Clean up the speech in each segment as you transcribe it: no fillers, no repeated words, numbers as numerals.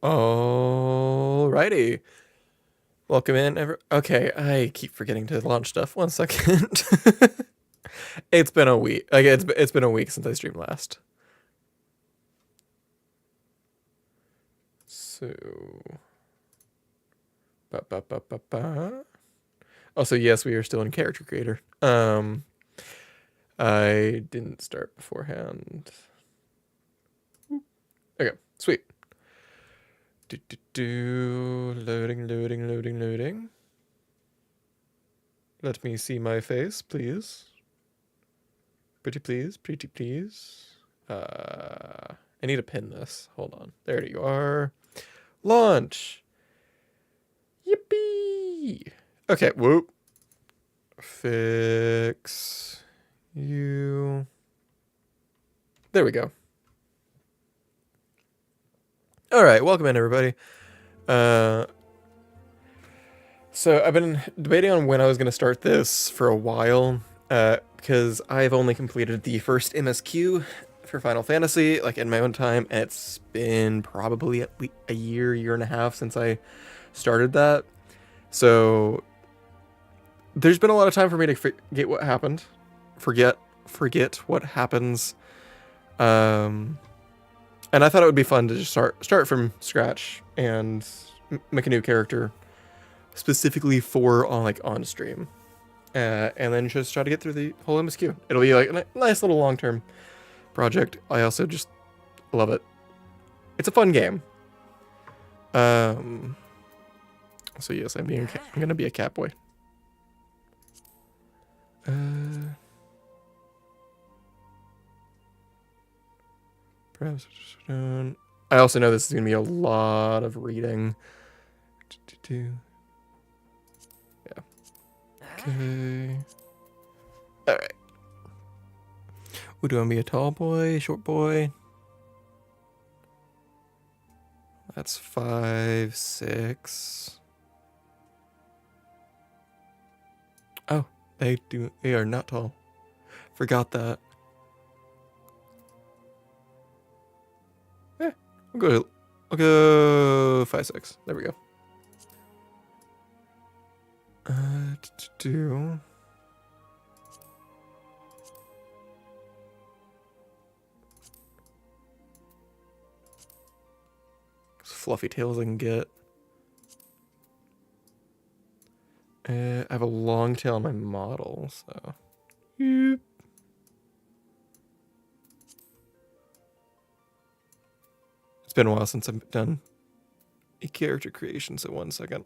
Alrighty. Welcome in. Okay, I keep forgetting to launch stuff. 1 second. It's been a week. Like it's been a week since I streamed last. So, also, yes, we are still in character creator. I didn't start beforehand. Okay, sweet. Loading. Let me see my face, please. Pretty please. I need to pin this. Hold on. There you are. Launch. Yippee. Okay, whoop. Fix you. There we go. All right, welcome in, everybody. So I've been debating on when I was going to start this for a while, because I've only completed the first MSQ for Final Fantasy, like in my own time, and it's been probably at least a year and a half since I started that. So there's been a lot of time for me to forget what happened. Forget what happens. And I thought it would be fun to just start from scratch and make a new character specifically for on stream. And then just try to get through the whole MSQ. It'll be like a nice little long-term project. I also just love it. It's a fun game. So yes, I'm gonna be a cat boy. Perhaps. I also know this is gonna be a lot of reading. Yeah. Okay. All right. Do I want to be a tall boy, short boy? That's 5, 6. Oh, they are not tall. Forgot that. Yeah, I'll go 5, 6. There we go. Do. As fluffy tails I can get. I have a long tail on my model, so. Yep. It's been a while since I've done a character creation, so 1 second.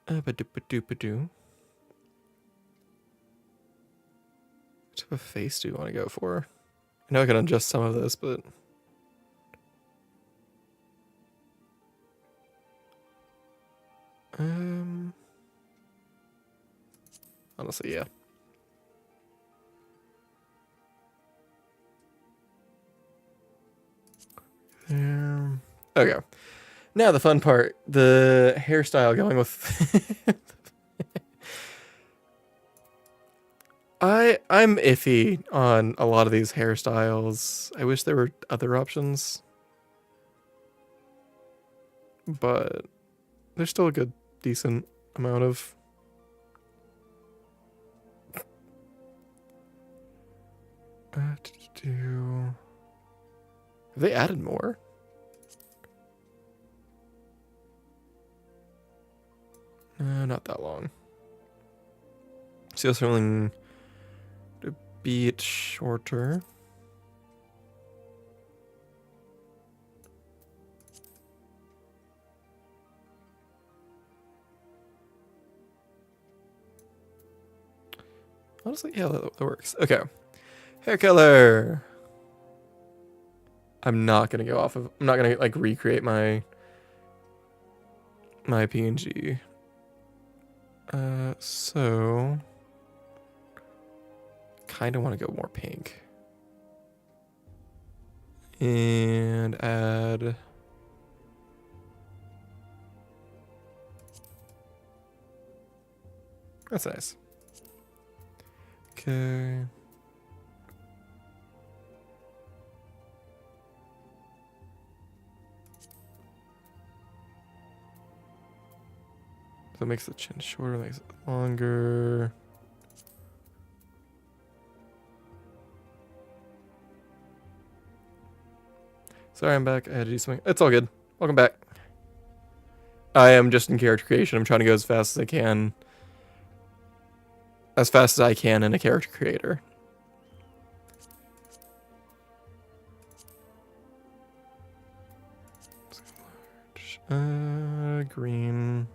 Ba-doop-a-doop-a-doo. What type of face do you want to go for? I know I can adjust some of this, but... honestly, yeah. Okay. Now the fun part, the hairstyle going with... I'm iffy on a lot of these hairstyles. I wish there were other options. But there's still a good, decent amount of... Have they added more? Not that long. See, I was willing to be it shorter. Honestly, yeah, that works. Okay. Hair color. I'm not gonna go off of. I'm not gonna like recreate my PNG. So kind of want to go more pink and add. That's nice. Okay. So it makes the chin shorter, makes it longer. Sorry, I'm back. I had to do something. It's all good. Welcome back. I am just in character creation. I'm trying to go as fast as I can. As fast as I can in a character creator. Green.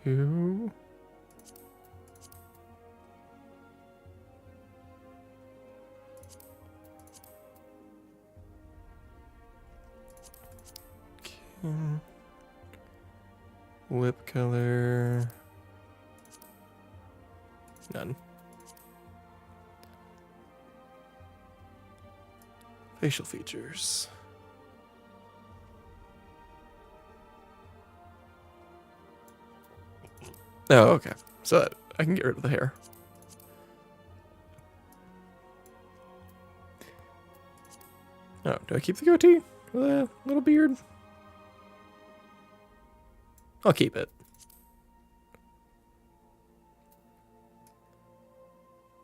Two. Okay. Lip color. None. Facial features. Oh, okay. So that I can get rid of the hair. Oh, do I keep the goatee? The little beard? I'll keep it.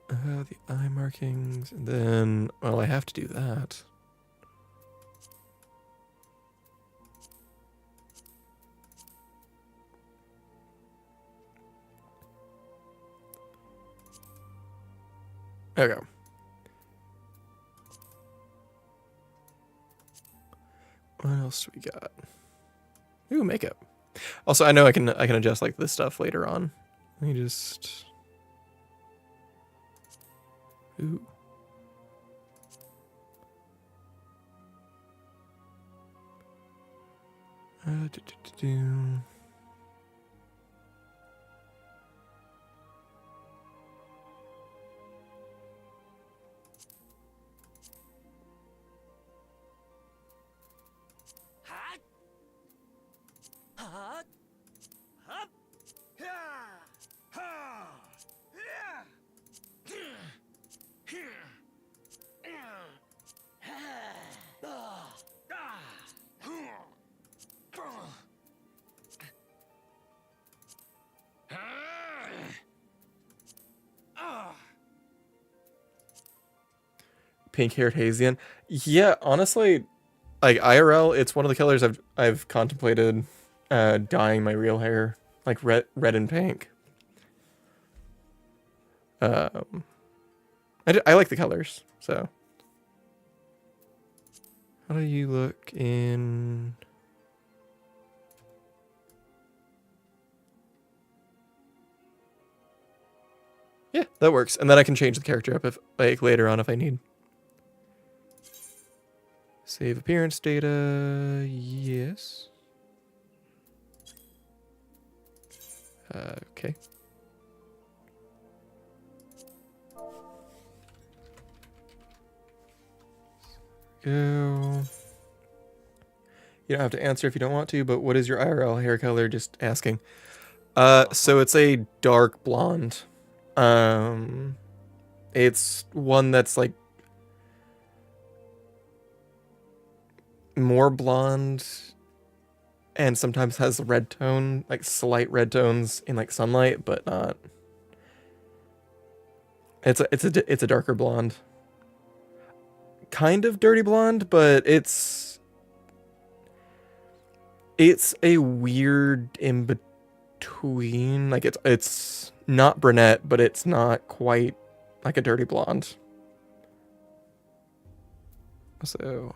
The eye markings, and then, well, I have to do that. Okay. What else do we got? Ooh, makeup. Also, I know I can adjust like this stuff later on. Let me just. Ooh. Do. Pink-haired Hazian. Yeah, honestly, like IRL, it's one of the colors I've contemplated dyeing my real hair, like red and pink. I like the colors, so. How do you look in? Yeah, that works. And then I can change the character up if like later on if I need. Save appearance data. Yes. Okay. Go. You don't have to answer if you don't want to, but what is your IRL hair color? Just asking. So it's a dark blonde. It's one that's like more blonde and sometimes has red tone, like slight red tones in like sunlight, but not. It's a darker blonde. Kind of dirty blonde, but it's a weird in between. Like it's not brunette, but it's not quite like a dirty blonde. So,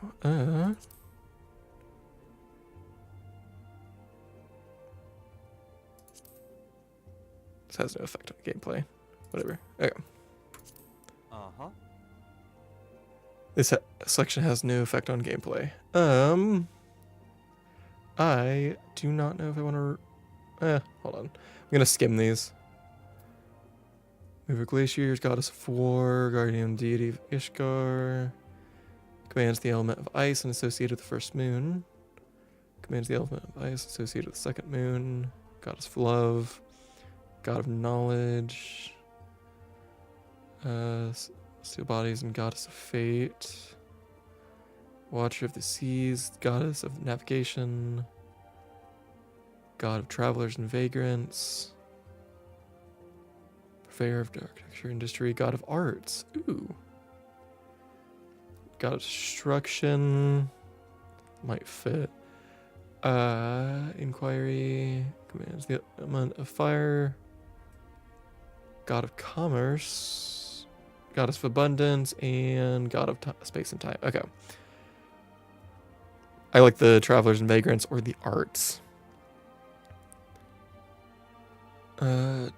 this has no effect on gameplay. Whatever. Okay. Uh-huh. This selection has no effect on gameplay. I do not know if I want to. Hold on. I'm gonna skim these. Mover Glaciers, Goddess of War, Guardian Deity of Ishgar. Commands the element of ice and associated with the first moon. Commands the element of ice associated with the second moon. Goddess of Love. God of Knowledge. Steel Bodies and Goddess of Fate. Watcher of the Seas, Goddess of Navigation. God of Travelers and Vagrants. Purveyor of Architecture Industry, God of Arts. Ooh. God of Destruction. Might fit. Inquiry. Commands the element of fire. God of Commerce. Goddess of Abundance. And God of Space and Time. Okay. I like the Travelers and Vagrants or the Arts. God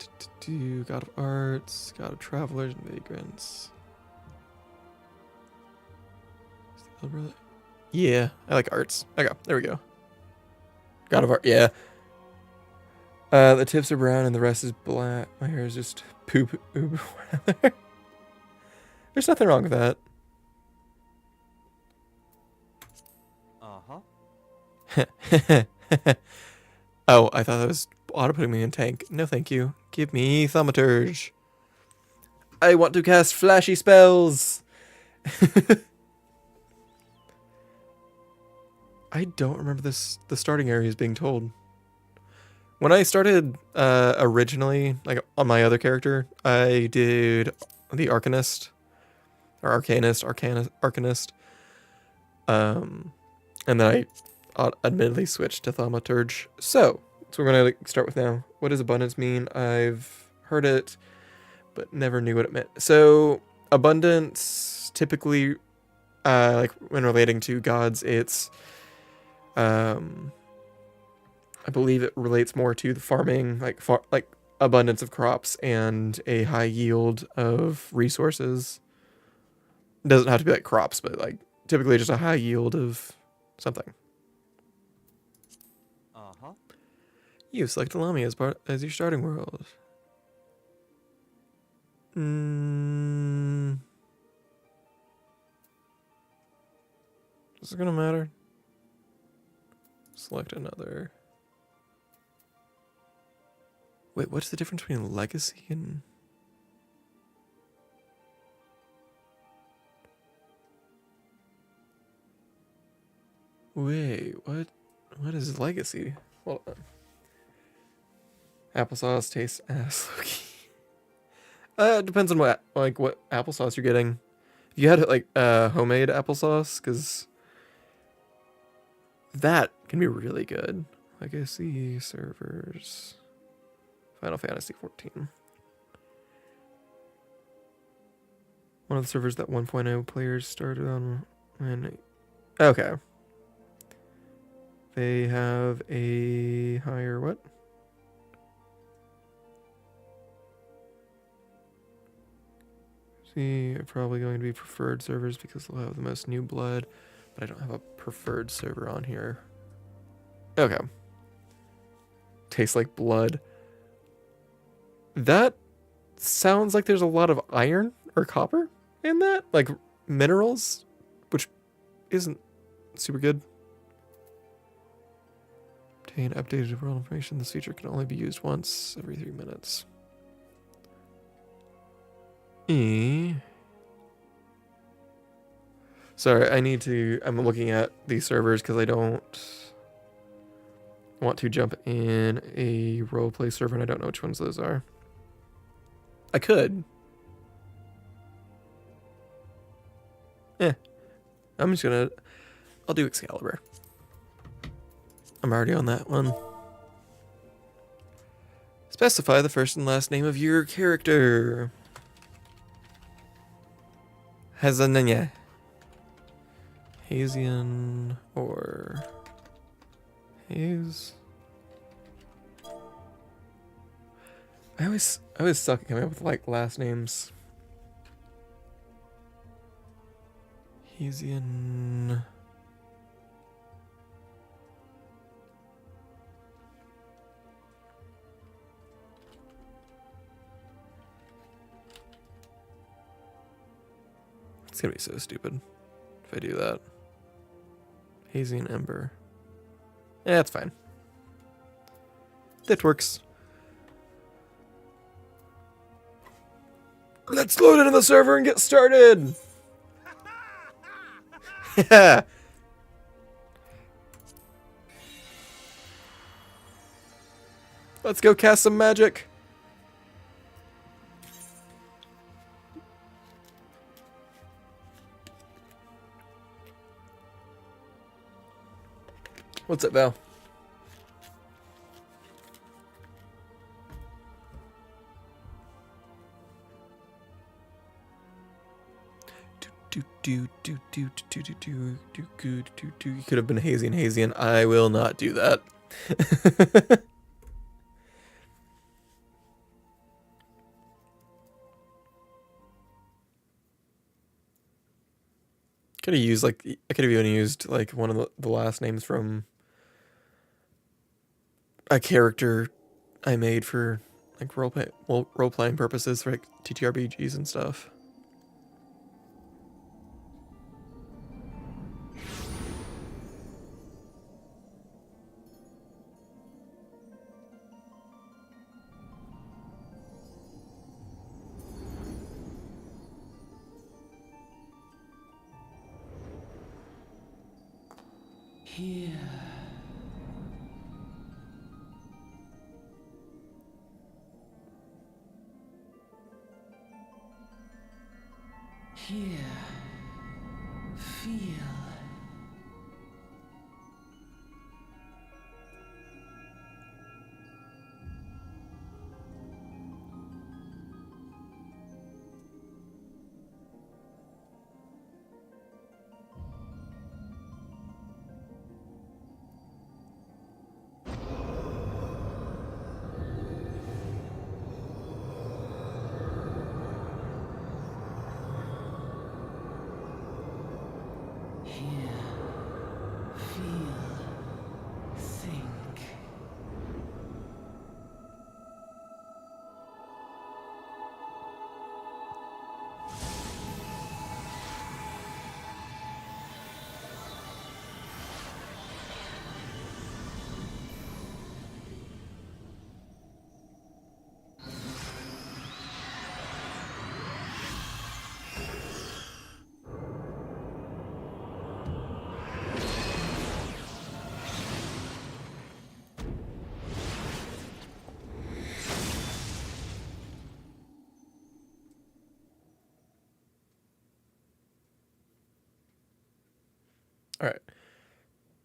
of Arts, God of Travelers and Vagrants. Yeah, I like Arts. Okay, there we go. God of Art, yeah. The tips are brown and the rest is black. My hair is just poop. There's nothing wrong with that. Oh, I thought that was auto-putting me in tank. No, thank you. Give me Thaumaturge. I want to cast flashy spells. I don't remember the starting areas being told. When I started originally, like on my other character, I did the Arcanist or Arcanist, and then I admittedly switched to Thaumaturge. So we're gonna start with now. What does abundance mean? I've heard it, but never knew what it meant. So abundance typically, like when relating to gods, it's I believe it relates more to the farming, like abundance of crops and a high yield of resources. It doesn't have to be like crops, but like typically just a high yield of something. Uh-huh. You select Alami as your starting world. Is it gonna matter? Select another. Wait, what's the difference between legacy and... Wait, what? What is legacy? Hold on. Applesauce tastes ass, Loki. It depends on what applesauce you're getting. If you had like homemade applesauce, because that can be really good. Legacy servers. Final Fantasy 14. One of the servers that 1.0 players started on when... Okay. They have a higher what? See, probably going to be preferred servers because they'll have the most new blood, but I don't have a preferred server on here. Okay. Tastes like blood. That sounds like there's a lot of iron or copper in that, like minerals, which isn't super good. Obtain updated world information. This feature can only be used once every 3 minutes. Sorry, I'm looking at these servers because I don't want to jump in a roleplay server and I don't know which ones those are. I could. I'm just gonna... I'll do Excalibur. I'm already on that one. Specify the first and last name of your character. Hazananya. Hazian or Haze. I always suck at coming up with like last names. Hazian. It's gonna be so stupid if I do that. Hazian Ember. Yeah, that's fine. That works. Let's load into the server and get started! Yeah! Let's go cast some magic! What's up, Val? You could have been Hazian. I will not do that. Could have used I could have even used like one of the last names from a character I made for like role playing purposes for like TTRPGs and stuff. Here. Here. Feel. Here. Feel. Think. All right.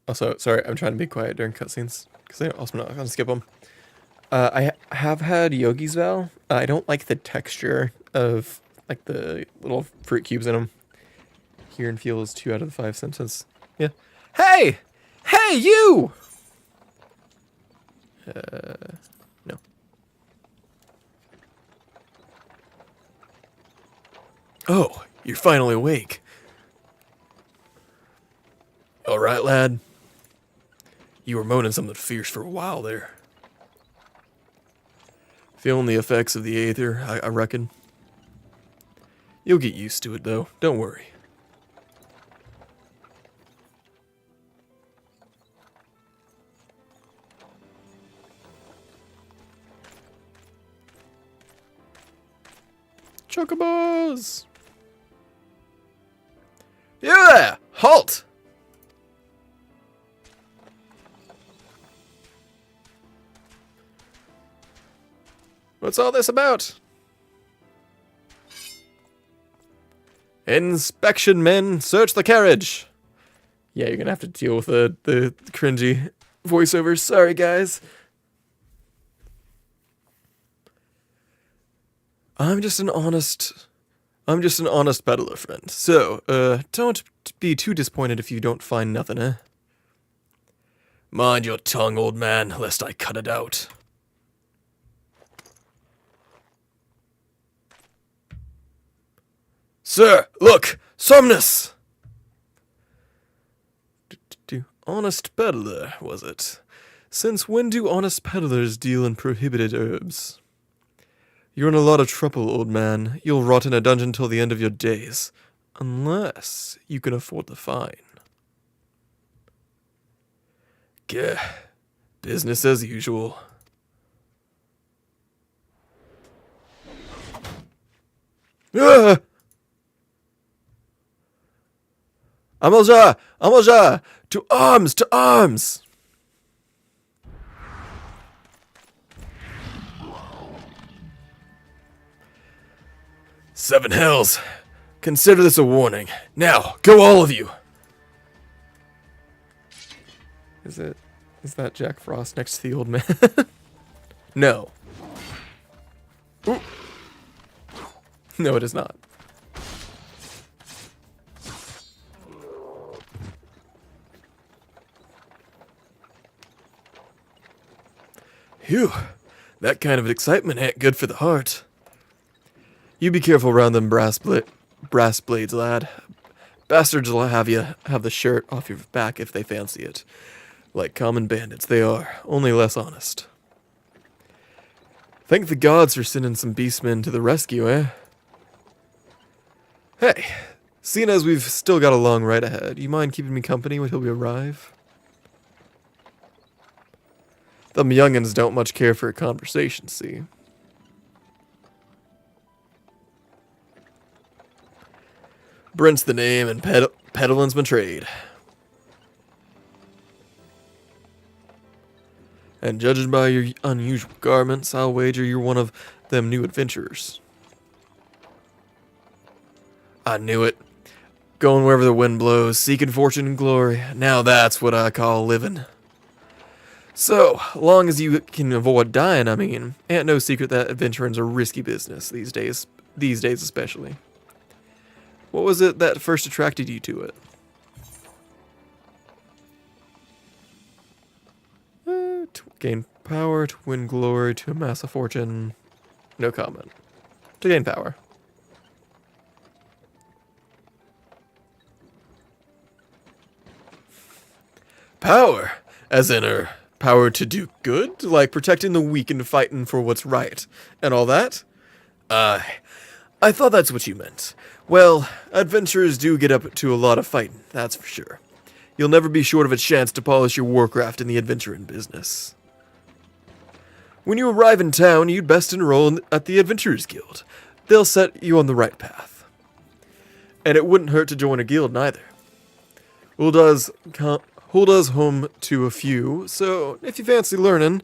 Also, sorry, I'm trying to be quiet during cutscenes because I'm also not gonna skip them. Have had Yogi's Vow. I don't like the texture of like the little fruit cubes in them. Hear and feel is 2 out of the 5 senses. Yeah. Hey, hey, you. No. Oh, you're finally awake. All right, lad. You were moaning something fierce for a while there. Feeling the effects of the aether, I reckon. You'll get used to it, though. Don't worry. Chocobos! Yeah! Halt! What's all this about? Inspection men, search the carriage! Yeah, you're gonna have to deal with the cringy voiceovers. Sorry, guys. I'm just an honest peddler, friend. So, don't be too disappointed if you don't find nothing, eh? Mind your tongue, old man, lest I cut it out. Sir, look! Somnus! Honest peddler, was it? Since when do honest peddlers deal in prohibited herbs? You're in a lot of trouble, old man. You'll rot in a dungeon till the end of your days. Unless you can afford the fine. Gah. Business as usual. Ah! Amalja! Amalja! To arms! To arms! Seven hells. Consider this a warning. Now, go all of you! Is that Jack Frost next to the old man? No. Ooh. No, it is not. Phew. That kind of excitement ain't good for the heart. You be careful around them brass blades, lad. Bastards will have the shirt off your back if they fancy it. Like common bandits they are, only less honest. Thank the gods for sending some beastmen to the rescue, eh? Hey, seeing as we've still got a long ride ahead, you mind keeping me company until we arrive? Them young'uns don't much care for a conversation, see? Brent's the name and peddling's my trade. And judging by your unusual garments, I'll wager you're one of them new adventurers. I knew it. Going wherever the wind blows, seeking fortune and glory. Now that's what I call living. So, long as you can avoid dying, I mean, ain't no secret that adventuring's a risky business these days especially. What was it that first attracted you to it? To gain power, to win glory, to amass a fortune. No comment. To gain power. Power, as in power to do good, like protecting the weak and fighting for what's right, and all that? I thought that's what you meant. Well, adventurers do get up to a lot of fighting, that's for sure. You'll never be short of a chance to polish your warcraft in the adventuring business. When you arrive in town, you'd best enroll at the Adventurers Guild. They'll set you on the right path. And it wouldn't hurt to join a guild neither. Ulda's home to a few, so if you fancy learning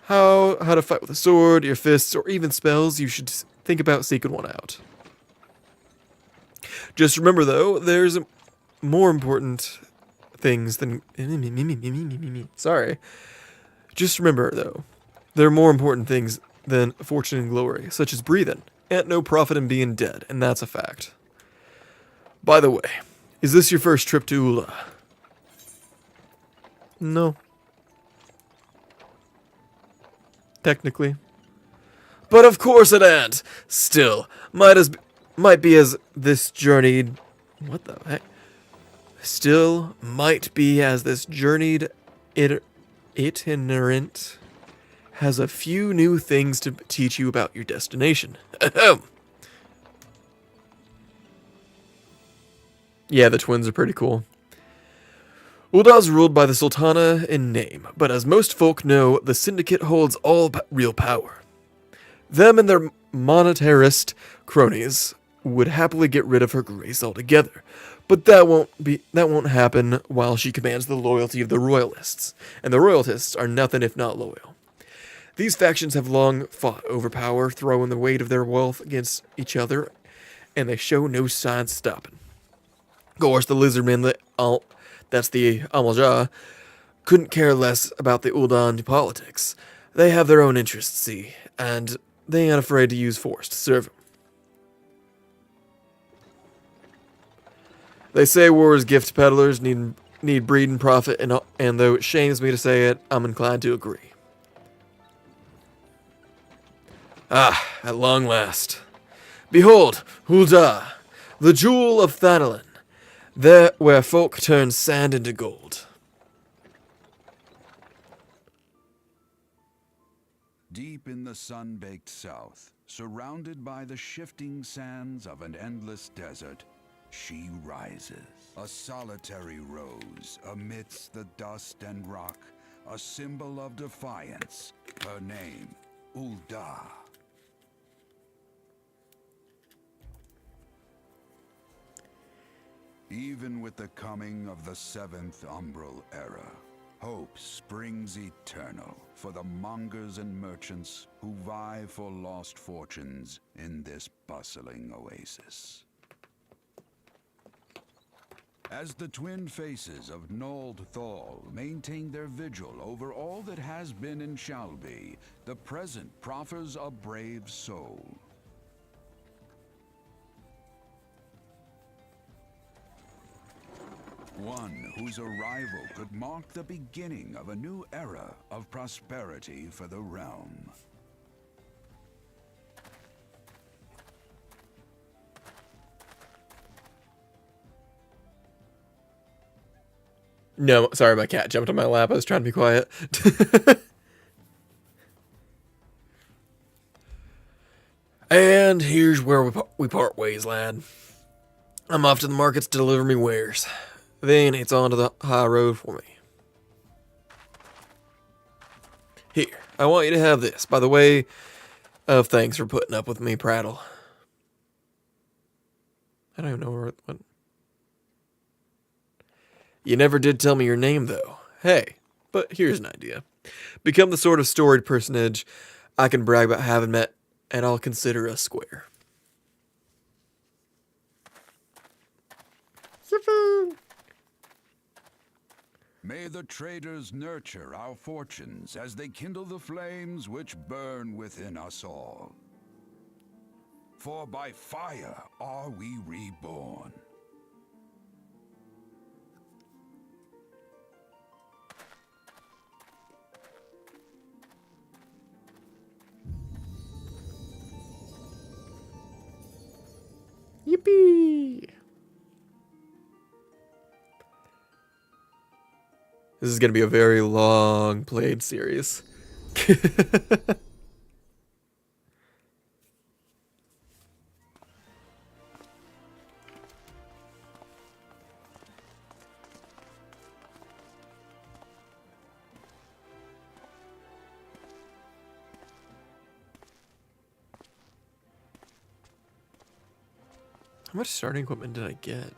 how to fight with a sword, your fists, or even spells, you should think about seeking one out. Just remember, though, there's more important things than... Sorry. Just remember, though, there are more important things than fortune and glory, such as breathing. Ain't no profit in being dead, and that's a fact. By the way, is this your first trip to Ula? No. Technically. But of course it ain't. Still, might be as this journeyed... What the heck? Still, might be as this journeyed itinerant has a few new things to teach you about your destination. Yeah, the twins are pretty cool. Ulda's ruled by the Sultana in name, but as most folk know, the Syndicate holds all real power. Them and their monetarist cronies would happily get rid of her grace altogether, but that won't happen while she commands the loyalty of the Royalists, and the Royalists are nothing if not loyal. These factions have long fought over power, throwing the weight of their wealth against each other, and they show no signs of stopping. Of course, the Lizardmen, that's the Amalja, couldn't care less about the Uldan politics. They have their own interests, see, and they ain't afraid to use force to serve them. They say war's gift peddlers need breed and profit, and though it shames me to say it, I'm inclined to agree. Ah, at long last. Behold, Ulda, the jewel of Thanalan, there where folk turn sand into gold. Deep in the sun-baked south, surrounded by the shifting sands of an endless desert, she rises. A solitary rose amidst the dust and rock, a symbol of defiance. Her name, Ulda. Even with the coming of the seventh umbral era, hope springs eternal for the mongers and merchants who vie for lost fortunes in this bustling oasis. As the twin faces of Nold Thal maintain their vigil over all that has been and shall be, the present proffers a brave soul. One whose arrival could mark the beginning of a new era of prosperity for the realm. No, sorry, my cat jumped on my lap. I was trying to be quiet. And here's where we part ways, lad. I'm off to the markets to deliver me wares. Then it's on to the high road for me. Here, I want you to have this, by the way of thanks for putting up with me prattle. I don't even know what... You never did tell me your name, though. Hey, but here's an idea. Become the sort of storied personage I can brag about having met, and I'll consider us square. May the traders nurture our fortunes as they kindle the flames which burn within us all. For by fire are we reborn. Yippee! This is going to be a very long played series. How much starting equipment did I get?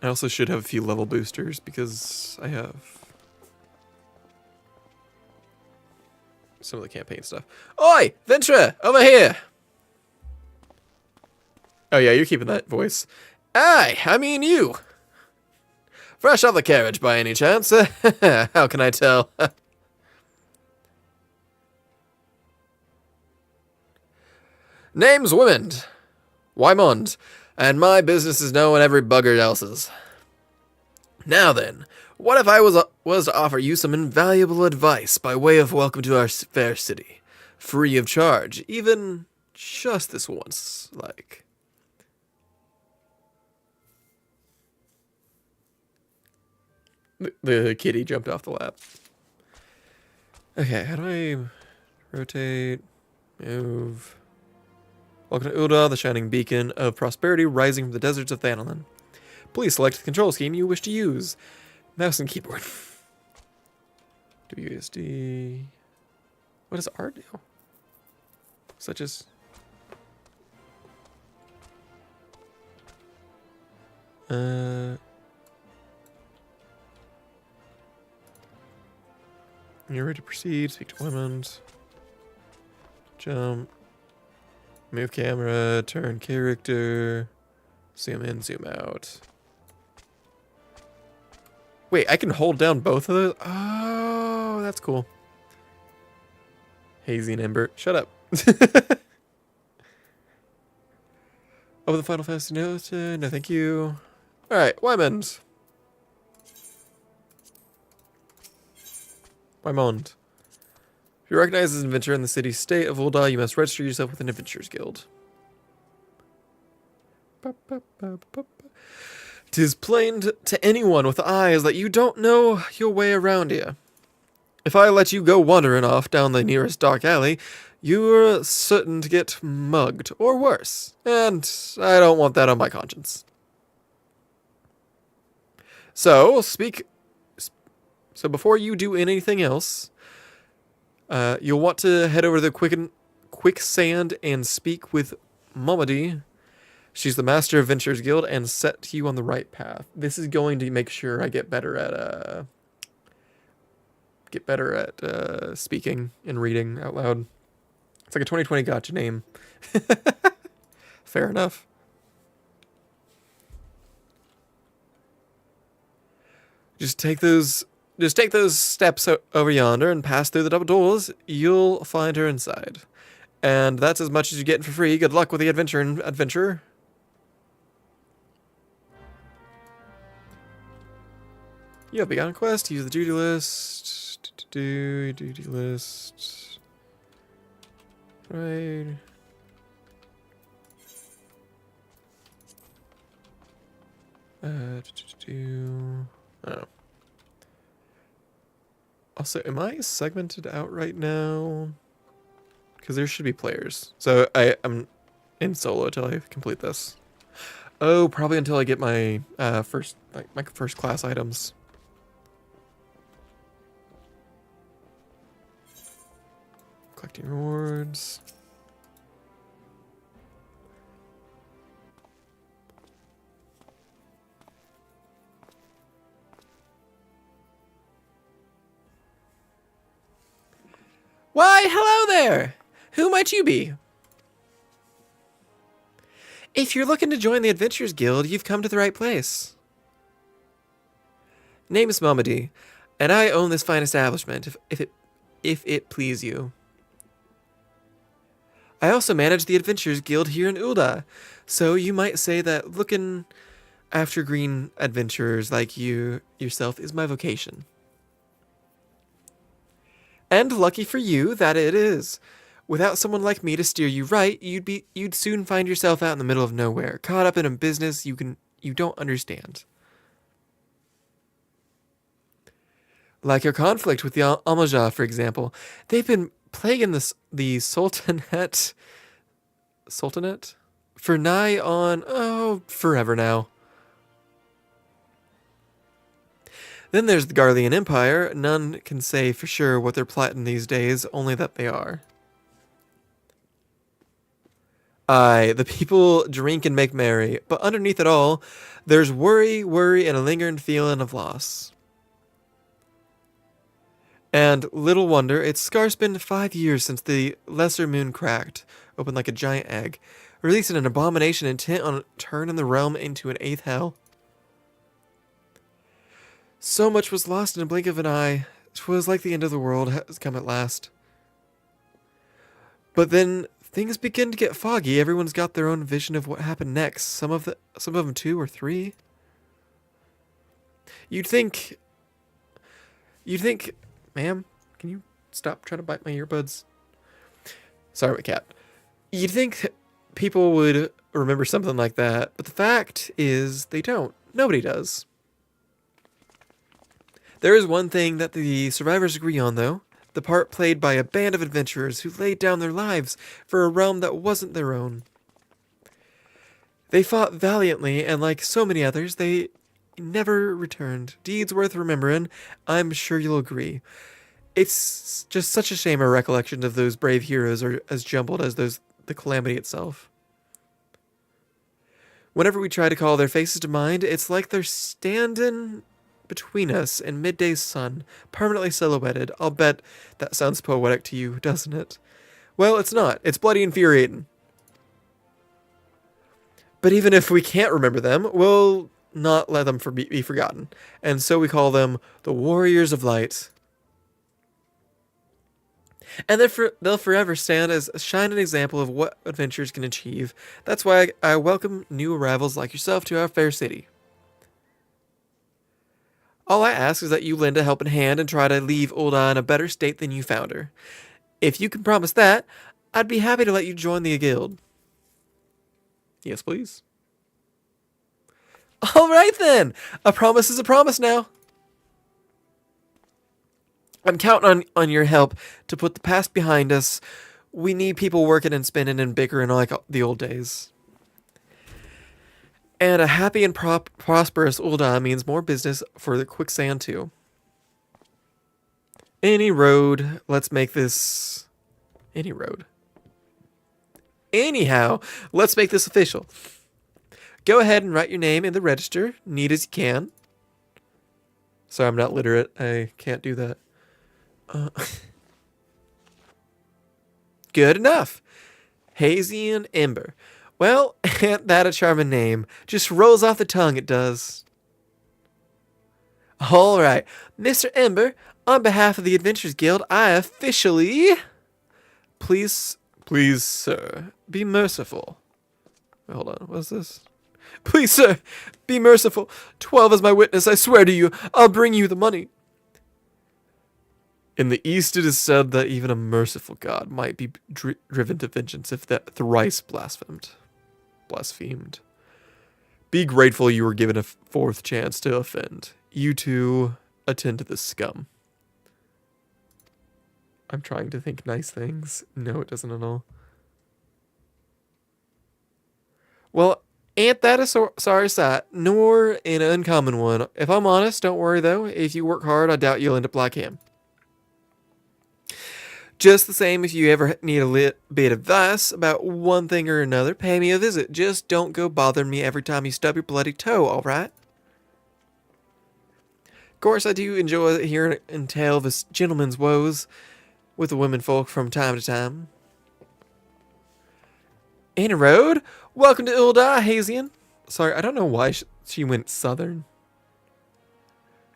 I also should have a few level boosters because I have some of the campaign stuff. Oi! Ventura! Over here! Oh yeah, you're keeping that voice. Aye, I mean you! Fresh off the carriage by any chance? How can I tell? Name's Wymond, and my business is knowing every bugger else's. Now then, what if I was to offer you some invaluable advice by way of welcome to our fair city, free of charge, even just this once, like. The kitty jumped off the lap. Okay, how do I rotate, move? Welcome to Ulda, the shining beacon of prosperity rising from the deserts of Thanalan. Please select the control scheme you wish to use. Mouse and keyboard. WSD. What does R do? Such as... You're ready to proceed. Speak to women. Jump. Move camera. Turn character. Zoom in, zoom out. Wait, I can hold down both of those? Oh, that's cool. Hazy and Ember. Shut up. Over the Final Fantasy note. No, thank you. Alright, Wymond. Wymond. If you recognize as an adventurer in the city-state of Ulda, you must register yourself with an adventurers guild. 'Tis plain to anyone with eyes that you don't know your way around here. If I let you go wandering off down the nearest dark alley, you're certain to get mugged, or worse, and I don't want that on my conscience. So before you do anything else, you'll want to head over to the Quicksand and speak with Momody. She's the master of Ventures Guild and set you on the right path. This is going to make sure I get better at speaking and reading out loud. It's like a 2020 gotcha name. Fair enough. Just take those steps over yonder and pass through the double doors. You'll find her inside. And that's as much as you get for free. Good luck with the adventure. You have begun a quest. Use the duty list. Duty list. Right. Oh. Also, am I segmented out right now? Because there should be players. So I'm in solo until I complete this. Oh, probably until I get my first class items. Collecting rewards. Why, hello there! Who might you be? If you're looking to join the Adventurers Guild, you've come to the right place. Name is Momedy, and I own this fine establishment, if it please you. I also manage the Adventurers Guild here in Ulda, so you might say that looking after green adventurers like you yourself is my vocation. And lucky for you that it is. Without someone like me to steer you right, you'd soon find yourself out in the middle of nowhere, caught up in a business you don't understand. Like your conflict with the Almajah, for example. They've been plaguing the Sultanate for nigh on, forever now. Then there's the Garlean Empire. None can say for sure what they're plotting these days, only that they are. Aye, the people drink and make merry, but underneath it all, there's worry, and a lingering feeling of loss. And little wonder, it's scarce been 5 years since the lesser moon cracked, open like a giant egg, releasing an abomination intent on turning the realm into an eighth hell. So much was lost in a blink of an eye. 'Twas like the end of the world has come at last. But then things begin to get foggy. Everyone's got their own vision of what happened next. Some of them 2 or 3. You'd think, ma'am, can you stop trying to bite my earbuds? Sorry, my cat. You'd think people would remember something like that, but the fact is they don't. Nobody does. There is one thing that the survivors agree on, though. The part played by a band of adventurers who laid down their lives for a realm that wasn't their own. They fought valiantly, and like so many others, they never returned. Deeds worth remembering, I'm sure you'll agree. It's just such a shame our recollections of those brave heroes are as jumbled as the calamity itself. Whenever we try to call their faces to mind, it's like they're standing between us and midday's sun, permanently silhouetted. I'll bet that sounds poetic to you, doesn't it? Well, it's not. It's bloody infuriating. But even if we can't remember them, we'll not let them be forgotten. And so we call them the Warriors of Light. And they'll forever stand as a shining example of what adventurers can achieve. That's why I welcome new arrivals like yourself to our fair city. All I ask is that you lend a helping hand and try to leave Ulda in a better state than you found her. If you can promise that, I'd be happy to let you join the guild. Yes, please. All right, then. A promise is a promise now. I'm counting on your help to put the past behind us. We need people working and spinning and bickering like the old days. And a happy and prosperous Ulda means more business for the quicksand, too. Any road, let's make this... Any road. Anyhow, let's make this official. Go ahead and write your name in the register, neat as you can. Sorry, I'm not literate. I can't do that. Good enough. Hazy and Ember. Well, ain't that a charming name? Just rolls off the tongue, it does. All right, Mr. Ember, on behalf of the Adventurers Guild, I officially... Please, sir, be merciful. Wait, hold on, what's this? Please, sir, be merciful. 12 is my witness, I swear to you, I'll bring you the money. In the East, it is said that even a merciful god might be driven to vengeance if that thrice blasphemed. Be grateful you were given a 4th chance to offend. You two attend to this scum. I'm trying to think nice things. No, it doesn't at all. Well, ain't that a sorry sight, nor an uncommon one. If I'm honest, don't worry though. If you work hard, I doubt you'll end up like him. Just the same, if you ever need a bit of advice about one thing or another, pay me a visit. Just don't go bothering me every time you stub your bloody toe, alright? Of course, I do enjoy hearing and tell this gentleman's woes. with the womenfolk from time to time. Anna Road, welcome to Ulda, Hazian. Sorry, I don't know why she went southern.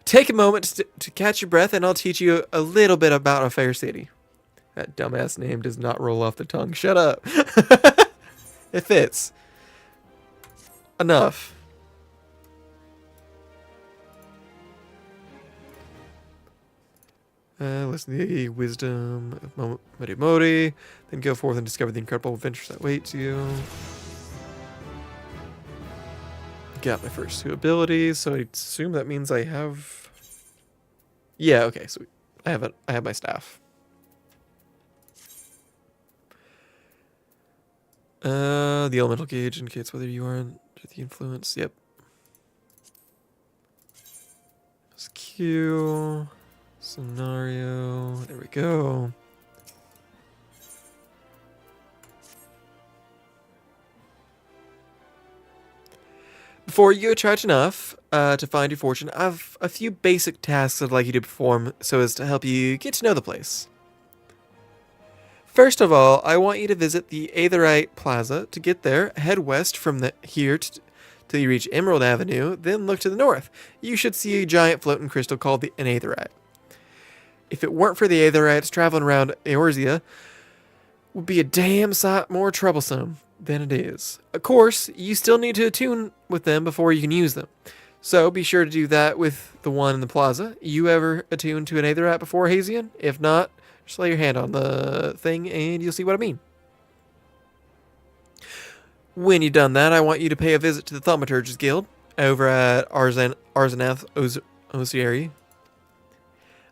Take a moment to catch your breath, and I'll teach you a little bit about a fair city. That dumbass name does not roll off the tongue. Shut up. It fits. Enough. Listen to the wisdom of Modi Modi. Then go forth and discover the incredible adventures that wait you. Got my first 2 abilities, so I assume that means I have... Yeah, okay, sweet. I have my staff. The elemental gauge indicates whether you are under the influence. Yep. That's Q. Scenario. There we go. Before you go charge enough to find your fortune, I have a few basic tasks I'd like you to perform so as to help you get to know the place. First of all, I want you to visit the Aetherite Plaza. To get there, head west from here till you reach Emerald Avenue, then look to the north. You should see a giant floating crystal called an Aetherite. If it weren't for the Aetherites, traveling around Eorzea would be a damn sight more troublesome than it is. Of course, you still need to attune with them before you can use them. So be sure to do that with the one in the plaza. You ever attuned to an Aetherite before, Hazian? If not, just lay your hand on the thing and you'll see what I mean. When you've done that, I want you to pay a visit to the Thaumaturge's Guild over at Arzanath Osieri.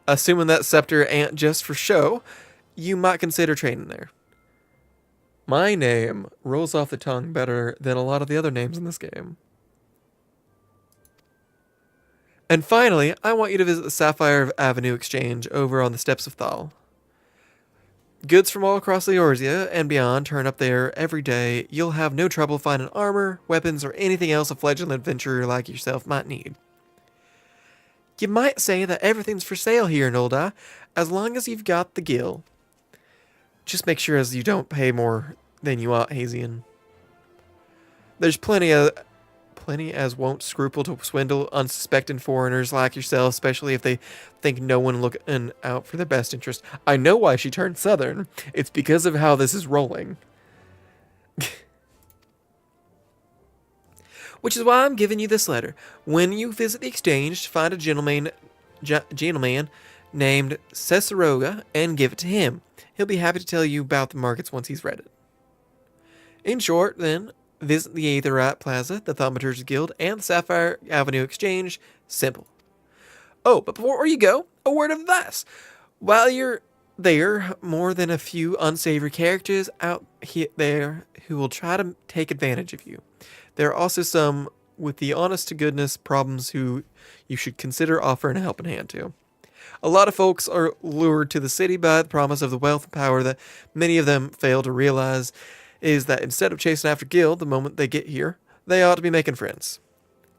Assuming that scepter ain't just for show, you might consider training there. My name rolls off the tongue better than a lot of the other names in this game. And finally, I want you to visit the Sapphire Avenue Exchange over on the Steps of Thal. Goods from all across Eorzea and beyond turn up there every day. You'll have no trouble finding armor, weapons, or anything else a fledgling adventurer like yourself might need. You might say that everything's for sale here in Ulda, as long as you've got the gil. Just make sure as you don't pay more than you ought, Hazian. There's plenty as won't scruple to swindle unsuspecting foreigners like yourself, especially if they think no one looking out for their best interest. I know why she turned southern. It's because of how this is rolling. Which is why I'm giving you this letter. When you visit the exchange, find a gentleman named Cesaroga and give it to him. He'll be happy to tell you about the markets once he's read it. In short, then, visit the Aetherite Plaza, the Thaumaturge's Guild, and the Sapphire Avenue Exchange. Simple. Oh, but before you go, a word of advice. While you're there, more than a few unsavory characters out there who will try to take advantage of you. There are also some with the honest-to-goodness problems who you should consider offering a helping hand to. A lot of folks are lured to the city by the promise of the wealth and power that many of them fail to realize is that instead of chasing after guild the moment they get here, they ought to be making friends.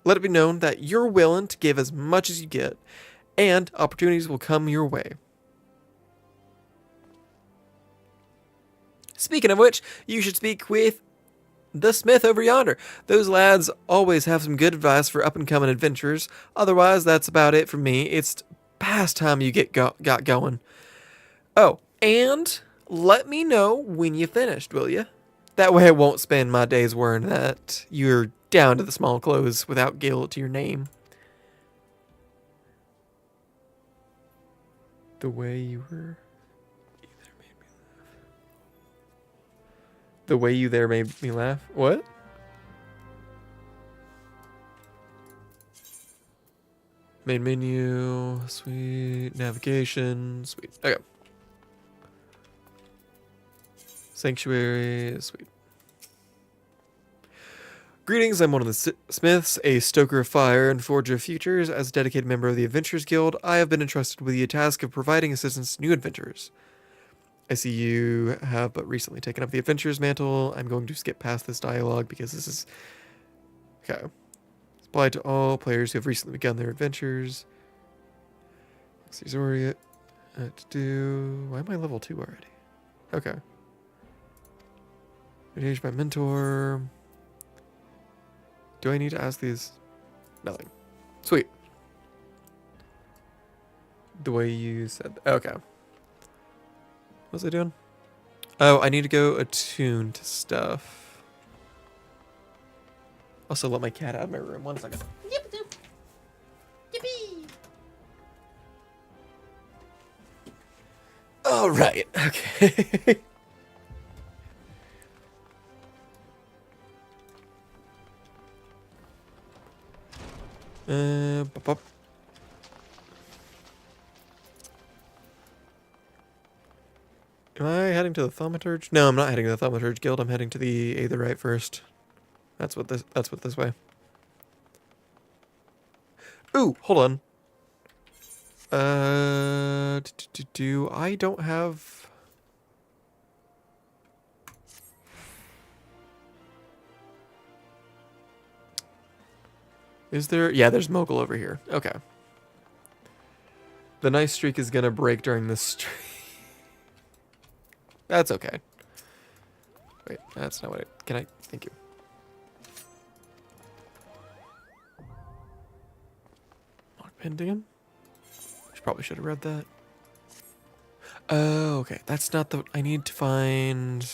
Let it be known that you're willing to give as much as you get, and opportunities will come your way. Speaking of which, you should speak with the Smith over yonder. Those lads always have some good advice for up-and-coming adventurers. Otherwise, that's about it for me. It's past time you got going. Oh, and let me know when you finished, will you? That way I won't spend my days worrying that you're down to the small clothes without guilt to your name. The way you were... The way you there made me laugh. What? Main menu. Sweet. Navigation. Sweet. Okay. Sanctuary. Sweet. Greetings, I'm one of the Smiths, a stoker of fire and forger of futures. As a dedicated member of the Adventurers Guild, I have been entrusted with the task of providing assistance to new adventurers. I see you have but recently taken up the adventurer's mantle. I'm going to skip past this dialogue because this is... Okay. It's applied to all players who have recently begun their adventures. Why am I level 2 already? Okay. Engage my mentor. Do I need to ask these? Nothing. Sweet. The way you said. Okay. What was I doing? Oh, I need to go attune to stuff. Also, let my cat out of my room. 1 second. All right. Okay. Bop, bop. Am I heading to the Thaumaturge? No, I'm not heading to the Thaumaturge Guild. I'm heading to the Aetherite first. That's what this way. Ooh, hold on. I don't have. Is there? Yeah, there's Mogul over here. Okay. The nice streak is gonna break during this streak. That's okay. Wait, that's not what can I? Thank you. Lock pending. Probably should have read that. Oh, okay. That's not the. I need to find.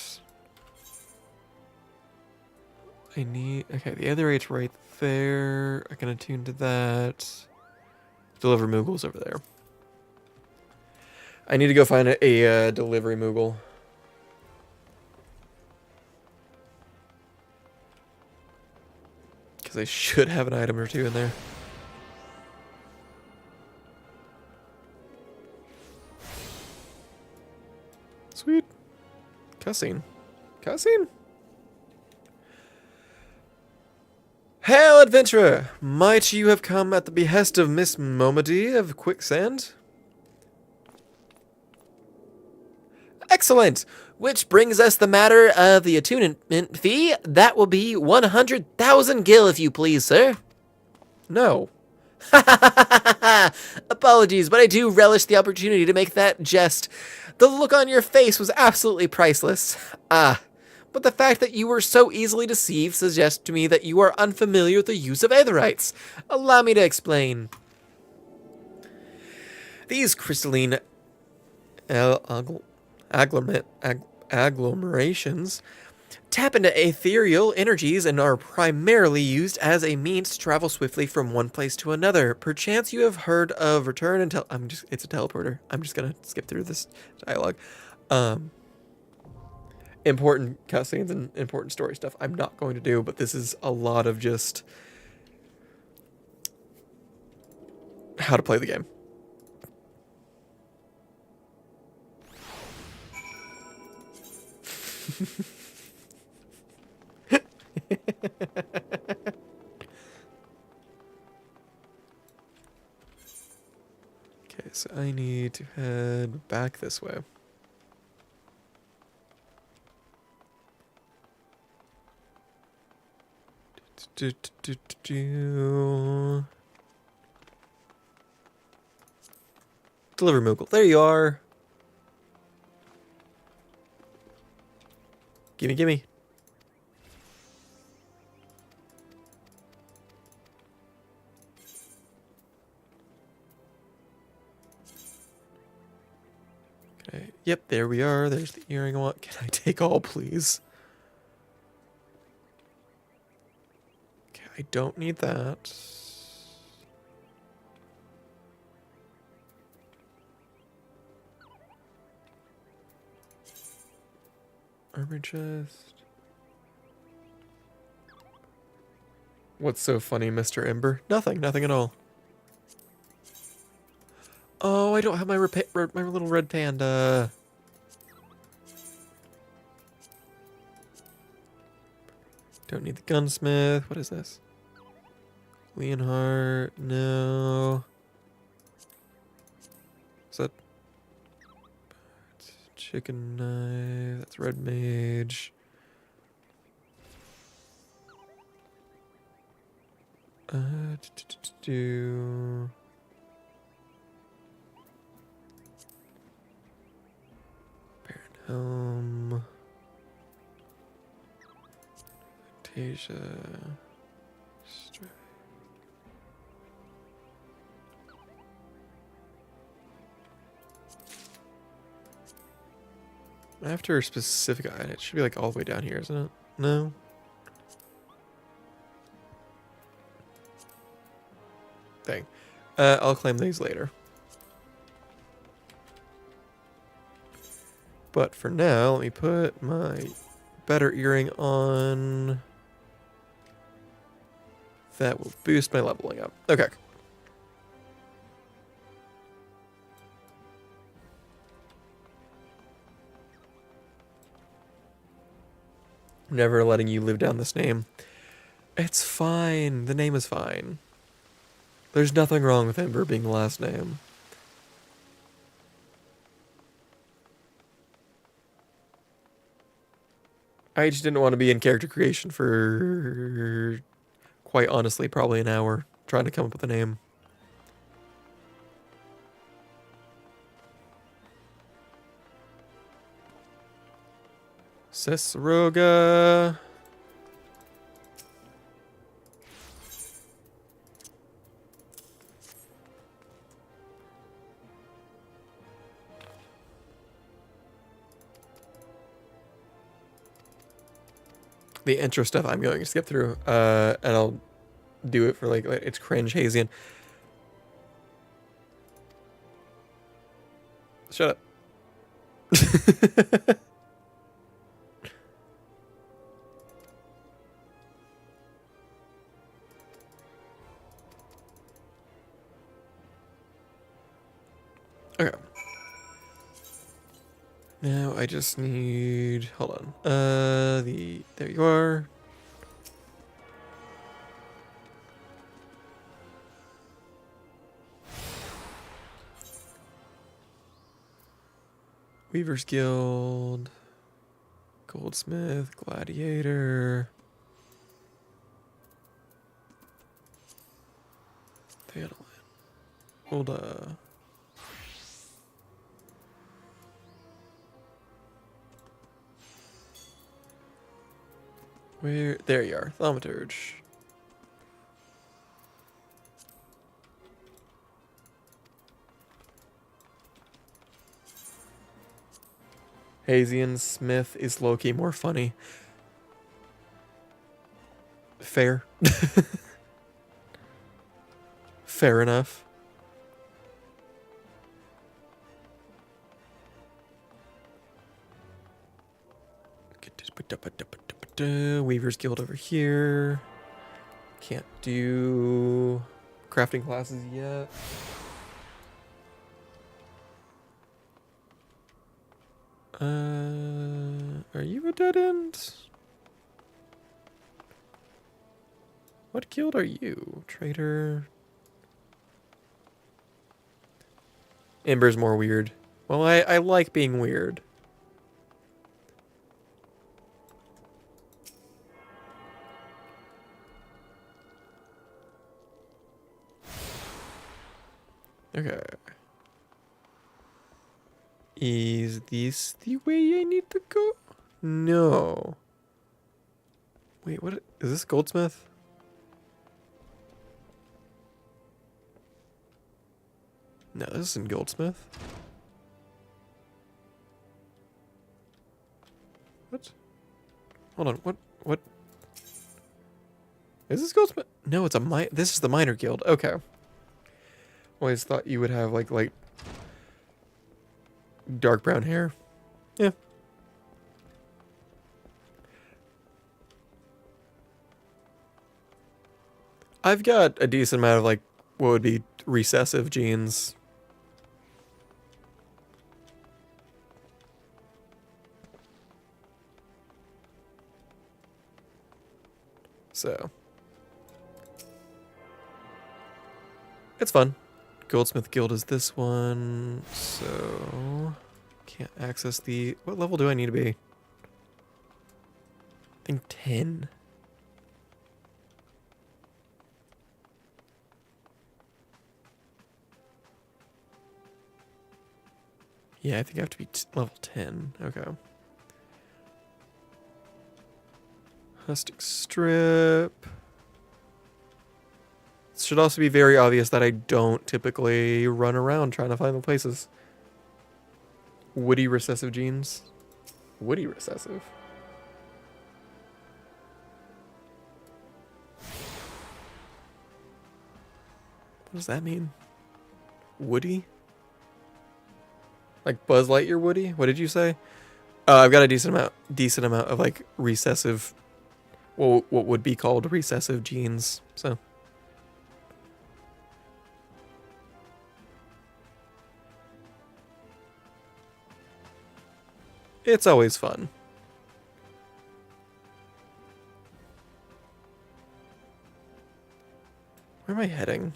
Okay, the other eight's right there. I can attune to that. Deliver Moogle's over there. I need to go find a delivery Moogle. Because I should have an item or two in there. Sweet. Cussing. Cussing? Hail, adventurer! Might you have come at the behest of Miss Momody of Quicksand? Excellent! Which brings us the matter of the attunement fee. That will be 100,000 gil, if you please, sir. No. Apologies, but I do relish the opportunity to make that jest. The look on your face was absolutely priceless. But the fact that you were so easily deceived suggests to me that you are unfamiliar with the use of aetherites. Allow me to explain. These crystalline agglomerations tap into ethereal energies and are primarily used as a means to travel swiftly from one place to another. Perchance you have heard of return until it's a teleporter. I'm just gonna skip through this dialogue. Important cutscenes and important story stuff I'm not going to do, but this is a lot of just how to play the game. Okay, so I need to head back this way. Deliver Moogle. There you are. Gimme, gimme. Okay. Yep, there we are. There's the earring I want. Can I take all, please? Okay, I don't need that. Armor chest. What's so funny, Mr. Ember? Nothing. Nothing at all. Oh, I don't have my my little red panda. Don't need the gunsmith. What is this? Leonhardt. No. Is that chicken knife? That's red mage. Tasia. After a specific item, it should be like all the way down here, isn't it? No. Dang. I'll claim these later. But for now, let me put my better earring on. That will boost my leveling up. Okay. Never letting you live down this name. It's fine. The name is fine. There's nothing wrong with Ember being the last name. I just didn't want to be in character creation for, quite honestly, probably an hour trying to come up with a name. Sessaroga. The intro stuff I'm going to skip through, and I'll do it for like it's cringe Hazian. Shut up. Okay. Now I just need, hold on. There you are. Weaver's Guild, Goldsmith, Gladiator. Theodolin. Hold on. Where? There you are. Thaumaturge. Hazian Smith is low-key more funny. Fair. Fair enough. Weaver's Guild over here. Can't do crafting classes yet. Are you a dead end? What guild are you? Trader. Ember's more weird. Well, I like being weird. Okay. Is this the way I need to go? No. Wait, what? Is this Goldsmith? No, this isn't Goldsmith. What? Hold on, what? Is this Goldsmith? No, it's a this is the minor guild. Okay. Always thought you would have like light dark brown hair. Yeah. I've got a decent amount of like what would be recessive genes. So it's fun. Goldsmith Guild is this one, so can't access the... What level do I need to be? I think 10. Yeah, I think I have to be level 10. Okay. Hustic strip. It should also be very obvious that I don't typically run around trying to find the places. Woody recessive genes. Woody recessive. What does that mean? Woody? Like Buzz Lightyear Woody? What did you say? I've got a decent amount of like recessive, well, what would be called recessive genes. So it's always fun. Where am I heading?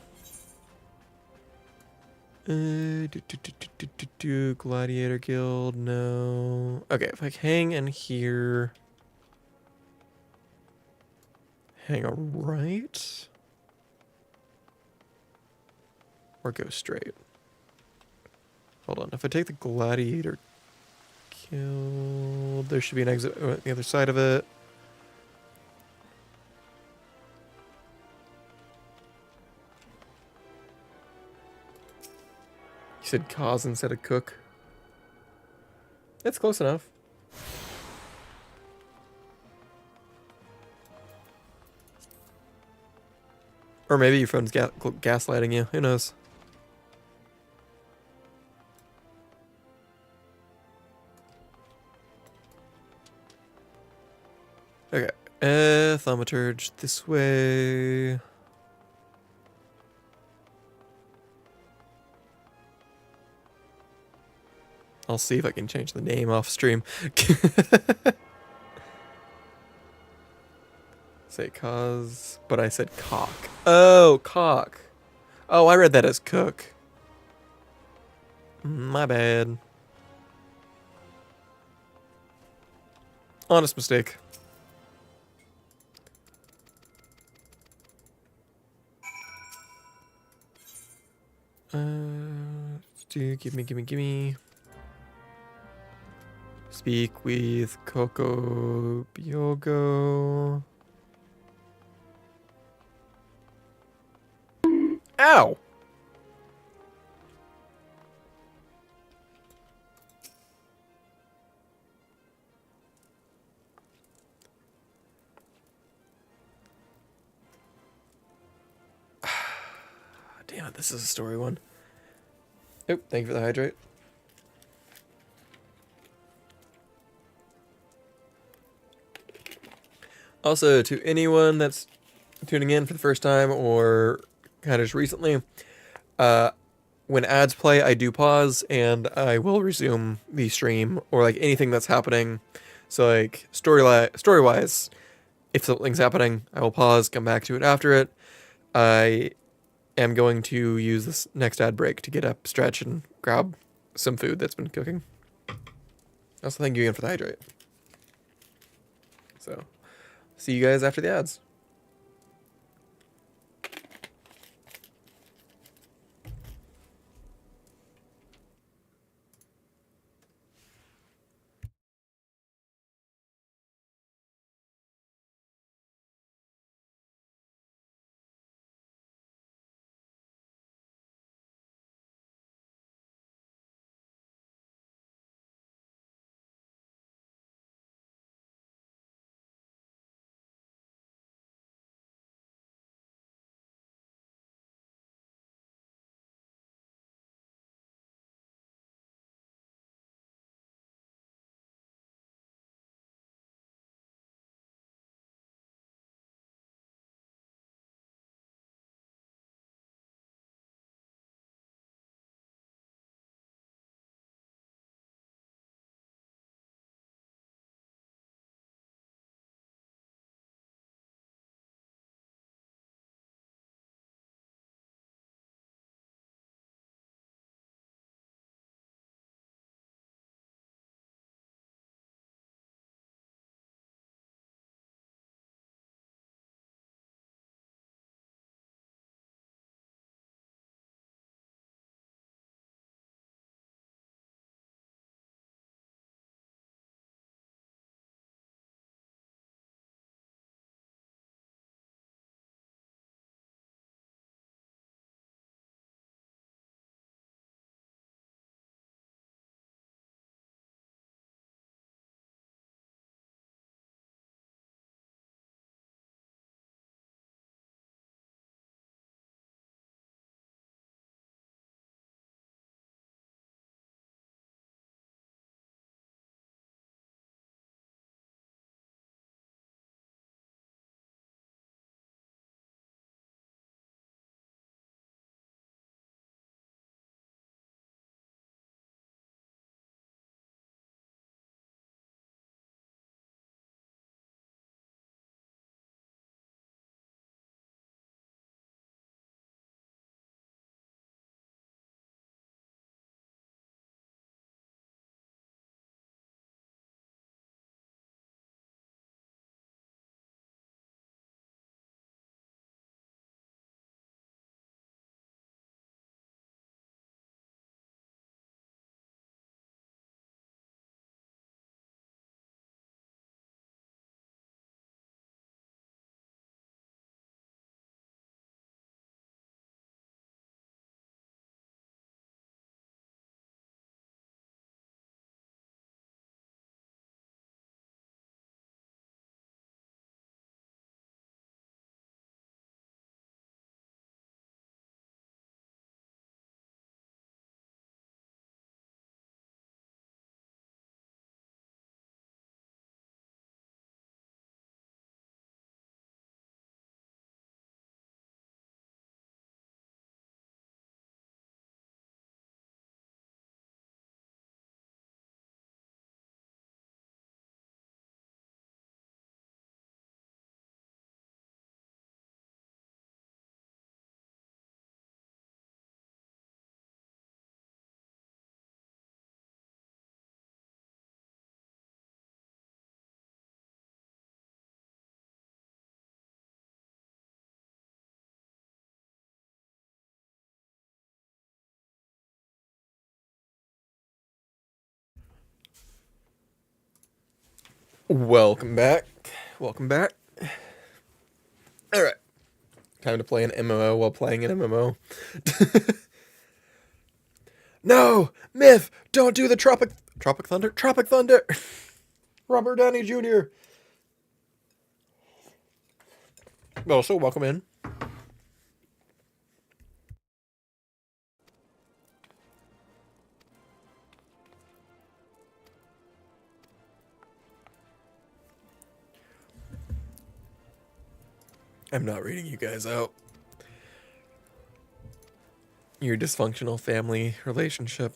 Gladiator Guild, no. Okay, if I hang in here, hang a right, or go straight. Hold on, if I take the Gladiator Guild, there should be an exit on the other side of it. You said cause instead of cook. It's close enough. Or maybe your phone's gaslighting you. Who knows? Okay. Thaumaturge this way. I'll see if I can change the name off stream. Say cause, but I said cock. Oh, cock. Oh, I read that as cook. My bad. Honest mistake. Gimme. Speak with Coco Biogo. Ow! Damn it, this is a story one. Oh, thank you for the hydrate. Also, to anyone that's tuning in for the first time or kind of just recently, when ads play, I do pause and I will resume the stream or like anything that's happening. So like story-wise, if something's happening, I will pause, come back to it after it. I am going to use this next ad break to get up, stretch, and grab some food that's been cooking. Also, thank you again for the hydrate. So, see you guys after the ads. Welcome back. Welcome back. Alright. Time to play an MMO while playing an MMO. No! Myth! Don't do the Tropic Thunder? Tropic Thunder! Robert Downey Jr. Also, welcome in. I'm not reading you guys out. Your dysfunctional family relationship.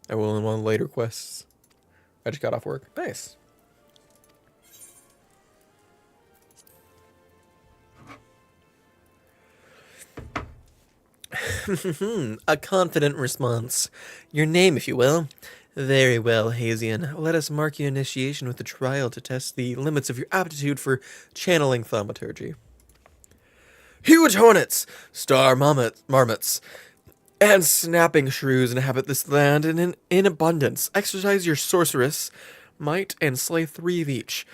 I will in one of the later quests. I just got off work. Nice. A confident response. Your name, if you will. Very well, Hazian. Let us mark your initiation with a trial to test the limits of your aptitude for channeling thaumaturgy. Huge hornets, star marmots, and snapping shrews inhabit this land in abundance. Exercise your sorceress might and slay 3 of each.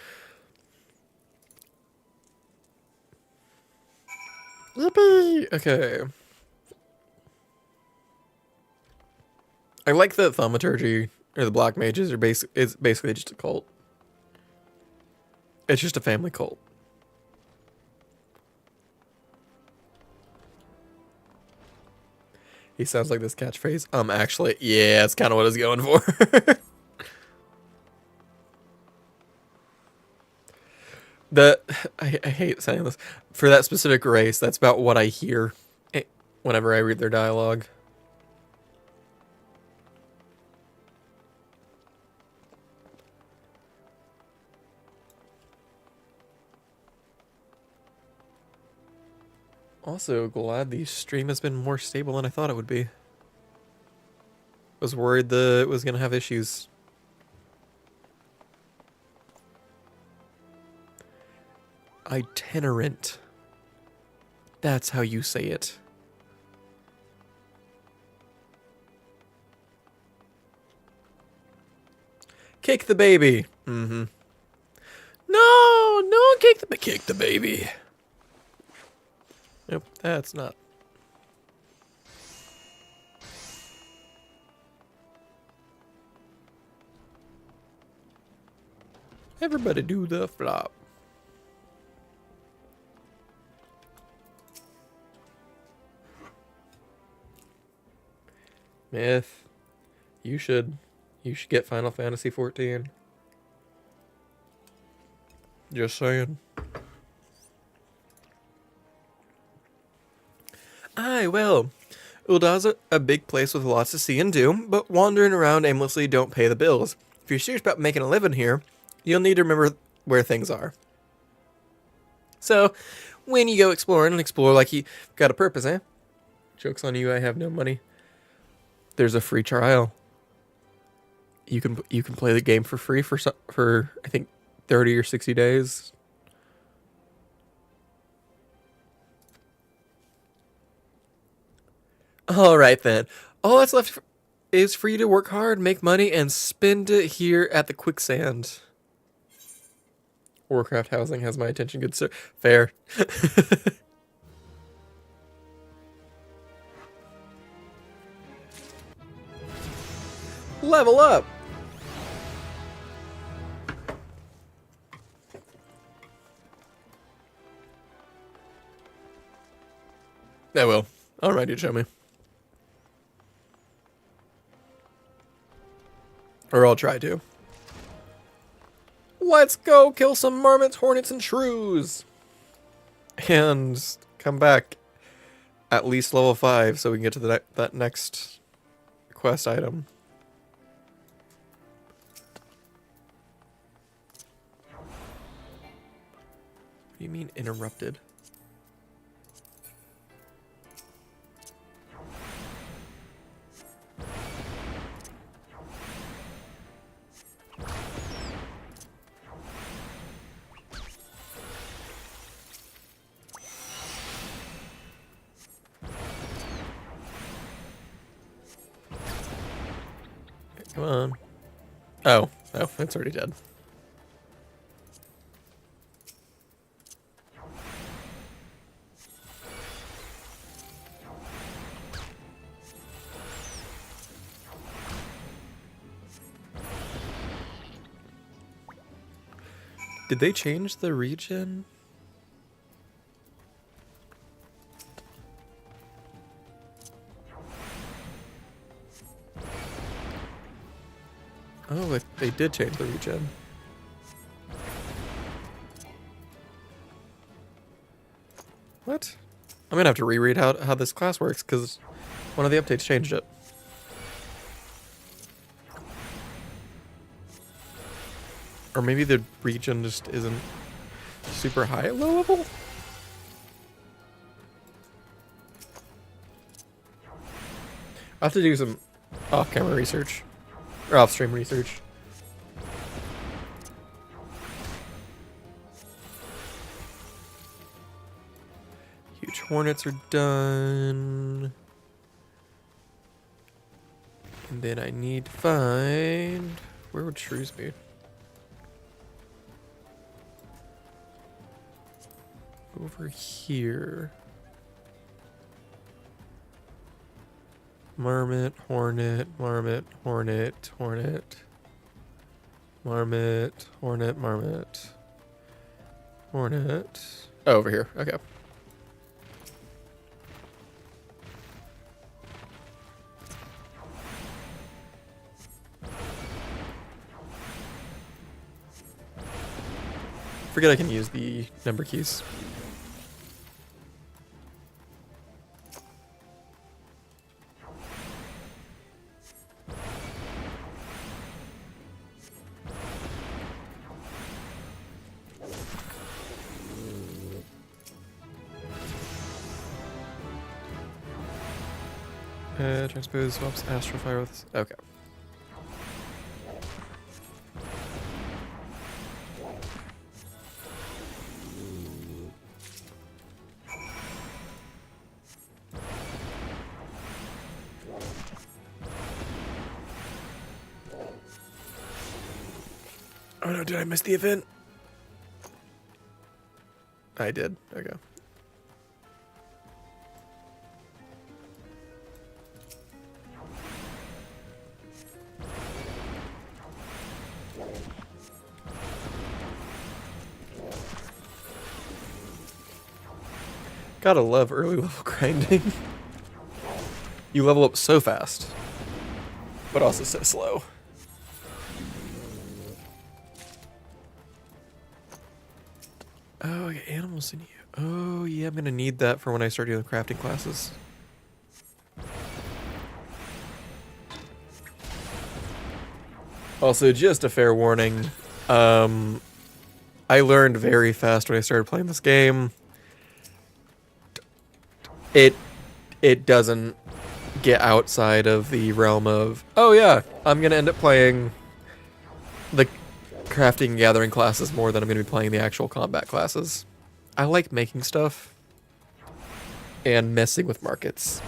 Yippee! Okay. I like that thaumaturgy, or the black mages, it's basically just a cult. It's just a family cult. He sounds like this catchphrase. Actually, yeah, that's kind of what I was going for. I hate saying this. For that specific race, that's about what I hear whenever I read their dialogue. Also, glad the stream has been more stable than I thought it would be. Was worried it was gonna have issues. Itinerant. That's how you say it. Kick the baby. Mm-hmm. No, kick the baby. Nope, that's not. Everybody do the flop. Myth, you should get Final Fantasy 14. Just saying. Aye, well, Ulda's a big place with lots to see and do, but wandering around aimlessly don't pay the bills. If you're serious about making a living here, you'll need to remember where things are. So, when you go exploring and explore like you got a purpose, eh? Joke's on you, I have no money. There's a free trial. You can play the game for free for I think 30 or 60 days. All right then. All that's left is for you to work hard, make money, and spend it here at the quicksand. Warcraft housing has my attention, good sir. Fair. Level up. I will. I'll write you to show me. Or I'll try to. Let's go kill some marmots, hornets, and shrews. And come back at least level 5 so we can get to that next quest item. What do you mean interrupted? Come on. Oh, Oh, it's already dead. Did they change the region? Oh, they did change the region. What? I'm gonna have to reread how this class works because one of the updates changed it. Or maybe the region just isn't super high at low level? I'll have to do some off-camera research. Or off-stream research. Huge hornets are done. And then I need to find... Where would shrews be? Over here. Marmot, hornet, marmot, hornet, hornet. Marmot, hornet, marmot. Hornet. Oh, over here. Okay. Forget I can use the number keys. Transpose swaps Astrofire with... Okay. Oh no, did I miss the event? I did. Okay. Gotta love early level grinding. You level up so fast, but also so slow. Oh, I got animals in you. Oh, yeah, I'm gonna need that for when I start doing the crafting classes. Also, just a fair warning. I learned very fast when I started playing this game. It doesn't get outside of the realm of, oh yeah, I'm gonna end up playing the crafting and gathering classes more than I'm gonna be playing the actual combat classes. I like making stuff and messing with markets.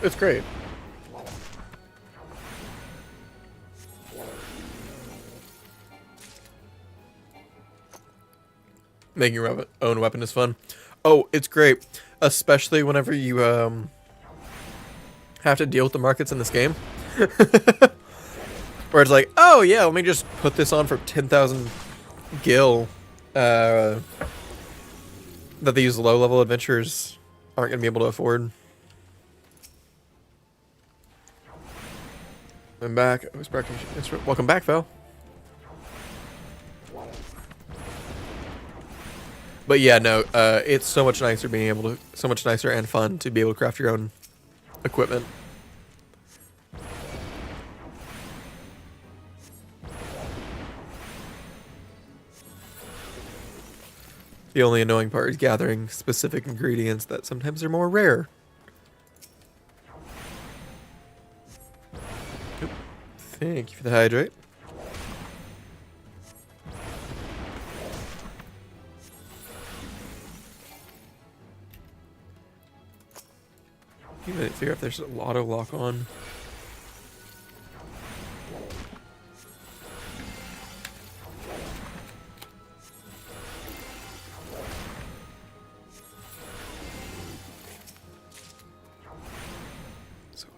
It's great. Making your own weapon is fun. Oh, it's great. Especially whenever you have to deal with the markets in this game. Where it's like, oh yeah, let me just put this on for 10,000 gil. That these low-level adventurers aren't going to be able to afford. I'm back. I was practicing. Welcome back, Phil. But yeah, no, it's so much nicer being able to, so much nicer and fun to be able to craft your own equipment. The only annoying part is gathering specific ingredients that sometimes are more rare. Oop. Thank you for the hydrate. I need to figure out if there's an auto lock on.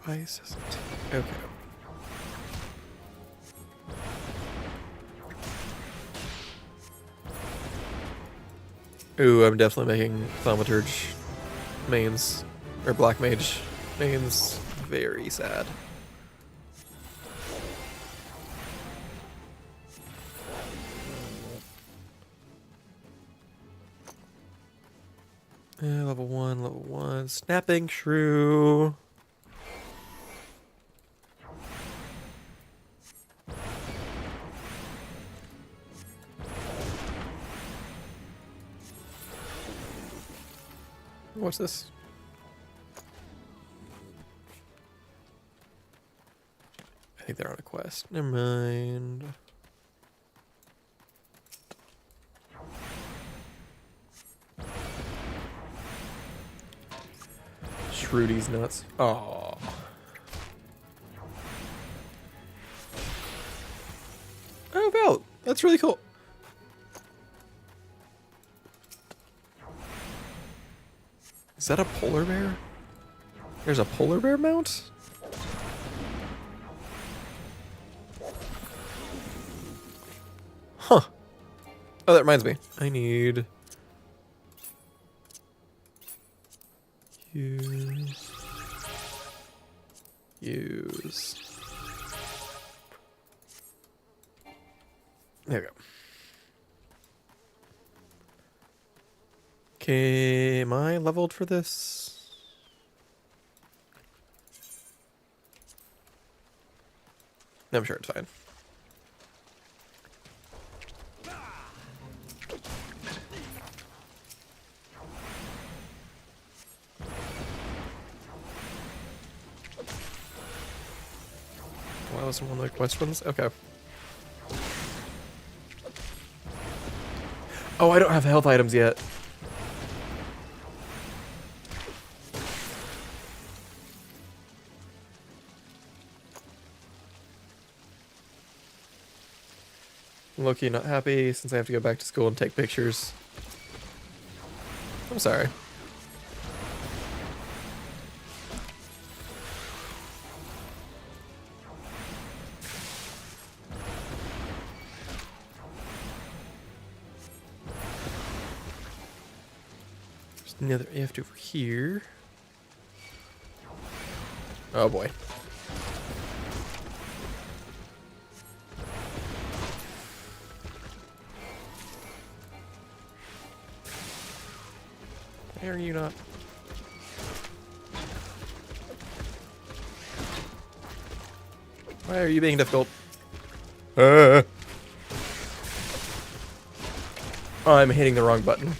Ice doesn't. Okay. Ooh, I'm definitely making Thaumaturge mains, or Black Mage mains, very sad. Level 1, level 1. Snapping Shrew. What's this? I think they're on a quest. Never mind. Shrudy's nuts. Oh. Oh, Val. That's really cool. Is that a polar bear? There's a polar bear mount? Huh. Oh, that reminds me. I need... Use... There we go. Okay, am I leveled for this? I'm sure it's fine. Wow, this is one of the quest ones? Okay. Oh, I don't have health items yet. Loki not happy since I have to go back to school and take pictures. I'm sorry. There's another rift over here. Oh boy. Why are you not? Why are you being difficult? I'm hitting the wrong button.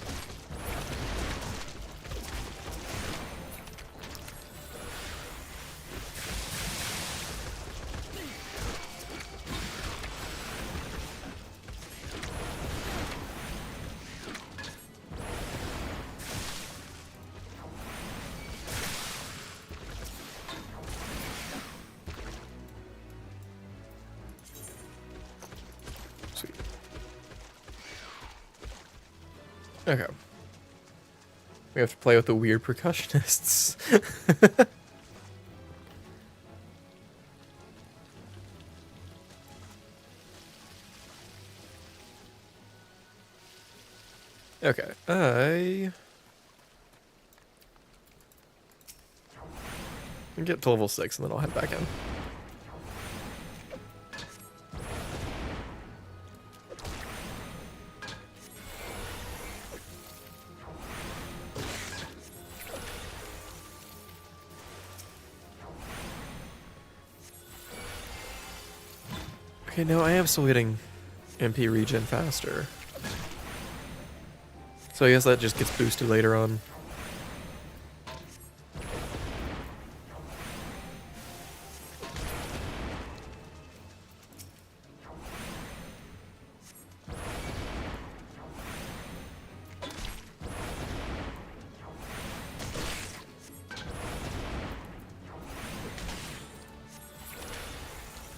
Sweet. Okay. We have to play with the weird percussionists. Okay, I can get to level 6 and then I'll head back in. Okay, no, I am still getting MP regen faster. So I guess that just gets boosted later on.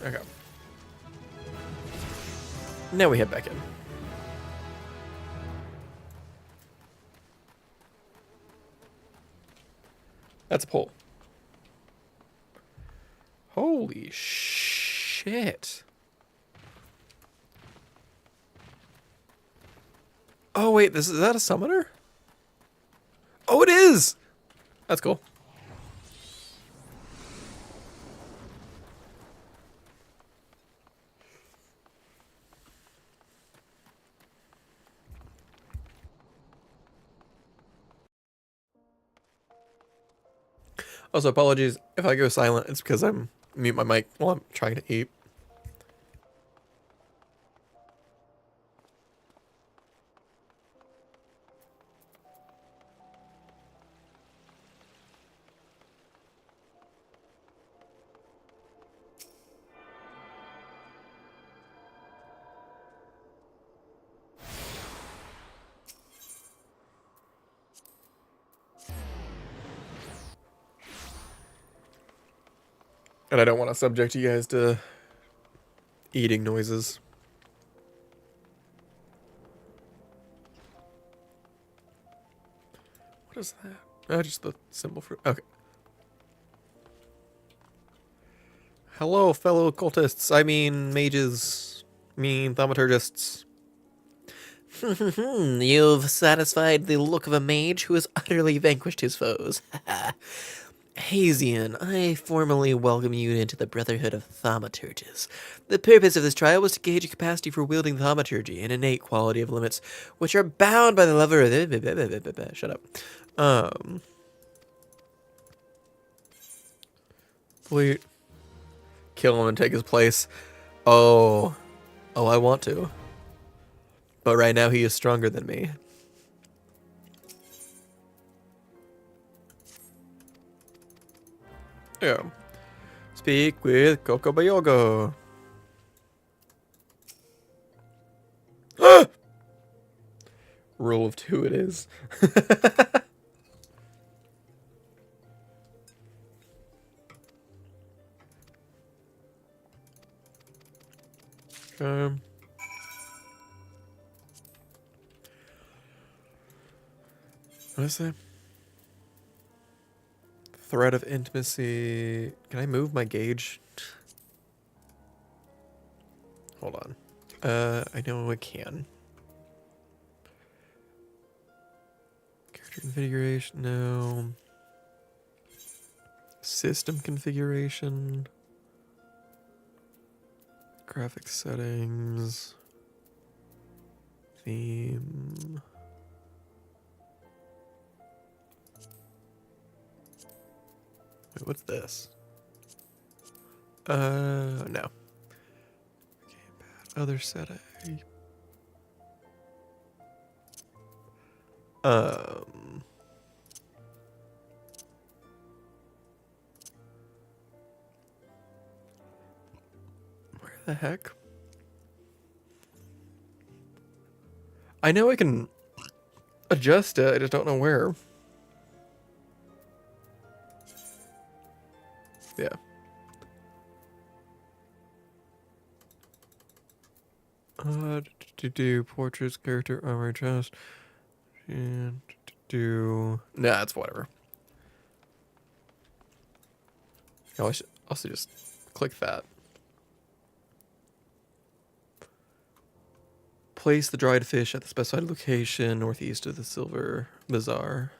Okay. Now we head back in. That's a pole. Holy shit. Oh wait, is that a summoner? Oh, it is! That's cool. Also, apologies if I go silent. It's because I'm mute my mic while I'm trying to eat. And I don't want to subject you guys to eating noises. What is that? Oh, just the symbol for... Okay. Hello, fellow cultists. I mean, mages. Thaumaturgists. You've satisfied the look of a mage who has utterly vanquished his foes. Hazian, I formally welcome you into the Brotherhood of Thaumaturges. The purpose of this trial was to gauge your capacity for wielding thaumaturgy, an innate quality of limits which are bound by the lever of... Shut up. Wait. Kill him and take his place. Oh. Oh, I want to. But right now he is stronger than me. Yeah. Speak with Kokobayogo. Rule of two it is. What is that? Threat of intimacy. Can I move my gauge? Hold on. I know I can. Character configuration, no. System configuration. Graphic settings. Theme. Wait, what's this? No. Other setting. Where the heck? I know I can adjust it, I just don't know where. Yeah. Do portraits, character, armor, chest, and do. Nah, it's whatever. Oh, I should also just click that. Place the dried fish at the specified location northeast of the Silver Bazaar.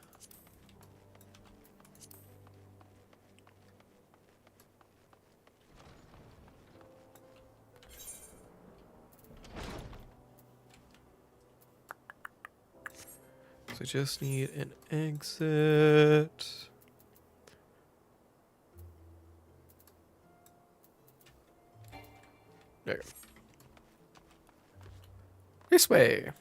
So I just need an exit. There you go. This way.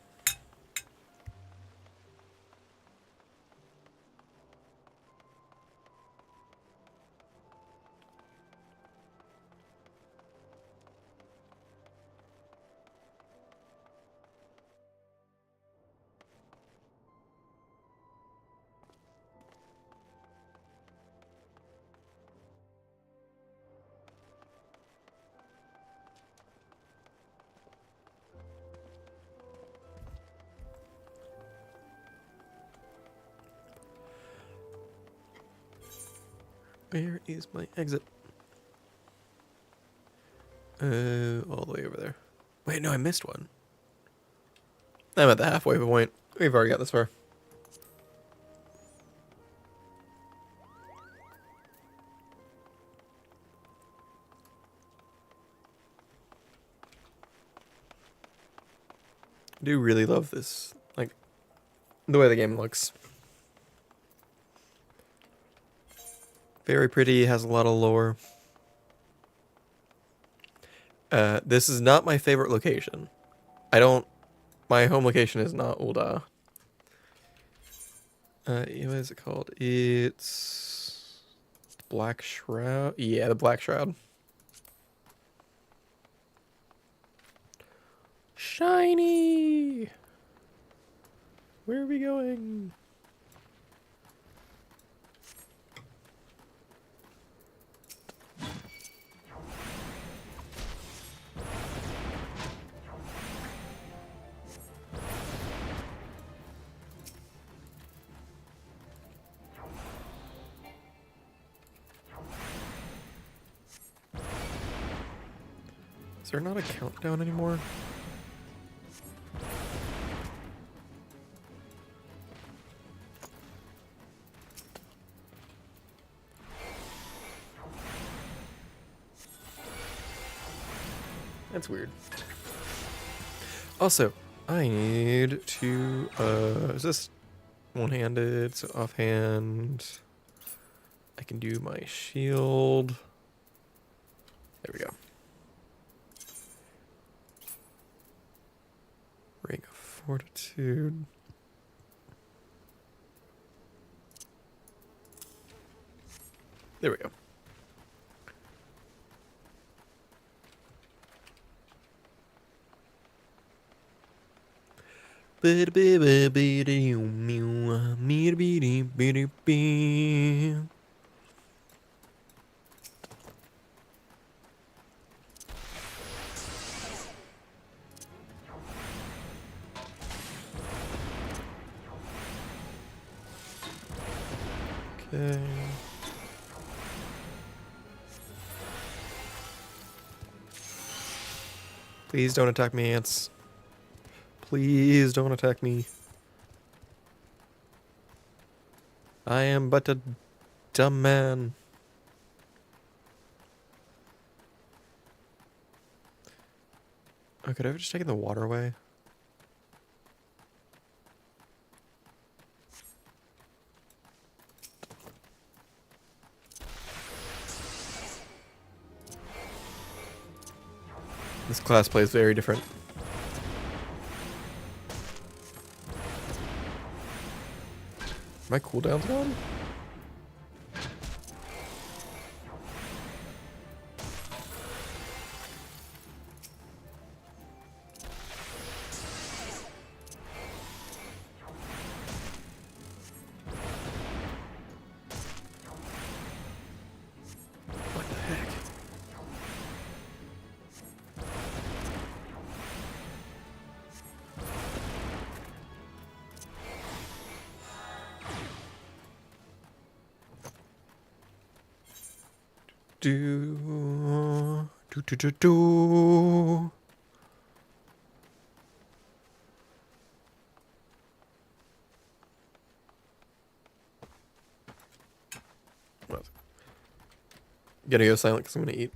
Where is my exit? All the way over there. Wait, no, I missed one. I'm at the halfway point. We've already got this far. I do really love this, like, the way the game looks. Very pretty, has a lot of lore. This is not my favorite location. My home location is not Ul'dah. What is it called? It's the Black Shroud. Yeah, the Black Shroud. Shiny! Where are we going? Is there not a countdown anymore? That's weird. Also, I need to, is this one-handed? So offhand, I can do my shield. There we go. Ring of Fortitude. There we go. Okay. Please don't attack me, ants. Please don't attack me. I am but a dumb man. Oh, could I have just taken the water away? This class plays very different. My cooldown's gone? What the heck? Do. What? Gotta go silent because I'm gonna eat.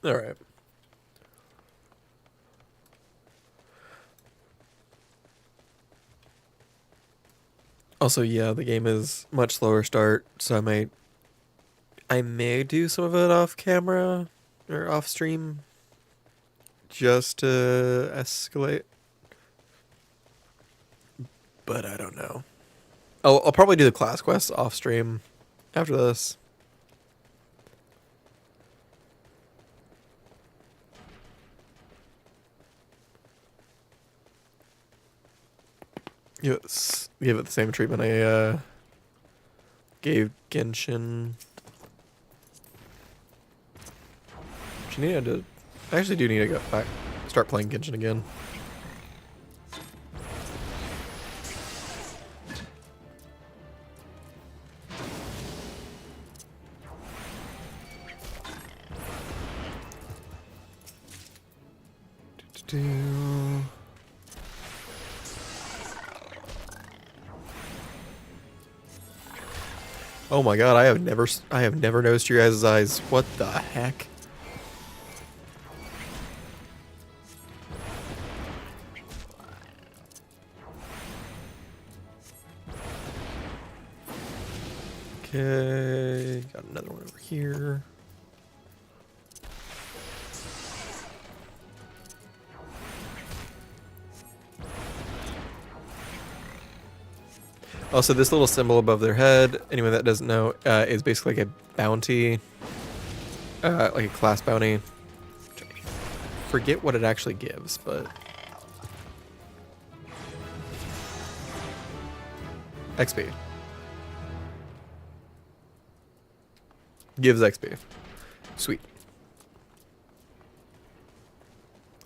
All right. Also, yeah, the game is much slower start, so I may do some of it off camera or off stream just to escalate. But I don't know. I'll probably do the class quests off stream after this. Give it the same treatment I gave Genshin. I actually do need to go back, start playing Genshin again. Oh my god, I have never noticed your guys' eyes. What the heck? Okay, got another one over here. Also, this little symbol above their head, anyone that doesn't know, is basically like a bounty, like a class bounty. Forget what it actually gives, but XP. Gives XP. Sweet.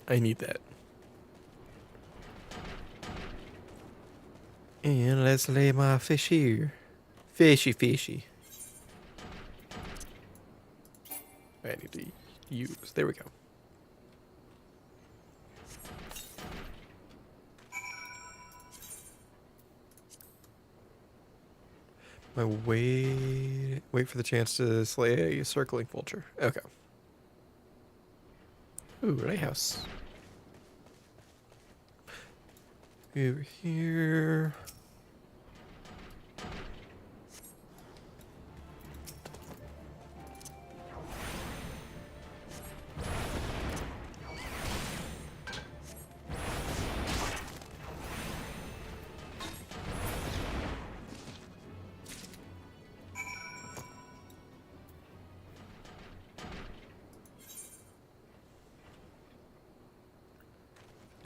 I need that. And let's lay my fish here. Fishy, fishy. I need to use. There we go. My wait for the chance to slay a circling vulture. Okay. Ooh, lighthouse. Over here.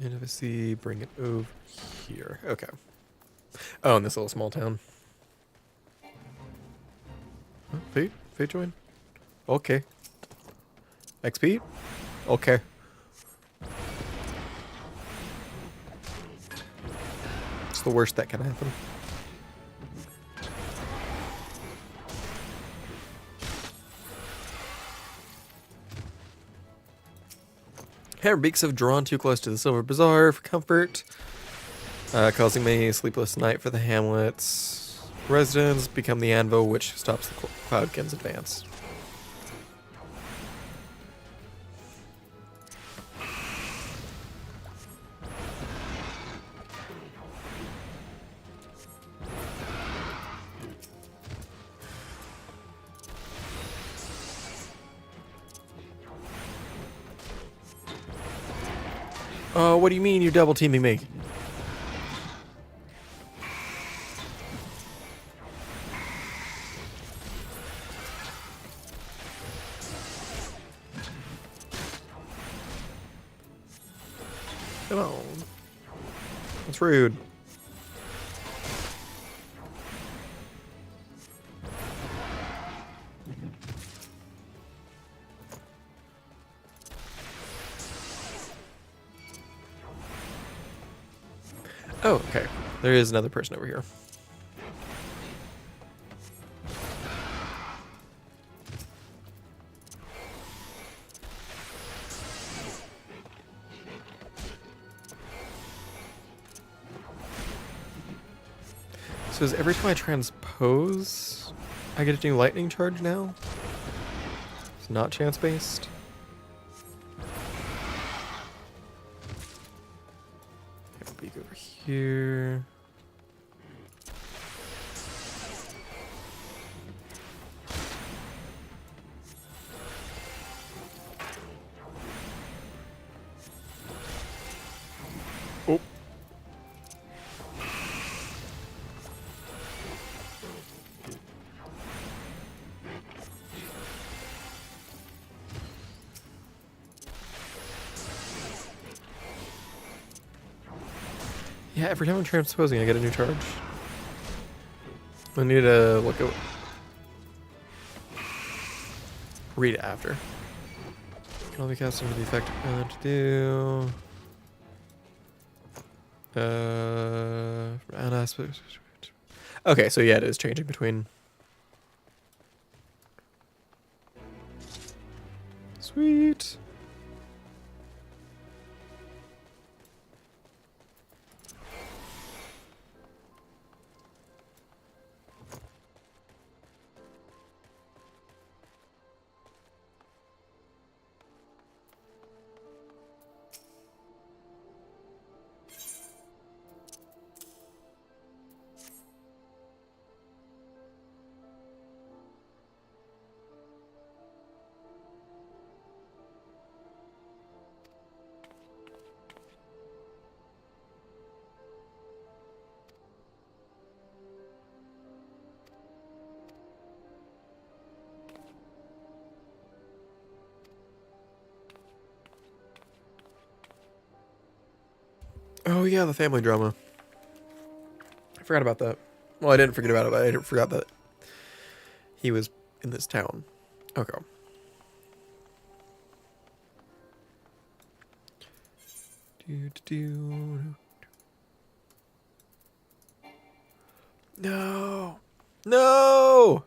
And if I see, bring it over here. Okay. Oh, in this little small town. Oh, Fate join? Okay. XP? Okay. It's the worst that can happen. Hammerbeaks have drawn too close to the Silver Bazaar for comfort, causing many sleepless night for the hamlet's residents. Become the anvil which stops the Cloudkin's advance. Oh, what do you mean you're double teaming me? Come on. That's rude. Oh, okay. There is another person over here. So is every time I transpose, I get a new lightning charge now? It's not chance-based? Peek over here. Yeah, every time I'm transposing, I get a new charge. I need to look at... Read it after. Can only cast under the effect to do... Round aspect. Okay, so yeah, it is changing between... Sweet. Oh yeah, the family drama. I forgot about that. Well, I didn't forget about it, but I forgot that he was in this town. Okay. No! No!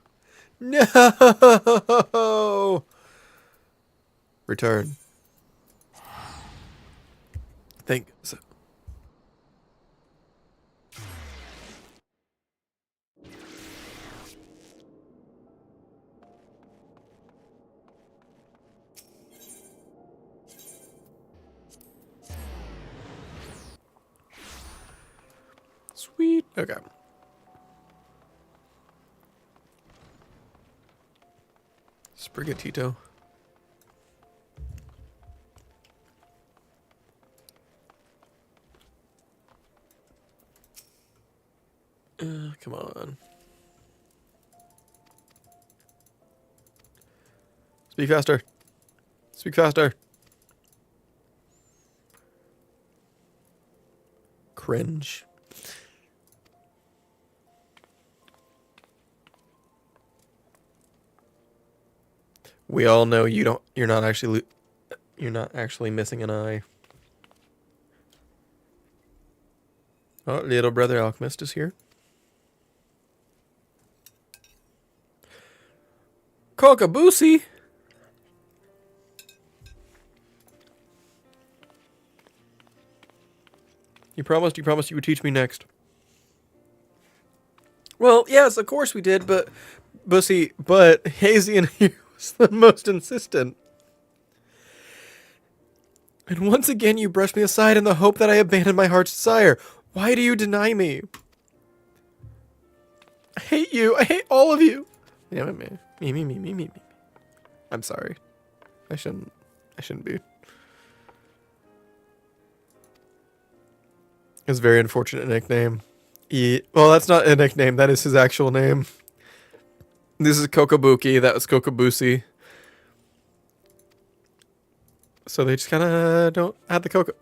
No! Return. Thank... So sweet. Okay. Sprigatito. Come on. Speak faster. Speak faster. Cringe. We all know you don't. You're not actually. You're not actually missing an eye. Oh, little brother alchemist is here. Kokabusi. You promised you would teach me next. Well, yes, of course we did, but Hazy and he was the most insistent. And once again you brushed me aside in the hope that I abandoned my heart's desire. Why do you deny me? I hate you. I hate all of you. Yeah, me. I'm sorry. I shouldn't be. His very unfortunate nickname. Well, that's not a nickname. That is his actual name. This is Kokobuki. That was Kokobusi. So they just kind of don't add the Coco.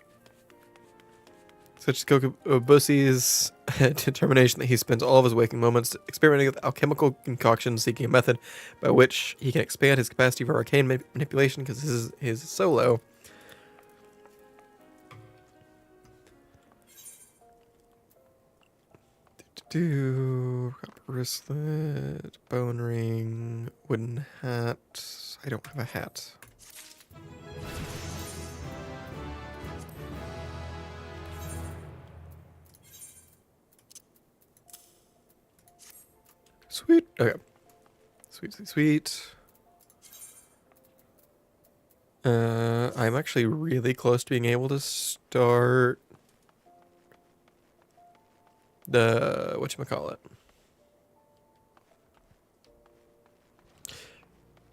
Such as Kokobusi's determination that he spends all of his waking moments experimenting with alchemical concoctions, seeking a method by which he can expand his capacity for arcane manipulation because his solo. Wristlet, bone ring, wooden hat. I don't have a hat. Sweet. Okay. Sweet. I'm actually really close to being able to start the whatchamacallit.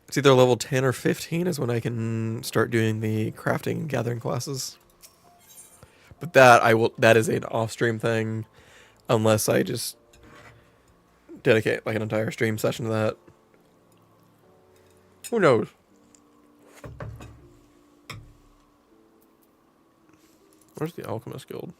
It's either level 10 or 15 is when I can start doing the crafting and gathering classes. But that is an off-stream thing unless I just dedicate like an entire stream session to that. Who knows? Where's the Alchemist Guild?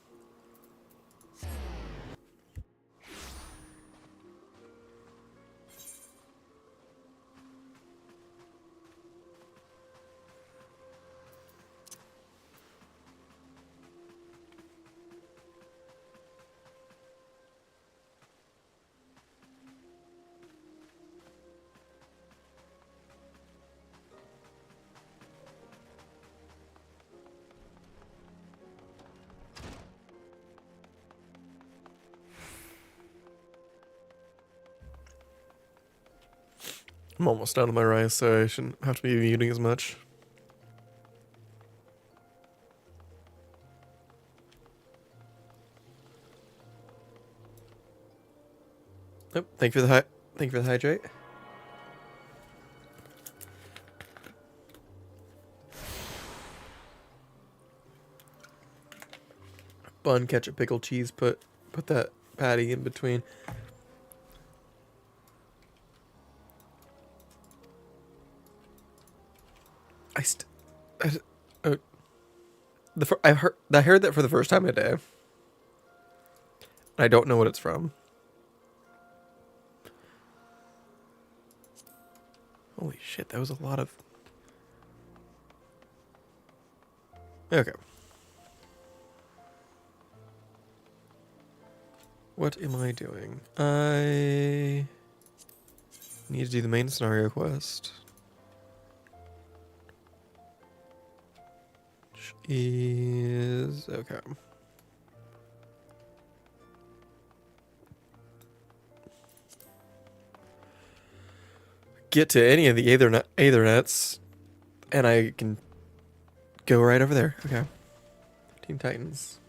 I'm almost done with my rice, so I shouldn't have to be eating as much. Yep. Thank you for the hydrate. Bun, ketchup, pickle, cheese. Put that patty in between. I heard that for the first time today. I don't know what it's from. Holy shit, that was a lot of... Okay. What am I doing? I need to do the main scenario quest. Which is... okay. Get to any of the Aethernets, and I can go right over there. Okay. Teen Titans.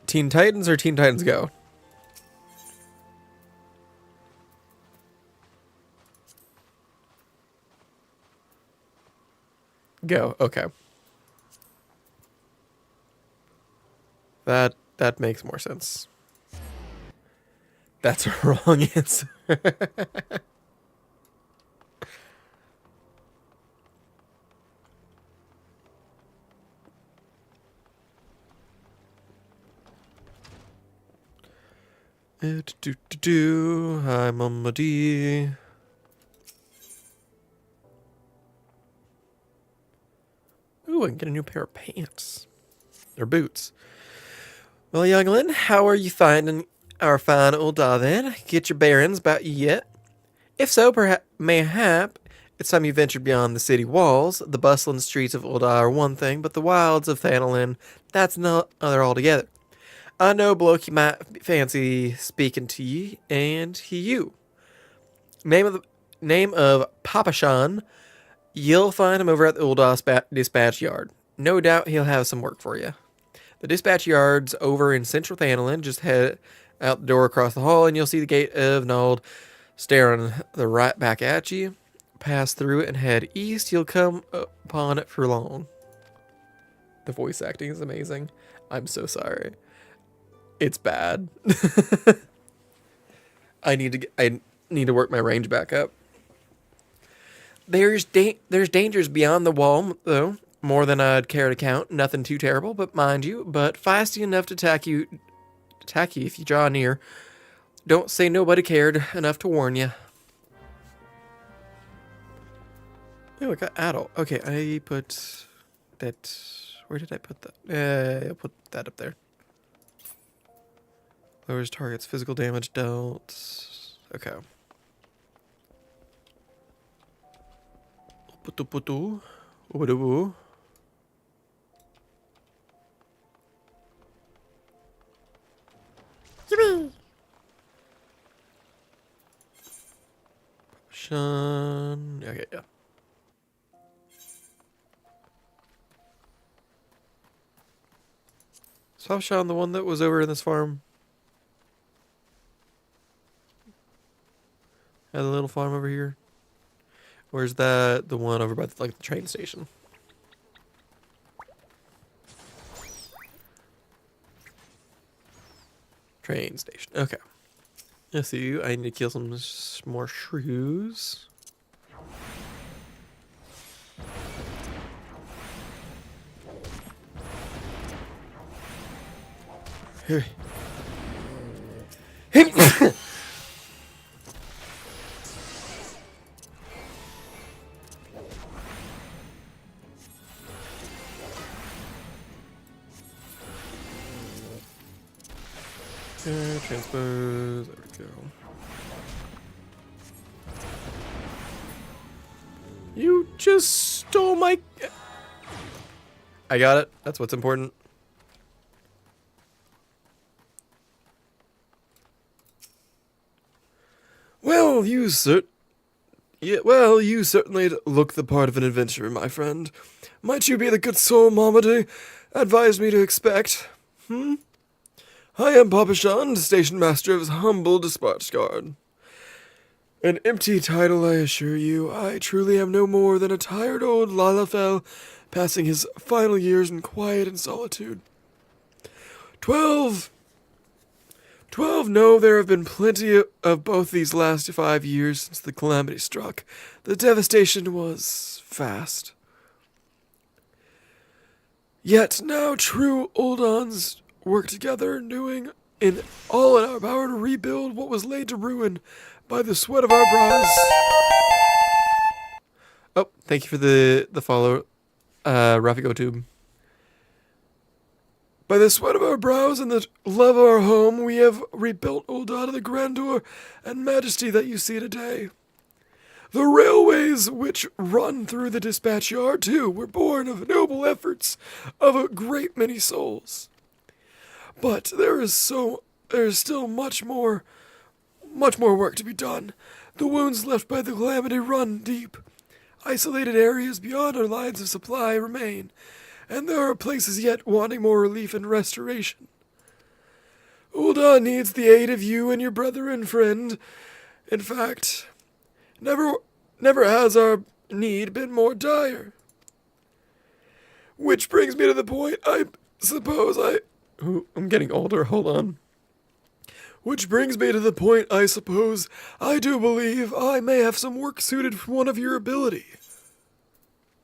Teen Titans or Teen Titans Go? Go. Okay. That makes more sense. That's a wrong answer. Hi, Mama D. Ooh, I can get a new pair of pants. Or boots. Well, youngling, how are you finding our fine old then? Get your bearings about you yet? If so, mayhap, it's time you ventured beyond the city walls. The bustling streets of Ul'dah are one thing, but the wilds of Thanalin, that's another altogether. I know bloke you might fancy speaking to ye, and he you. Name of Papashan. You'll find him over at the Ul'dah Dispatch Yard. No doubt he'll have some work for you. The dispatch yard's over in central Thanalin. Just head out the door across the hall, and you'll see the gate of Nald staring right back at you. Pass through it and head east. You'll come upon it for long. The voice acting is amazing. I'm so sorry. It's bad. I need to work my range back up. There's dangers beyond the wall, though. More than I'd care to count. Nothing too terrible, but mind you, but feisty enough to attack you if you draw near. Don't say nobody cared enough to warn you. Oh, I got adult. Okay, I put that. Where did I put that? I'll put that up there. Lowers target's physical damage dealt. Okay. Yippee! Shun. Okay, yeah. So Sean, the one that was over in this farm. Had a little farm over here. Where's that? The one over by the train station. Train station. Okay. I see you. I need to kill some more shrews. Here. Transpose. There we go. You just stole my... I got it. That's what's important. Well, you Yeah, well, you certainly look the part of an adventurer, my friend. Might you be the good soul Mamadi advised me to expect? I am Papa Shan, station master of his humble dispatch guard. An empty title, I assure you. I truly am no more than a tired old Lalafell passing his final years in quiet and solitude. 12. 12, no, there have been plenty of both these last 5 years since the calamity struck. The devastation was fast. Yet now true Uldans work together, doing all in our power to rebuild what was laid to ruin by the sweat of our brows. Oh, thank you for the follow, Rafigo Tube. By the sweat of our brows and the love of our home, we have rebuilt Ul'dah to the grandeur and majesty that you see today. The railways which run through the dispatch yard, too, were born of noble efforts of a great many souls. But there is still much more work to be done. The wounds left by the calamity run deep. Isolated areas beyond our lines of supply remain, and there are places yet wanting more relief and restoration. Ul'dah needs the aid of you and your brother and friend. In fact, never has our need been more dire. Which brings me to the point I'm getting older, hold on. Which brings me to the point I suppose I do believe I may have some work suited for one of your ability.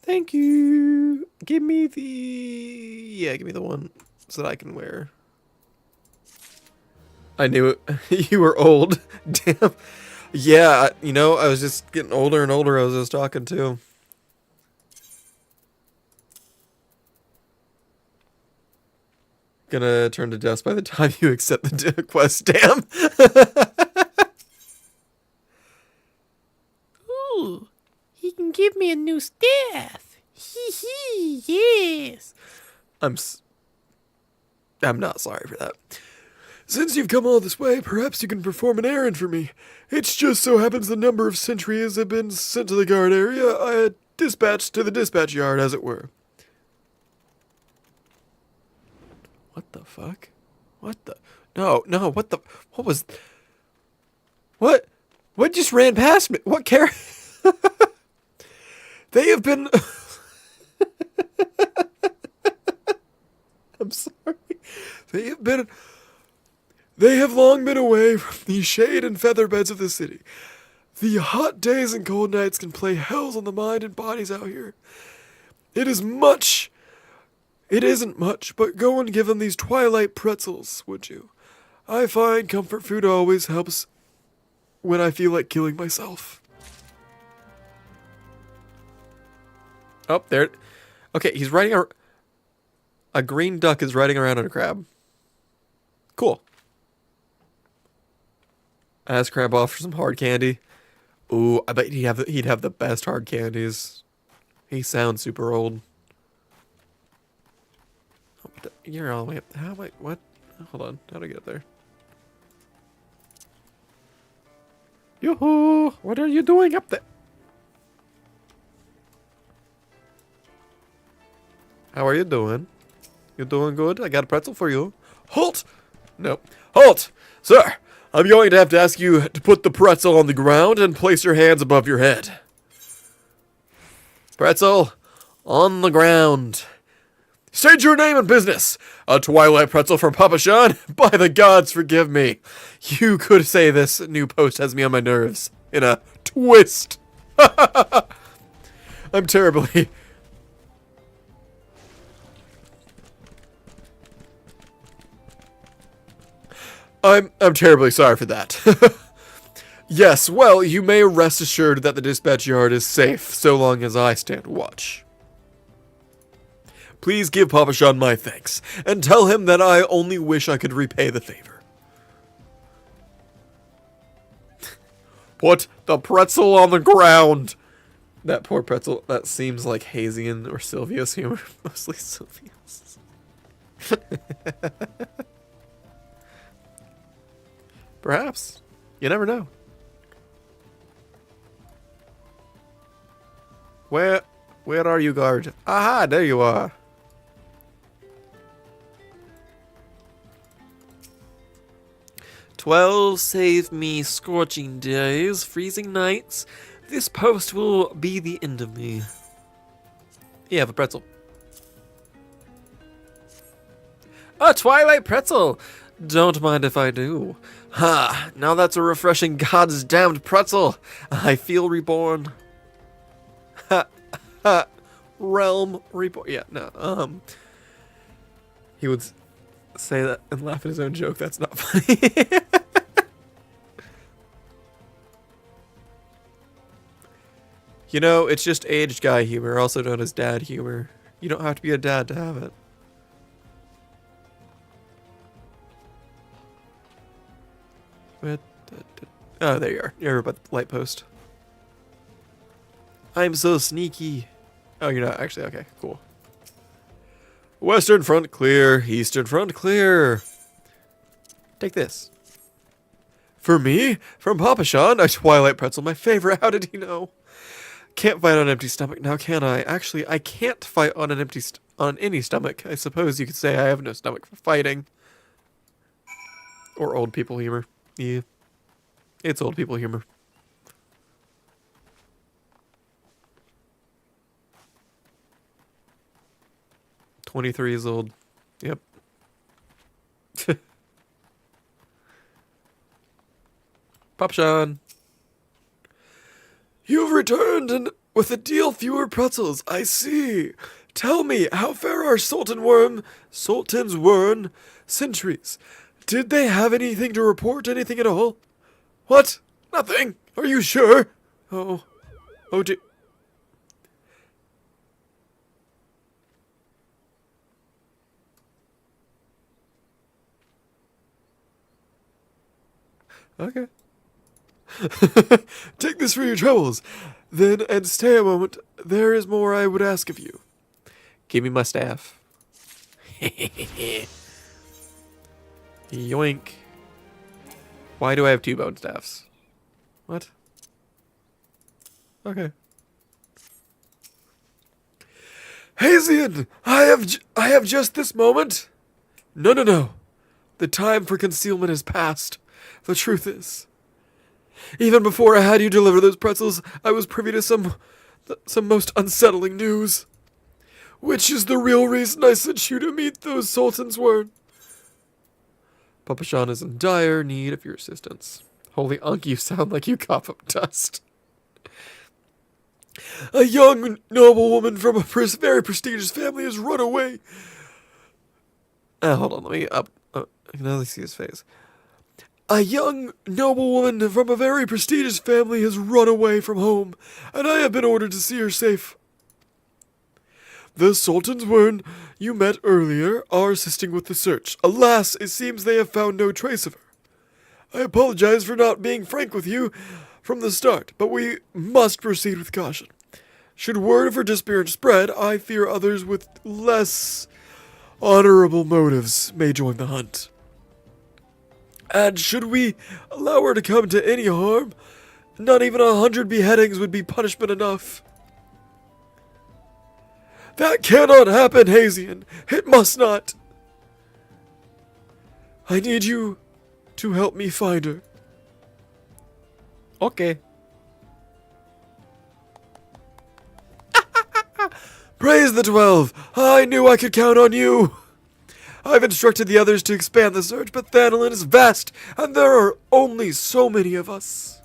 Thank you. Give me the one so that I can wear. I knew it. You were old. Damn. Yeah, I was just getting older and older as I was talking too. Gonna turn to dust by the time you accept the quest, damn. Ooh, he can give me a new staff. Hee, yes. I'm not sorry for that. Since you've come all this way, perhaps you can perform an errand for me. It's just so happens the number of sentries have been sent to the guard area. I had dispatched to the dispatch yard, as it were. What the fuck? No, what just ran past me? What They have been... I'm sorry. They have long been away from the shade and feather beds of the city. The hot days and cold nights can play hells on the mind and bodies out here. It isn't much, but go and give them these twilight pretzels, would you? I find comfort food always helps when I feel like killing myself. Oh, there. Okay, he's riding a green duck is riding around on a crab. Cool. Ask Crab off for some hard candy. Ooh, I bet he'd have the best hard candies. He sounds super old. Oh, you're all the way up. How am I? What? Hold on. How do I get up there? Yoo-hoo! What are you doing up there? How are you doing? You doing good? I got a pretzel for you. Halt! No. Halt! Sir, I'm going to have to ask you to put the pretzel on the ground and place your hands above your head. Pretzel on the ground. State your name and business. A twilight pretzel from Papa Shan? By the gods, forgive me. You could say this new post has me on my nerves. In a twist. I'm terribly... I'm terribly sorry for that. Yes, well, you may rest assured that the dispatch yard is safe so long as I stand watch. Please give Papa Shan my thanks, and tell him that I only wish I could repay the favor. Put the pretzel on the ground! That poor pretzel, that seems like Hazian or Silvius humor. Mostly Silvius. Perhaps. You never know. Where are you, guard? Aha, there you are. "12 save me scorching days, freezing nights. This post will be the end of me." You have a pretzel. A Twilight pretzel! Don't mind if I do. Ha! Now that's a refreshing God's damned pretzel. I feel reborn. Ha! Ha! Realm reborn. Yeah, no, he would say that and laugh at his own joke. That's not funny. You know, it's just aged guy humor, also known as dad humor. You don't have to be a dad to have it. Oh, there you are. You're by the light post. I'm so sneaky. Oh, you're not actually. Okay, cool. Western front clear. Eastern front clear. Take this. For me? From Papa Sean? A Twilight pretzel, my favorite. How did he know? Can't fight on an empty stomach now, can I? Actually, I can't fight on an on any stomach. I suppose you could say I have no stomach for fighting. Or old people humor. Yeah. It's old people humor. "23 years old. Yep. Pop Sean. You've returned and with a deal fewer pretzels. I see. Tell me, how fare our Sultan's Wern sentries? Did they have anything to report? Anything at all? What? Nothing? Are you sure? Oh. Oh, dear. Okay. Take this for your troubles. Then, and stay a moment. There is more I would ask of you. Give me my staff. Yoink. Why do I have 2 bone staffs? What? Okay. Hazian! I have just this moment! No. The time for concealment has passed. The truth is, even before I had you deliver those pretzels, I was privy to some most unsettling news. Which is the real reason I sent you to meet those Sultans were. Papa Sean is in dire need of your assistance. Holy Unk, you sound like you cough up dust. A young noble woman from a very prestigious family has run away. Hold on, let me up. I can only see his face. A young noble woman from a very prestigious family has run away from home, and I have been ordered to see her safe. The Sultans Wern you met earlier are assisting with the search. Alas, it seems they have found no trace of her. I apologize for not being frank with you from the start, but we must proceed with caution. Should word of her disappearance spread, I fear others with less honorable motives may join the hunt. And should we allow her to come to any harm, not even 100 beheadings would be punishment enough. That cannot happen, Hazian. It must not. I need you to help me find her. Okay. Praise the 12. I knew I could count on you. I've instructed the others to expand the search, but Thanolin is vast, and there are only so many of us.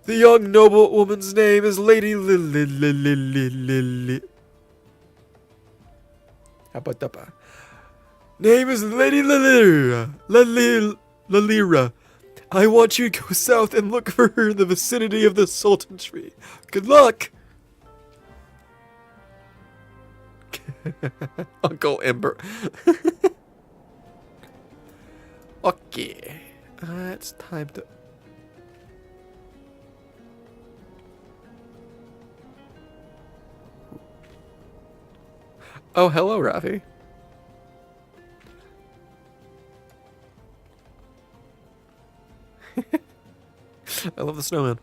The young noble woman's name is Lady Lily. Name is Lady Lalira. I want you to go south and look for her in the vicinity of the Sultan Tree. Good luck! Uncle Ember. Okay. It's time to... Oh, hello, Rafi. I love the snowman.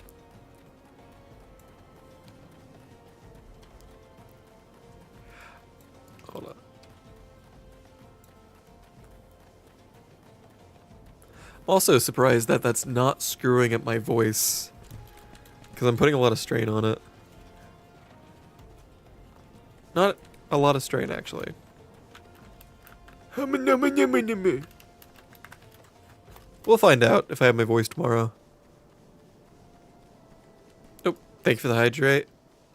Also surprised that that's not screwing up my voice. Because I'm putting a lot of strain on it. Not a lot of strain, actually. We'll find out if I have my voice tomorrow. Oh, thank you for the hydrate.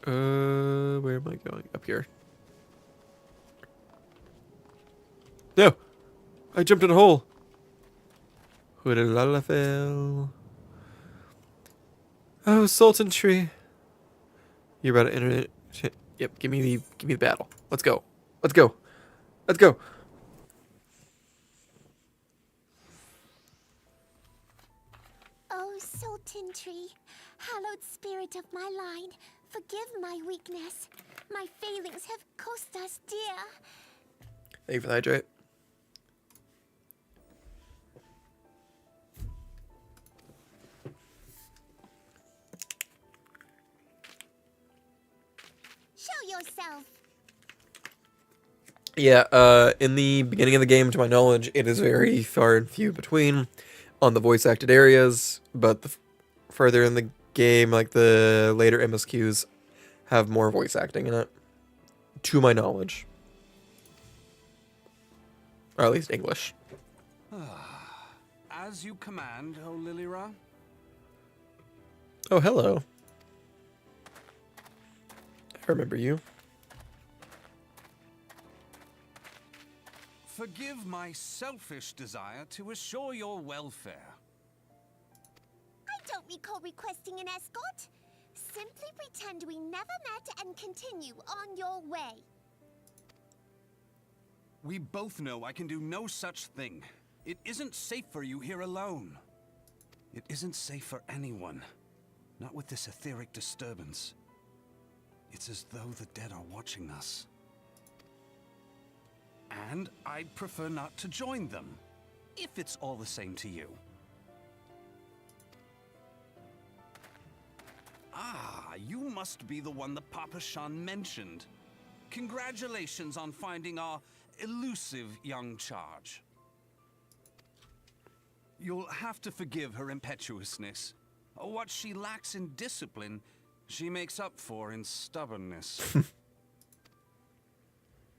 Where am I going? Up here. No! I jumped in a hole! Hoodalalafel. Oh, Sultan Tree. You're about to enter it. Yep, give me the battle. Let's go. Let's go. Let's go. Oh, Sultan Tree, hallowed spirit of my line, forgive my weakness. My failings have cost us dear. Thank you for the hydrate. Show yourself. Yeah, in the beginning of the game, to my knowledge, it is very far and few between on the voice acted areas, but the further in the game, like the later MSQs, have more voice acting in it, to my knowledge. Or at least English. As you command, O Lilira. Oh, hello. I remember you. Forgive my selfish desire to assure your welfare. I don't recall requesting an escort. Simply pretend we never met and continue on your way. We both know I can do no such thing. It isn't safe for you here alone. It isn't safe for anyone. Not with this etheric disturbance. It's as though the dead are watching us. And I'd prefer not to join them, if it's all the same to you. Ah, you must be the one that Papa Shan mentioned. Congratulations on finding our elusive young charge. You'll have to forgive her impetuousness. What she lacks in discipline, she makes up for in stubbornness.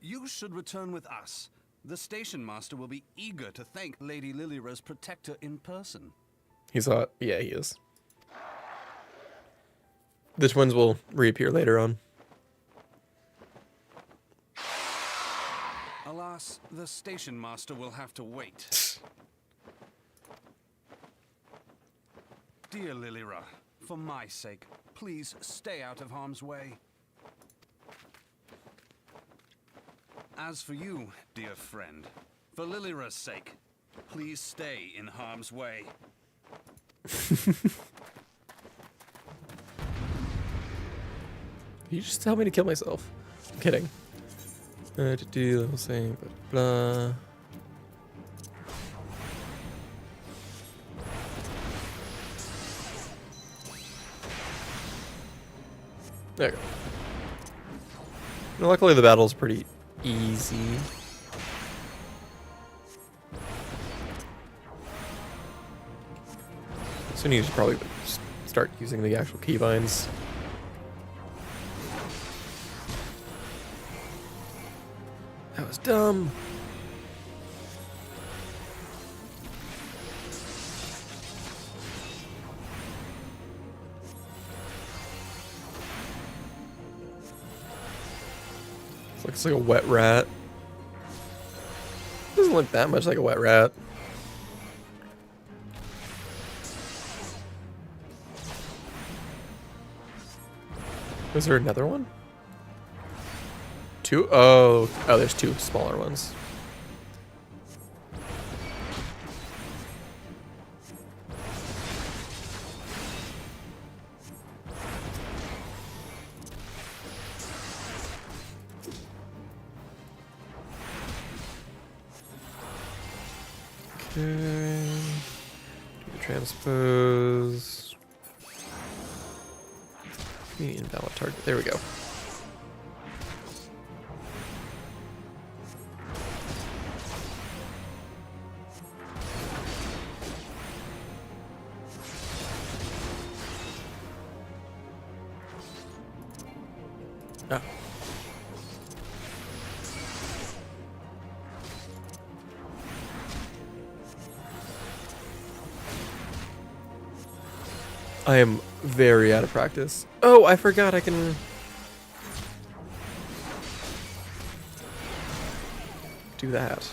You should return with us. The station master will be eager to thank Lady Lilira's protector in person. He's hot. Yeah, he is. The twins will reappear later on. Alas, the station master will have to wait. Dear Lilira, for my sake, please stay out of harm's way. As for you, dear friend, for Lilira's sake, please stay in harm's way. You just tell me to kill myself. I'm kidding. To do the same, blah. There you go. Now, luckily, the battle's pretty easy. So I need to probably start using the actual keybinds. That was dumb. Looks like a wet rat. Doesn't look that much like a wet rat. Is there another one? Two? Oh, there's two smaller ones. Okay. Transpose. Invalid target. There we go. Ah. I am very out of practice. Oh, I forgot I can do that.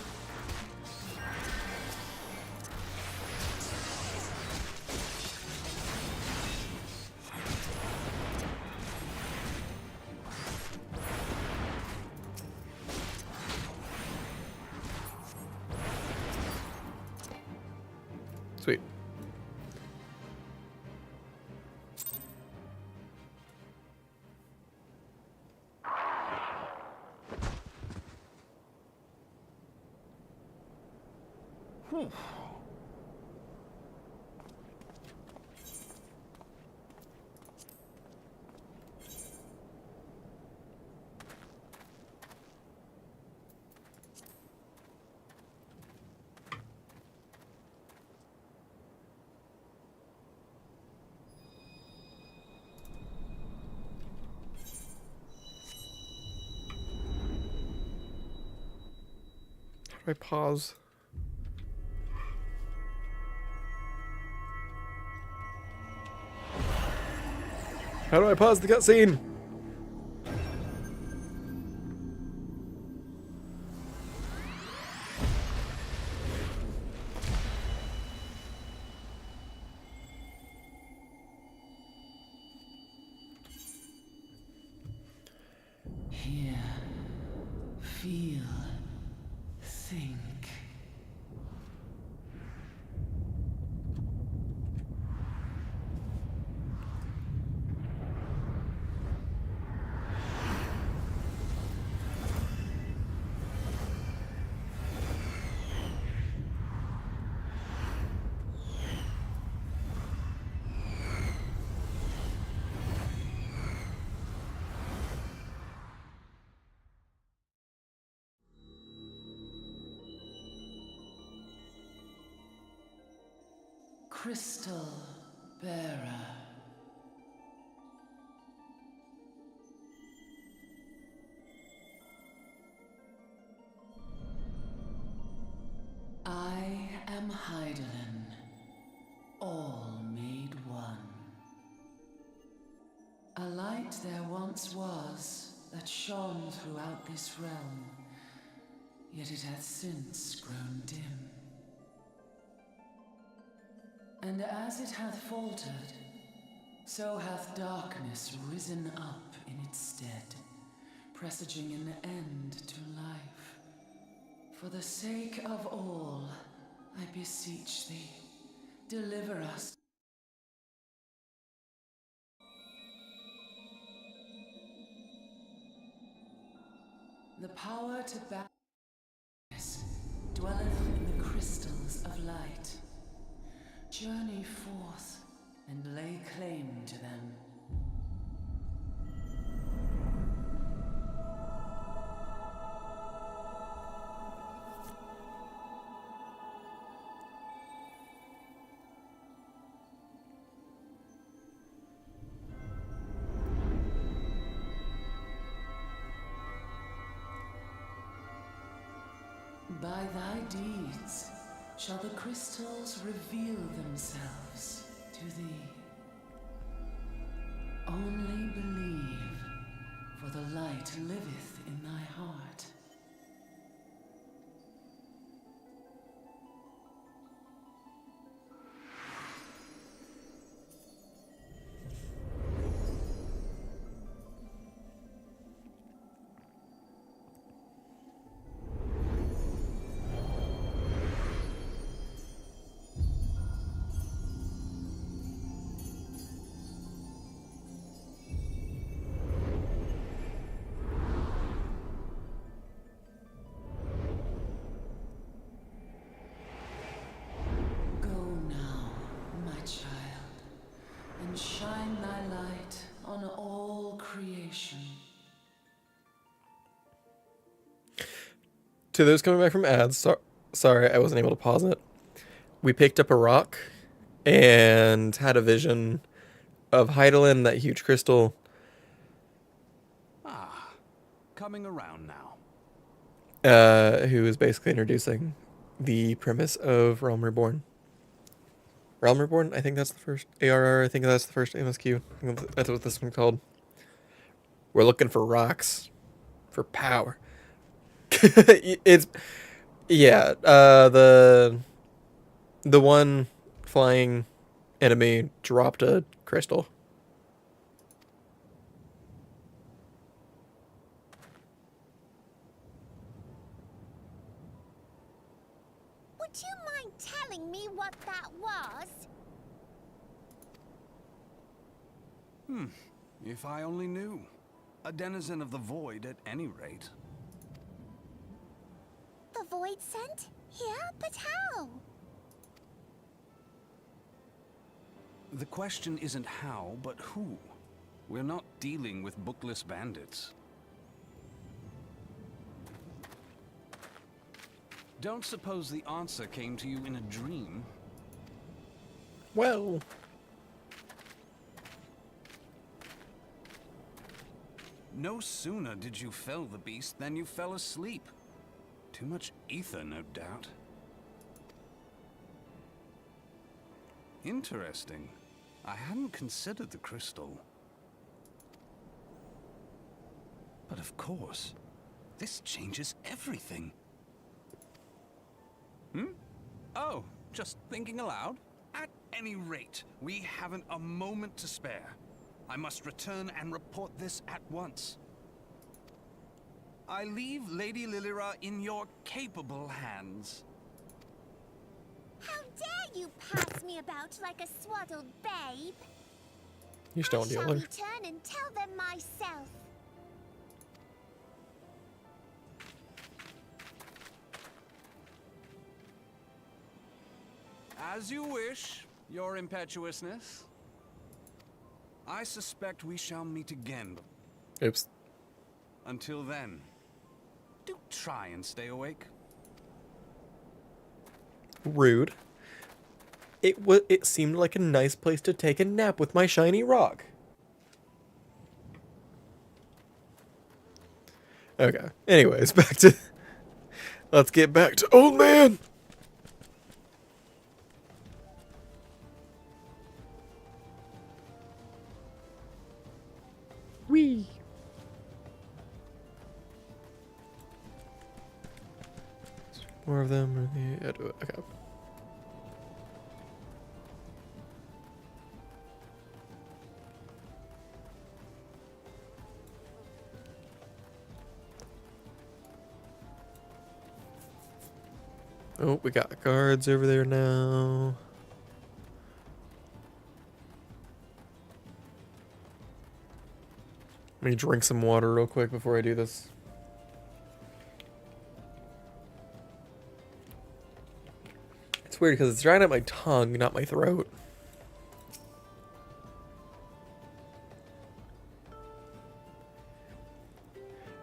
Sweet. How do I pause? How do I pause the cutscene? Hear, feel, think. Crystal bearer. I am Heidelin, all made one. A light there once was that shone throughout this realm, yet it hath since grown dim. And as it hath faltered, so hath darkness risen up in its stead, presaging an end to life. For the sake of all, I beseech thee, deliver us. The power to darkness dwelleth in the crystals of light. Journey forth and lay claim to them. By thy deeds shall the crystals reveal themselves to thee. Only believe, for the light liveth in thy heart. Shine thy light on all creation. To those coming back from ads, sorry I wasn't able to pause it. We picked up a rock and had a vision of Heidelin, that huge crystal. Ah, coming around now. Who is basically introducing the premise of Realm Reborn. Realm Reborn? I think that's the first ARR. I think that's the first MSQ. I think that's what this one's called. We're looking for rocks. For power. It's... Yeah, the one flying enemy dropped a crystal. Would you mind telling me what that was? If I only knew. A denizen of the void at any rate. The void sent? Here? But how? The question isn't how, but who. We're not dealing with bookless bandits. Don't suppose the answer came to you in a dream? Well... No sooner did you fell the beast than you fell asleep. Too much ether, no doubt. Interesting. I hadn't considered the crystal. But of course, this changes everything. Oh, just thinking aloud? At any rate, we haven't a moment to spare. I must return and report this at once. I leave Lady Lilira in your capable hands. How dare you pass me about like a swaddled babe? You just don't I deal shall with her. return and tell them myself. As you wish, your impetuousness. I suspect we shall meet again. Oops. Until then, do try and stay awake. Rude. It seemed like a nice place to take a nap with my shiny rock. Okay. Anyways, back to... Let's get back to Old Man! Wee. More of them. Yeah, do it. Okay. Oh, we got guards over there now. Let me drink some water real quick before I do this. It's weird because it's drying up my tongue, not my throat.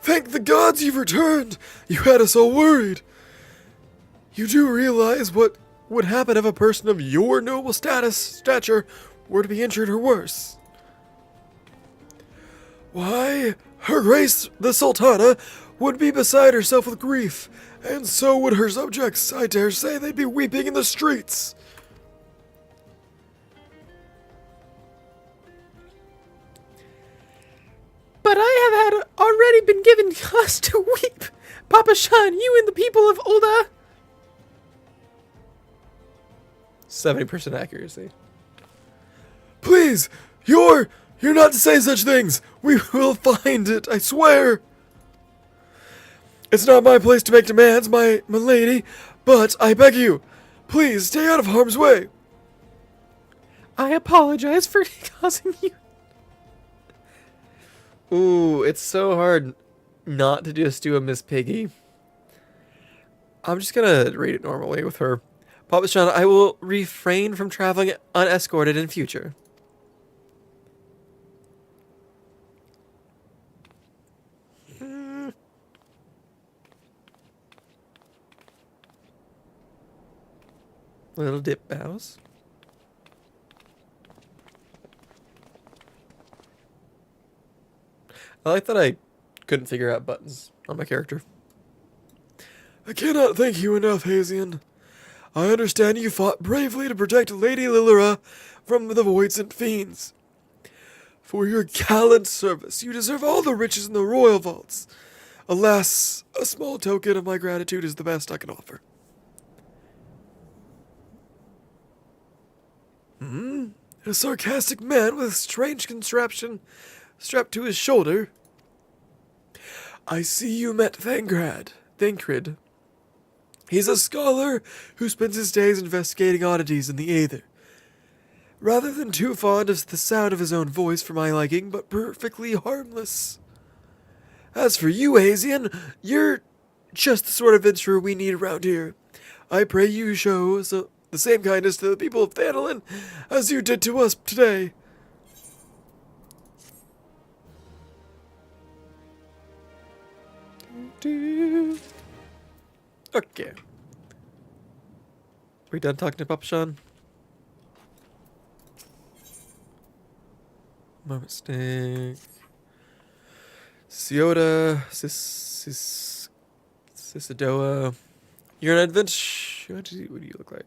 Thank the gods you've returned! You had us all worried! You do realize what would happen if a person of your noble stature were to be injured or worse? Why, Her Grace the Sultana would be beside herself with grief, and so would her subjects. I dare say they'd be weeping in the streets. But I have already been given cause to weep. Papa Shan, you and the people of Ulda. 70% accuracy. Please, you're not to say such things. We will find it, I swear. It's not my place to make demands, my lady, but I beg you, please stay out of harm's way. I apologize for causing you. Ooh, it's so hard not to just do a Miss Piggy. I'm just gonna read it normally with her. Papa Shan, I will refrain from traveling unescorted in future. Little dip bows. I like that I couldn't figure out buttons on my character. I cannot thank you enough, Hazian. I understand you fought bravely to protect Lady Lilira from the Voids and Fiends. For your gallant service, you deserve all the riches in the royal vaults. Alas, a small token of my gratitude is the best I can offer. A sarcastic man with a strange contraption strapped to his shoulder. I see you met Thancred. He's a scholar who spends his days investigating oddities in the Aether. Rather than too fond of the sound of his own voice for my liking, but perfectly harmless. As for you, Hazian, you're just the sort of adventurer we need around here. I pray you show the same kindness to the people of Thanolin as you did to us today. Okay. We done talking to Papa Sean? My mistake. Ciota, Cisadoa. You're an adventurer. What do you look like?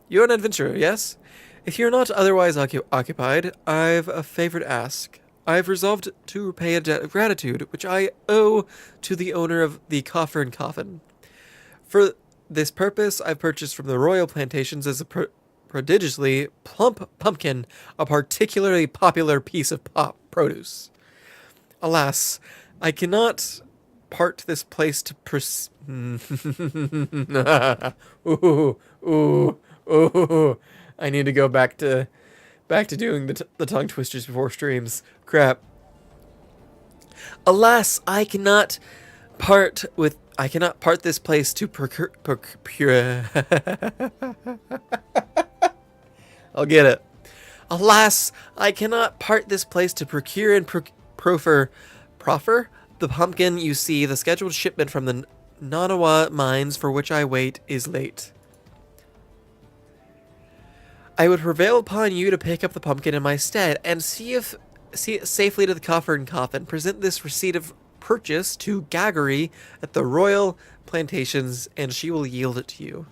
You're an adventurer, yes? If you're not otherwise occupied, I've a favor to ask. I've resolved to repay a debt of gratitude, which I owe to the owner of the Coffer and Coffin. For this purpose, I've purchased from the royal plantations as a prodigiously plump pumpkin, a particularly popular piece of produce. Alas, I cannot part this place to ooh. I need to go back to doing the tongue twisters before streams. Crap. Alas, I cannot part this place to procure. I'll get it. Alas, I cannot part this place to procure and proffer the pumpkin. You see, the scheduled shipment from the Nanawa mines for which I wait is late. I would prevail upon you to pick up the pumpkin in my stead and see it safely to the Coffer and Coffin. Present this receipt of purchase to Gaggery at the royal plantations, and she will yield it to you.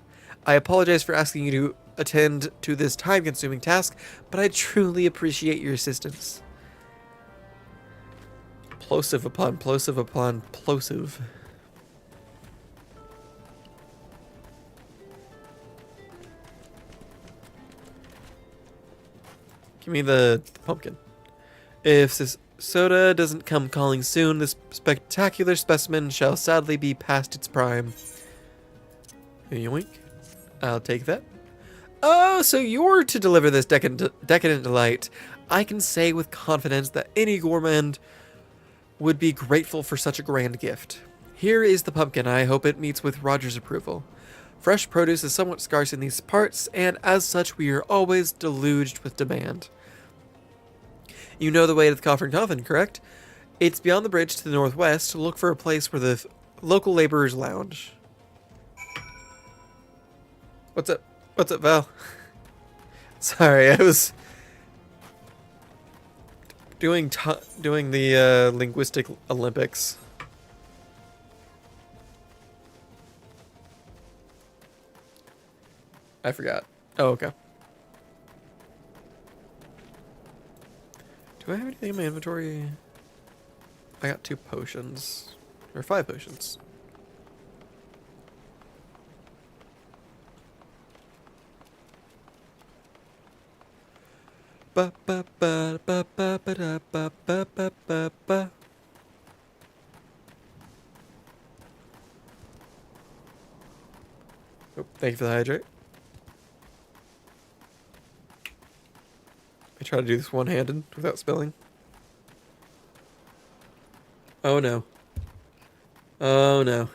I apologize for asking you to attend to this time-consuming task, but I truly appreciate your assistance. Plosive upon plosive upon plosive. Give me the pumpkin. If this soda doesn't come calling soon, this spectacular specimen shall sadly be past its prime. Yoink. I'll take that. Oh, so you're to deliver this decadent delight. I can say with confidence that any gourmand would be grateful for such a grand gift. Here is the pumpkin. I hope it meets with Roger's approval. Fresh produce is somewhat scarce in these parts, and as such we are always deluged with demand. You know the way to the Coffer and Coffin, correct? It's beyond the bridge to the northwest. Look for a place where the local laborers lounge. What's up? What's up, Val? Sorry, I was doing the linguistic Olympics. I forgot. Oh, okay. Do I have anything in my inventory? I got 2 potions. Or 5 potions. Ba ba ba ba ba ba da ba ba ba ba ba. Oh, thank you for the hydrate. I try to do this one-handed without spilling. Oh no. Oh no.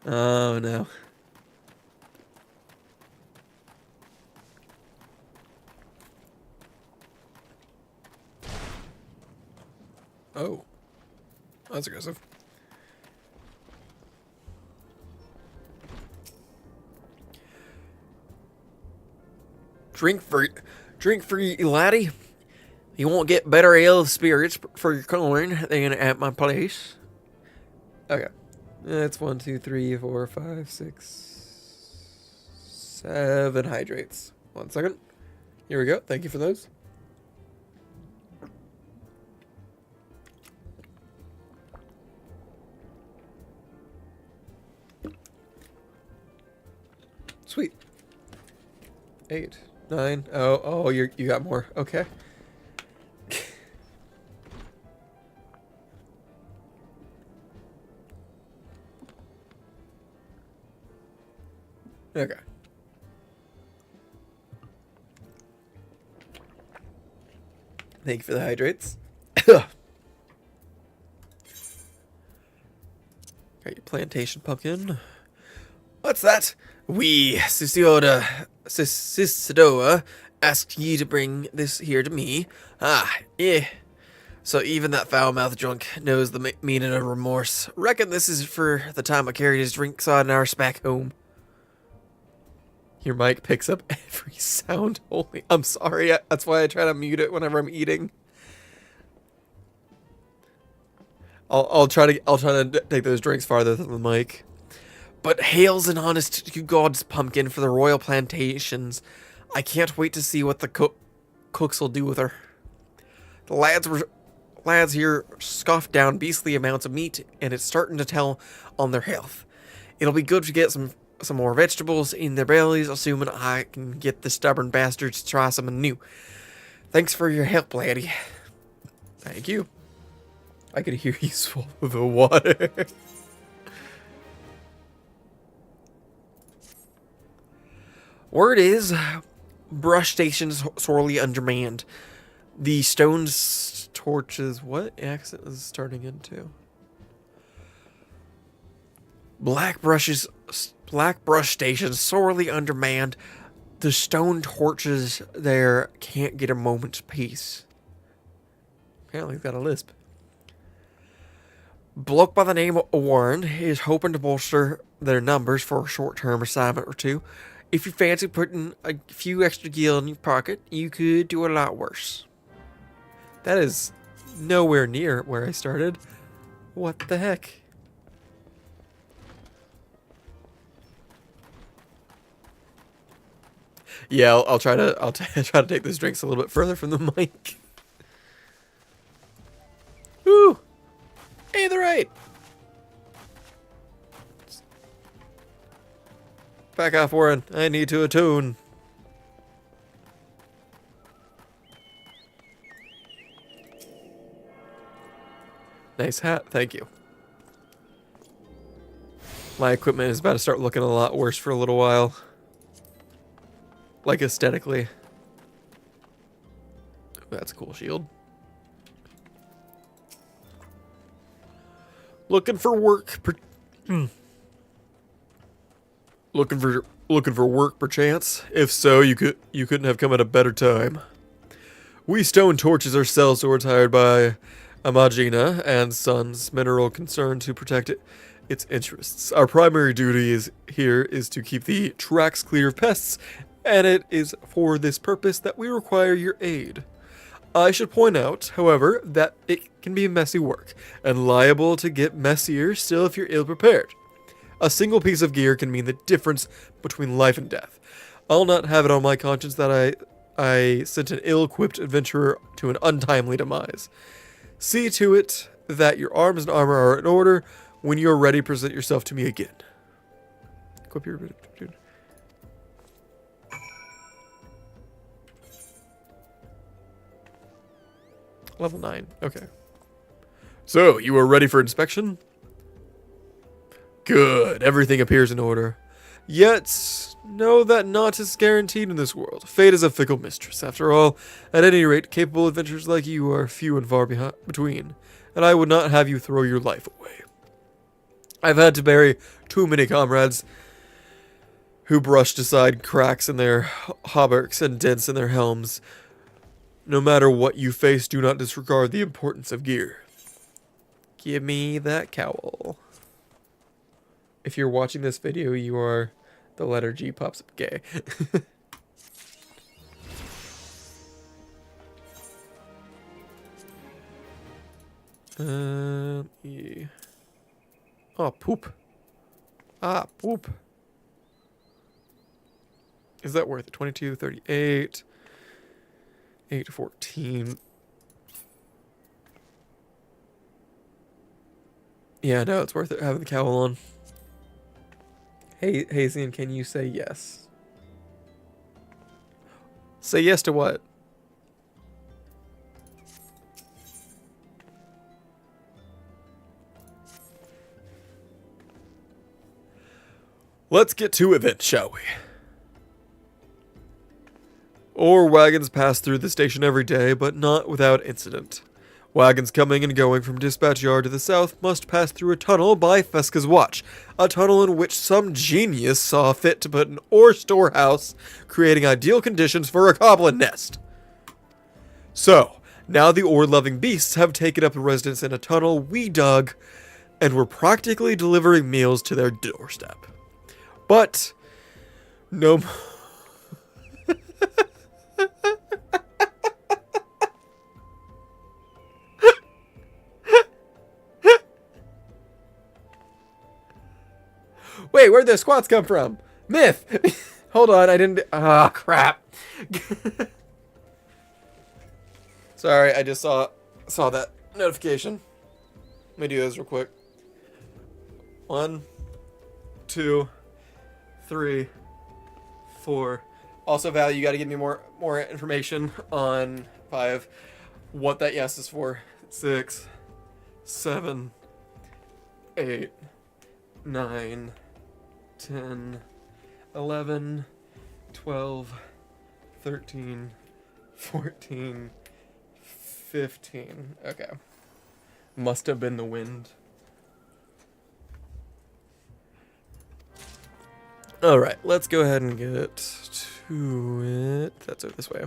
Oh no. Oh. That's aggressive. Drink free, laddie. You won't get better ale spirits for your coin than at my place. Okay. That's 1, 2, 3, 4, 5, 6, 7 hydrates. 1 second. Here we go. Thank you for those. Sweet. 8, 9. Oh, you got more. Okay. Okay. Thank you for the hydrates. Got your plantation pumpkin. What's that? Sistoa asked ye to bring this here to me. Ah, eh. So even that foul-mouthed drunk knows the meaning of remorse. Reckon this is for the time I carried his drinks on our back home. Your mic picks up every sound. Holy, I'm sorry. That's why I try to mute it whenever I'm eating. I'll try to take those drinks farther than the mic. But hail's an honest to God's pumpkin for the royal plantations. I can't wait to see what the cooks will do with her. The lads here scoffed down beastly amounts of meat, and it's starting to tell on their health. It'll be good to get some more vegetables in their bellies, assuming I can get the stubborn bastards to try something new. Thanks for your help, laddie. Thank you. I could hear you swallow the water. Word is, brush station's sorely undermanned. The stone torches... What accent is starting into? Black brush station sorely undermanned. The stone torches there can't get a moment's peace. Apparently he's got a lisp. Bloke by the name of Warren is hoping to bolster their numbers for a short-term assignment or two. If you fancy putting a few extra gil in your pocket, you could do a lot worse. That is nowhere near where I started. What the heck? Yeah, I'll try to try to take those drinks a little bit further from the mic. Ooh, hey, they're right. Back off, Warren. I need to attune. Nice hat, thank you. My equipment is about to start looking a lot worse for a little while. Like aesthetically. Ooh, that's a cool shield. Looking for work. Looking for work, perchance? If so, you couldn't have come at a better time. We stone torches are sellswords hired by Amagina and Sons Mineral Concern to protect its interests. Our primary duty here is to keep the tracks clear of pests, and it is for this purpose that we require your aid. I should point out, however, that it can be messy work, and liable to get messier still if you're ill-prepared. A single piece of gear can mean the difference between life and death. I'll not have it on my conscience that I sent an ill-equipped adventurer to an untimely demise. See to it that your arms and armor are in order. When you're ready, present yourself to me again. Equip your... Level 9. Okay. So, you are ready for inspection? Good. Everything appears in order. Yet, know that naught is guaranteed in this world. Fate is a fickle mistress. After all, at any rate, capable adventurers like you are few and far between, and I would not have you throw your life away. I've had to bury too many comrades who brushed aside cracks in their hauberks and dents in their helms. No matter what you face, do not disregard the importance of gear. Give me that cowl. If you're watching this video, you are... The letter G pops up gay. Yeah. Oh, poop. Ah, poop. Is that worth it? 22, 38, 8 to 14. Yeah, no, it's worth it having the cowl on. Hey, Hazian, can you say yes? Say yes to what? Let's get to it then, shall we? Ore wagons pass through the station every day, but not without incident. Wagons coming and going from dispatch yard to the south must pass through a tunnel by Fesca's watch, a tunnel in which some genius saw fit to put an ore storehouse, creating ideal conditions for a goblin nest. So, now the ore-loving beasts have taken up residence in a tunnel we dug, and we're practically delivering meals to their doorstep. But, no... Wait, where'd the squats come from? Myth! Hold on, I didn't... Ah, crap. Sorry, I just saw that notification. Let me do this real quick. 1, 2, 3, 4. Also, Val, you gotta give me more information on 5. What that yes is for. 6, 7, 8, 9, 10, 11, 12, 13, 14, 15. Okay. Must have been the wind. Alright, let's go ahead and get to it. That's it this way.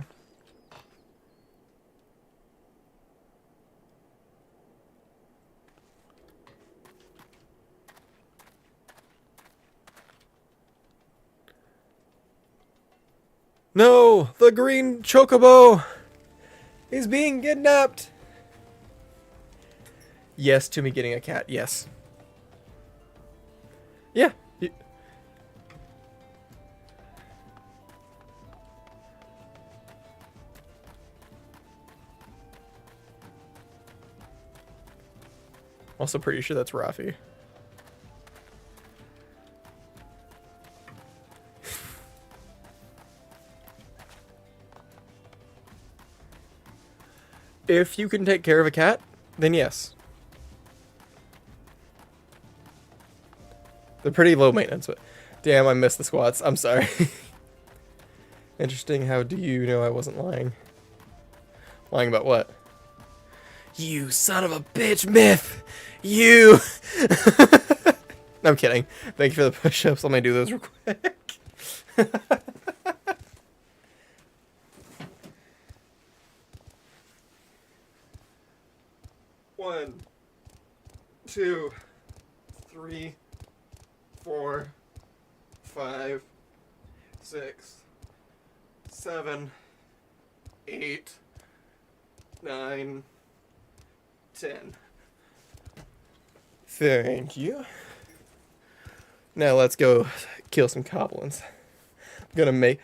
No! The green chocobo! He's being kidnapped! Yes to me getting a cat, yes. Yeah. Also pretty sure that's Rafi. If you can take care of a cat, then yes. They're pretty low maintenance, but damn, I missed the squats. I'm sorry. Interesting. How do you know I wasn't lying? Lying about what? You son of a bitch, Myth! You! No, I'm kidding. Thank you for the push-ups. Let me do those real quick. 1, 2, 3, 4, 5, 6, 7, 8, 9, 10. Thank you. Now let's go kill some goblins. I'm gonna make...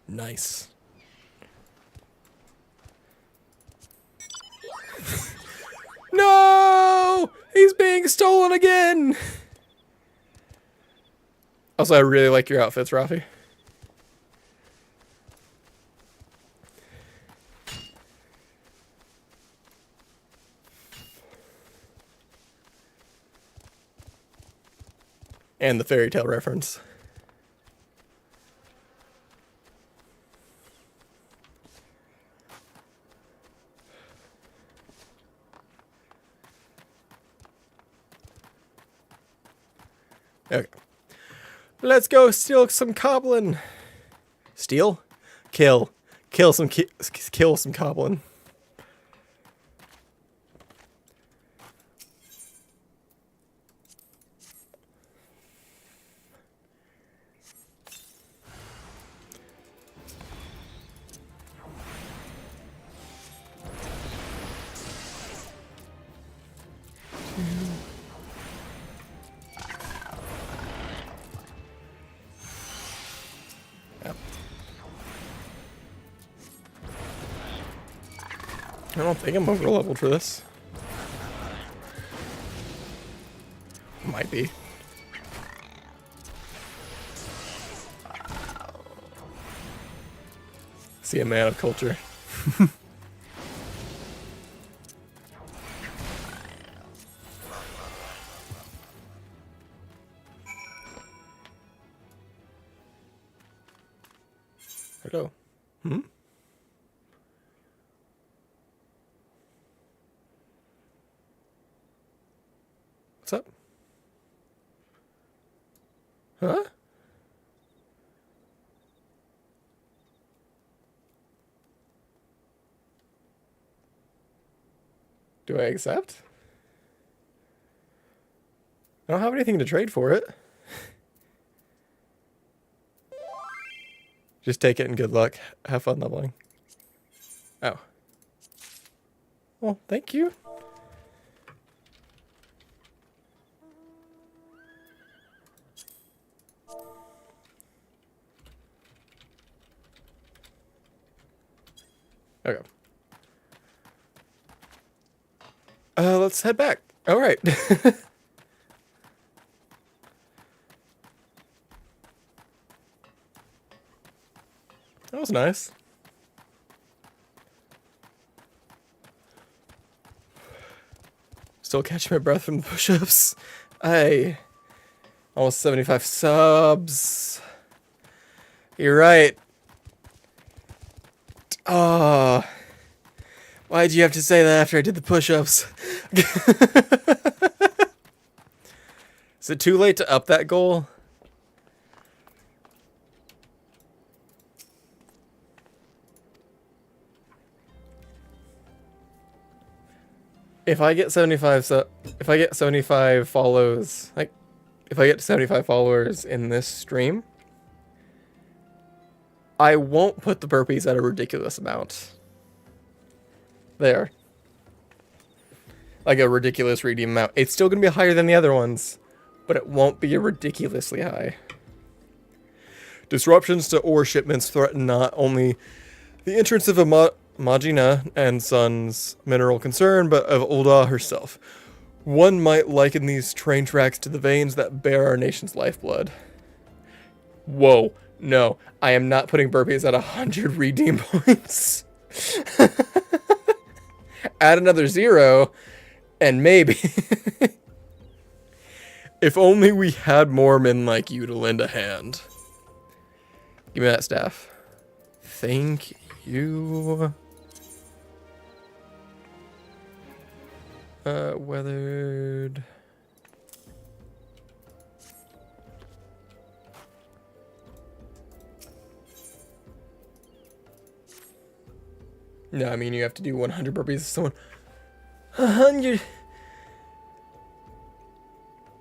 Nice. No! He's being stolen again! Also, I really like your outfits, Rafi. And the fairy tale reference. Okay. Let's go steal some goblin. Steal? Kill. Kill some goblin. I don't think I'm over leveled for this. Might be. See, a man of culture. Hello. Hmm? What's up? Huh? Do I accept? I don't have anything to trade for it. Just take it and good luck. Have fun leveling. Oh. Well, thank you. Okay. Let's head back. All right. That was nice. Still catching my breath from the push-ups. Hey. Almost 75 subs. You're right. Oh. Why'd you have to say that after I did the push-ups? Is it too late to up that goal? If I get 75 if I get 75 follows, like if I get 75 followers in this stream, I won't put the burpees at a ridiculous amount. There. Like a ridiculous redeem amount. It's still going to be higher than the other ones, but it won't be a ridiculously high. Disruptions to ore shipments threaten not only the entrance of Majina and Son's mineral concern, but of Ulda herself. One might liken these train tracks to the veins that bear our nation's lifeblood. Whoa, no, I am not putting burpees at 100 redeem points. Add another 0, and maybe. If only we had more men like you to lend a hand. Give me that staff. Thank you. Weathered. No, I mean you have to do 100 burpees. Someone 100.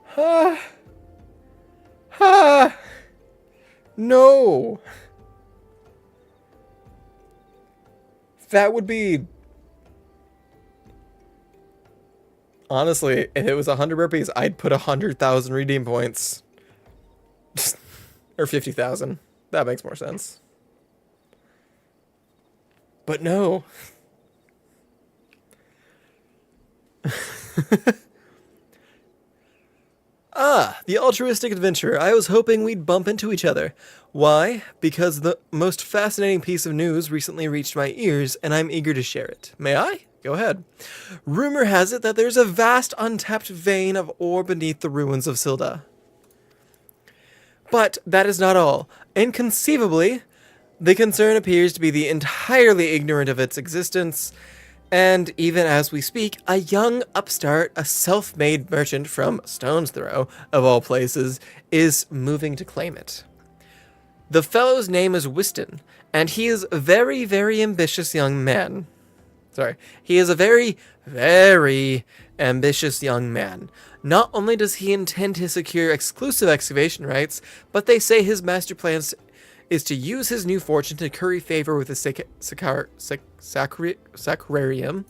Ha. Ha. No. That would be. Honestly, if it was 100 burpees, I'd put 100,000 redeem points. Or 50,000. That makes more sense. But no. Ah, the altruistic adventurer. I was hoping we'd bump into each other. Why? Because the most fascinating piece of news recently reached my ears, and I'm eager to share it. May I? Go ahead. Rumor has it that there's a vast untapped vein of ore beneath the ruins of Silda. But that is not all. Inconceivably, the concern appears to be the entirely ignorant of its existence, and even as we speak, a young upstart, a self-made merchant from Stone's Throw, of all places, is moving to claim it. The fellow's name is Whiston, and he is a very, very ambitious young man. He is a very, very ambitious young man. Not only does he intend to secure exclusive excavation rights, but they say his master plans is to use his new fortune to curry favor with the Sacrarium.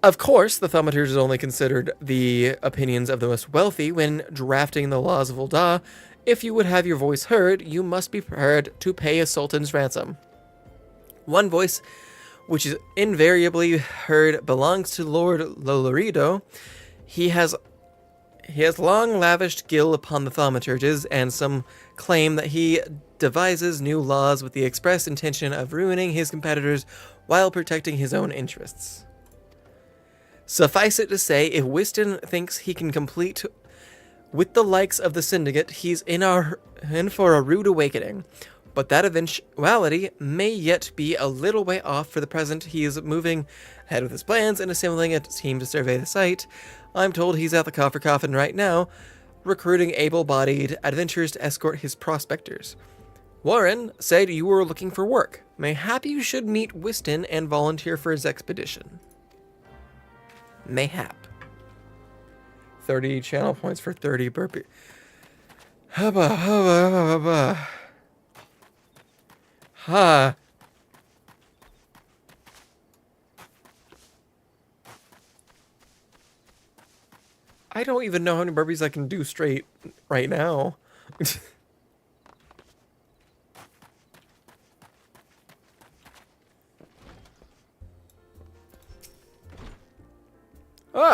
Of course, the Thaumaturge is only considered the opinions of the most wealthy when drafting the laws of Ulda. If you would have your voice heard, you must be prepared to pay a sultan's ransom. One voice which is invariably heard belongs to Lord Lolorido. He has long lavished gil upon the thaumaturges, and some claim that he devises new laws with the express intention of ruining his competitors while protecting his own interests. Suffice it to say, if Wystan thinks he can compete with the likes of the Syndicate, he's in for a rude awakening. But that eventuality may yet be a little way off. For the present, he is moving ahead with his plans and assembling a team to survey the site. I'm told he's at the Coffer Coffin right now, recruiting able-bodied adventurers to escort his prospectors. Warren said you were looking for work. Mayhap you should meet Wystan and volunteer for his expedition. Mayhap. 30 channel points for 30 burpee. Hubba, hubba, hubba, hubba. Ha. I don't even know how many burpees I can do straight right now.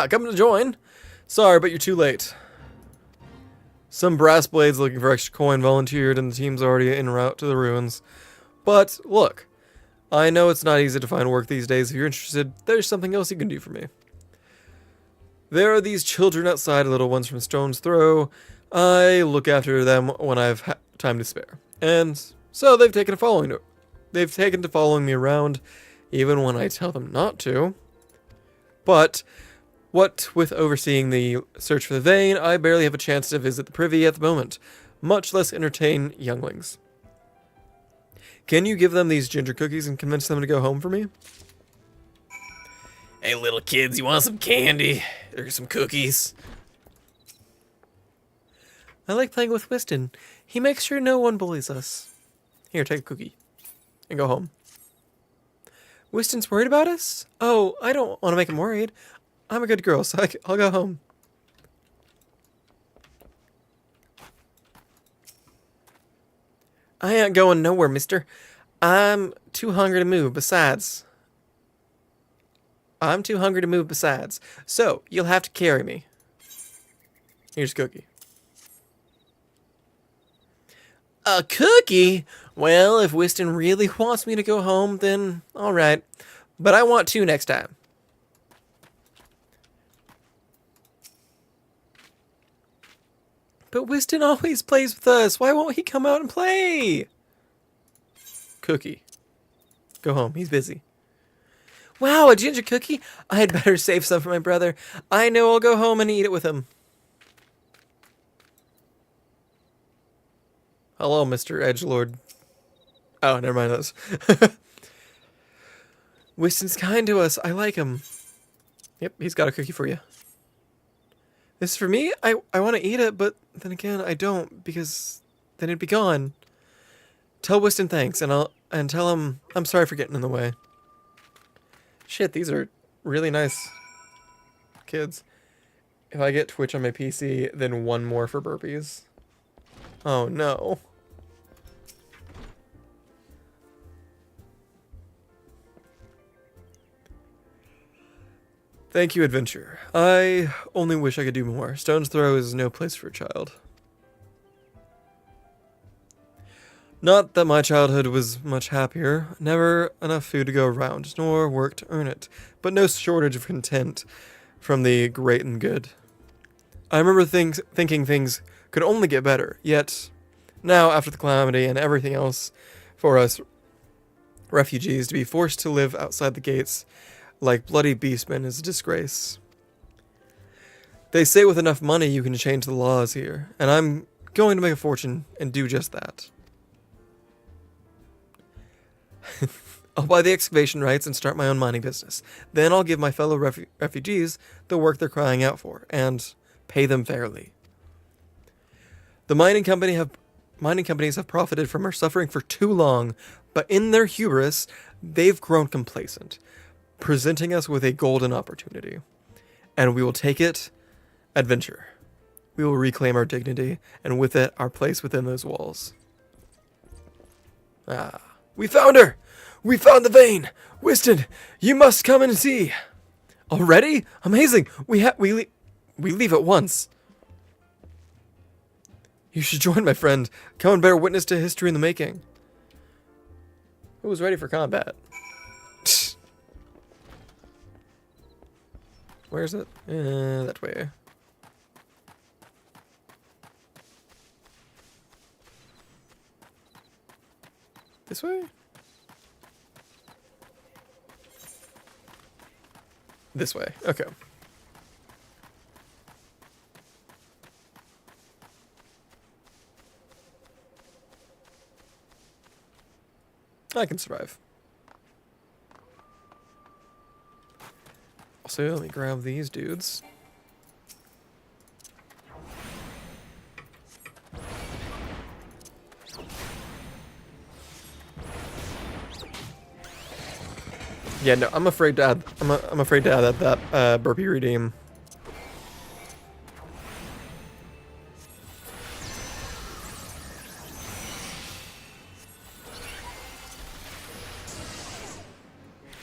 Coming to join. Sorry, but you're too late. Some brass blades looking for extra coin volunteered, and the team's already en route to the ruins. But, look, I know it's not easy to find work these days. If you're interested, there's something else you can do for me. There are these children outside, little ones from Stone's Throw. I look after them when I've time to spare. And so they've taken to following me around, even when I tell them not to. But what with overseeing the search for the vein, I barely have a chance to visit the privy at the moment, much less entertain younglings. Can you give them these ginger cookies and convince them to go home for me? Hey, little kids, you want some candy? Or some cookies? I like playing with Wystan. He makes sure no one bullies us. Here, take a cookie. And go home. Wistan's worried about us? Oh, I don't want to make him worried. I'm a good girl, so I'll go home. I ain't going nowhere, mister. I'm too hungry to move besides. So, you'll have to carry me. Here's a cookie. A cookie? Well, if Wystan really wants me to go home, then alright. But I want to next time. But Wystan always plays with us. Why won't he come out and play? Cookie. Go home. He's busy. Wow, a ginger cookie? I had better save some for my brother. I know I'll go home and eat it with him. Hello, Mr. Edgelord. Oh, never mind those. Wistan's kind to us. I like him. Yep, he's got a cookie for you. This is for me? I want to eat it, but then again, I don't, because then it'd be gone. Tell Wystan thanks, and tell him I'm sorry for getting in the way. Shit, these are really nice kids. If I get Twitch on my PC, then one more for burpees. Oh no. Thank you, adventure. I only wish I could do more. Stone's Throw is no place for a child. Not that my childhood was much happier. Never enough food to go around, nor work to earn it, but no shortage of content from the great and good. I remember thinking things could only get better, yet now, after the calamity and everything else, for us refugees to be forced to live outside the gates like bloody beastmen is a disgrace. They say with enough money you can change the laws here, and I'm going to make a fortune and do just that. I'll buy the excavation rights and start my own mining business. Then I'll give my fellow refugees the work they're crying out for, and pay them fairly. The mining companies have profited from our suffering for too long, but in their hubris, they've grown complacent, presenting us with a golden opportunity. And we will take it, adventure. We will reclaim our dignity, and with it, our place within those walls. Ah, we found her! We found the vein! Whiston, you must come and see! Already? Amazing! We leave at once. You should join, my friend. Come and bear witness to history in the making. Who's ready for combat? Where is it? That way. This way? This way. Okay. I can survive. Also, let me grab these dudes. Yeah, no, I'm afraid to add. I'm afraid to add that burpee redeem.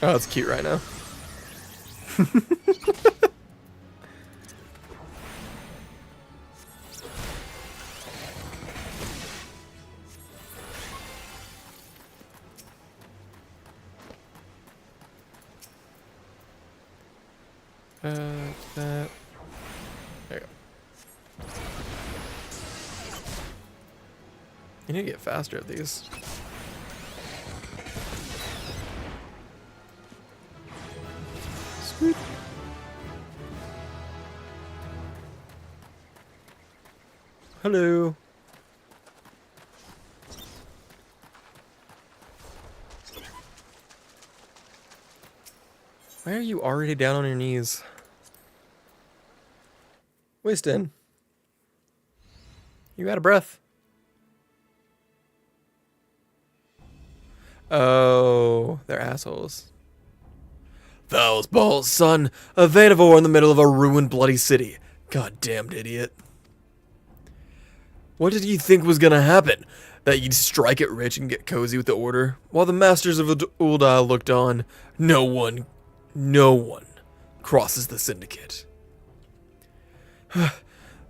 Oh, it's cute right now. That. There you go. You need to get faster at these. Sweet. Hello. Why are you already down on your knees? Winston. You out of breath? Oh, they're assholes. Those balls, son. A vein of ore in the middle of a ruined bloody city. Goddamned idiot. What did you think was gonna happen? That you'd strike it rich and get cozy with the order? While the masters of Uldal looked on, no one crosses the syndicate.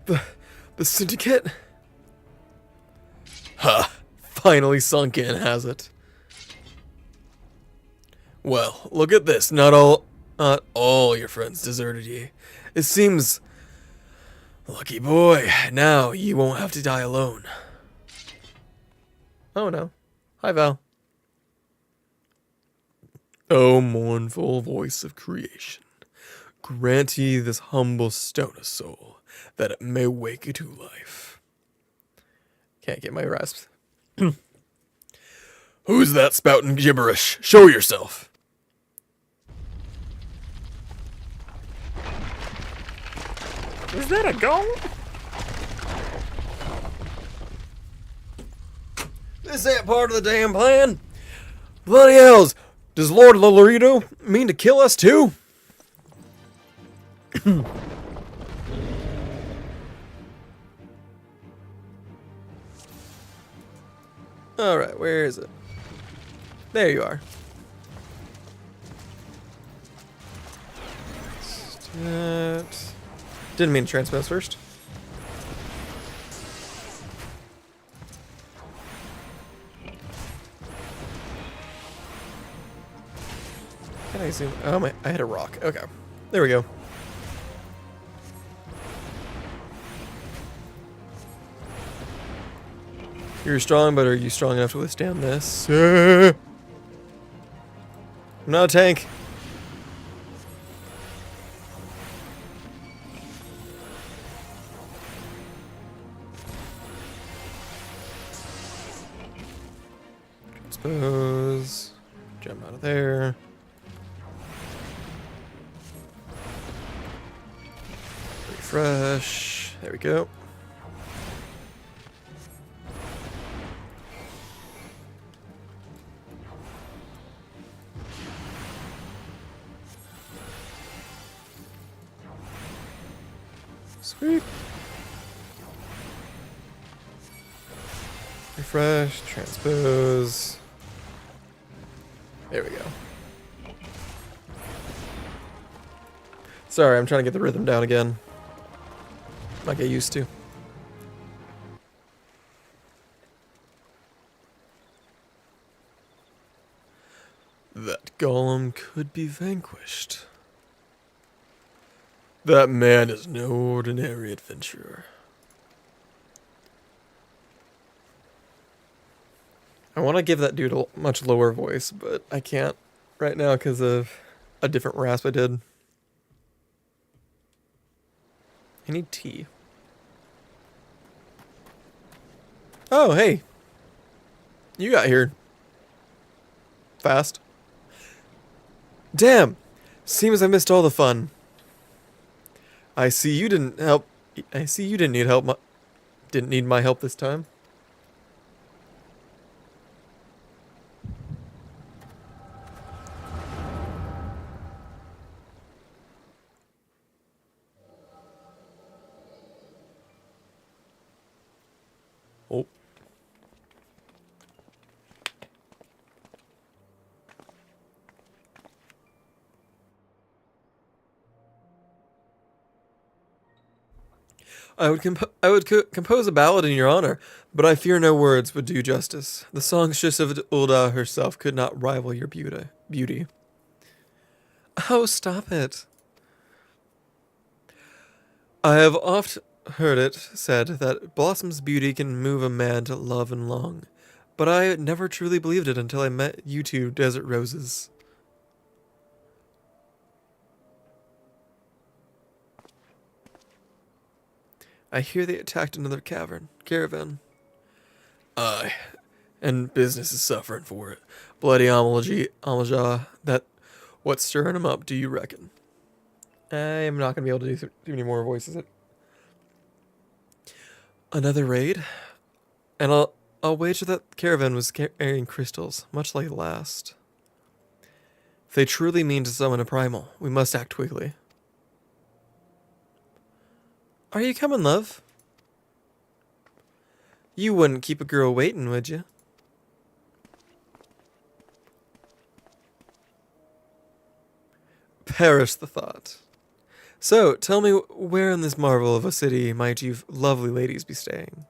The syndicate? Ha! Finally sunk in, has it? Well, look at this. Not all your friends deserted ye. It seems... Lucky boy. Now you won't have to die alone. Oh no. Hi, Val. O mournful voice of creation, grant ye this humble stone a soul, that it may wake to life. Can't get my rasp. Who's that spouting gibberish? Show yourself. Is that a goal? This ain't part of the damn plan. Bloody hells. Does Lord Lolorito mean to kill us too? Alright, where is it? There you are. Didn't mean to transpose first. Can I zoom? Oh, I hit a rock. Okay. There we go. You're strong, but are you strong enough to withstand this? I'm not a tank. Transpose. Jump out of there. Refresh. There we go. Sweet. Refresh, transpose. There we go. Sorry, I'm trying to get the rhythm down again. Like I used to. That golem could be vanquished. That man is no ordinary adventurer. I want to give that dude a much lower voice, but I can't right now because of a different rasp I did. I need tea. Oh, hey. You got here. Fast. Damn! Seems I missed all the fun. I see you didn't help. I see you didn't need help. Didn't need my help this time. Oh. I would compose a ballad in your honor, but I fear no words would do justice. The songstress of Ulda herself could not rival your beauty. Oh, stop it. I have oft heard it said that Blossom's beauty can move a man to love and long, but I never truly believed it until I met you two desert roses. I hear they attacked another caravan. Aye, and business is suffering for it. Bloody Amaja, that what's stirring him up, do you reckon? I am not going to be able to do any more voices. Another raid? And I'll wager that caravan was carrying crystals, much like the last. If they truly mean to summon a primal, we must act quickly. Are you coming, love? You wouldn't keep a girl waiting, would you? Perish the thought. So, tell me, where in this marvel of a city might you lovely ladies be staying?